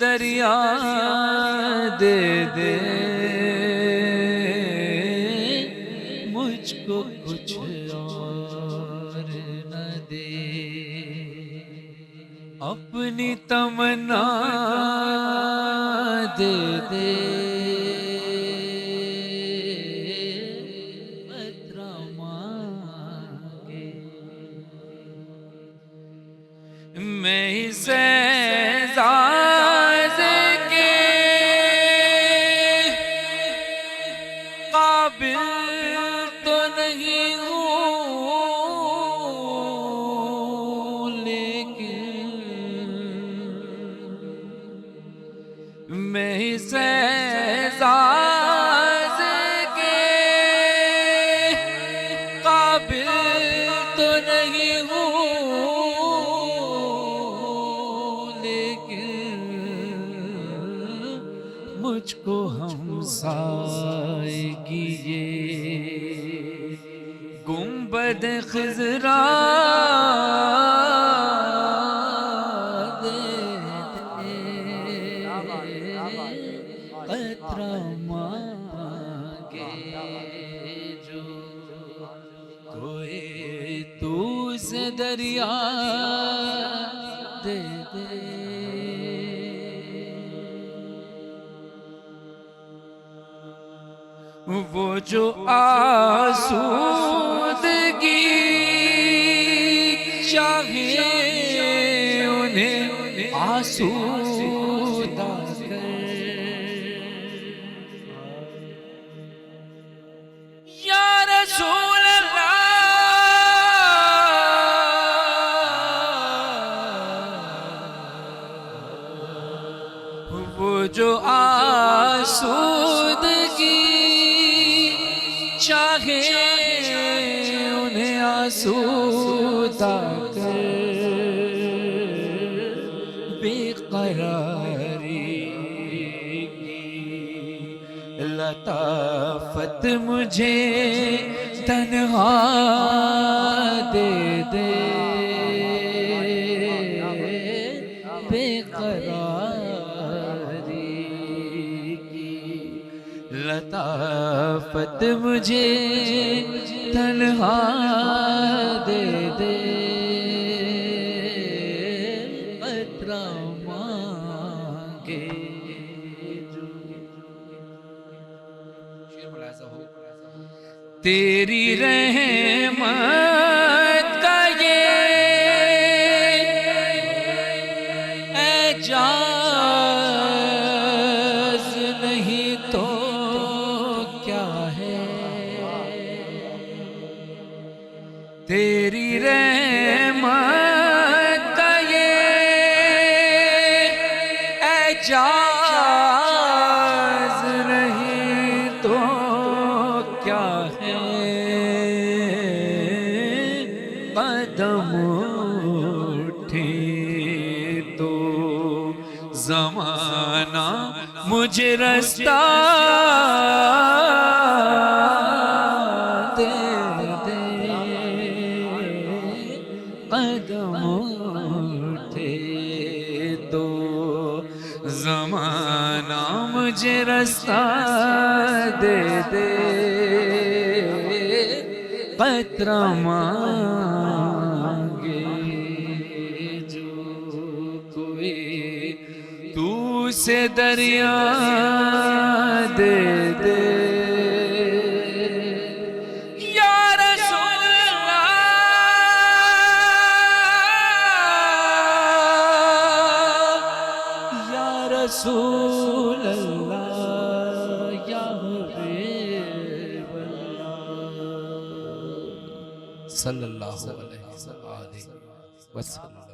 دریا دے دے مجھ کو کچھ اور نہ دے، اپنی تمنا دے دے، قطرہ مانگے میں اسے مجھ کو ہمسائے کی یہ گنبد خضرا دے دے، قطرہ مانگے جو کوئی تو سے دریا دے دے. وہ جو آسودگی چاہے انہیں آسودہ کر، یا رسول اللہ وہ جو آسودگی چاہے انہیں آسودہ کر، بے قراری کی لطافت مجھے تنہا دے دے، بے قراری کی لطافت مجھے تنہا دے دے، قطرہ مانگے جو. تیری رحمت کا یہ اے جان تیری رحمت کا یہ اعجاز رہے تو کیا ہے، قدم اٹھے تو زمانہ مجھے رستہ دے دے، قدم اٹھے تو زمانہ مجھے رستہ دے دے، قطرہ مانگے جو کوئی تو سے دریا دے دے، یا رسول اللہ یا رسول اللہ یا حبیب اللہ صلی اللہ علیہ وسلم.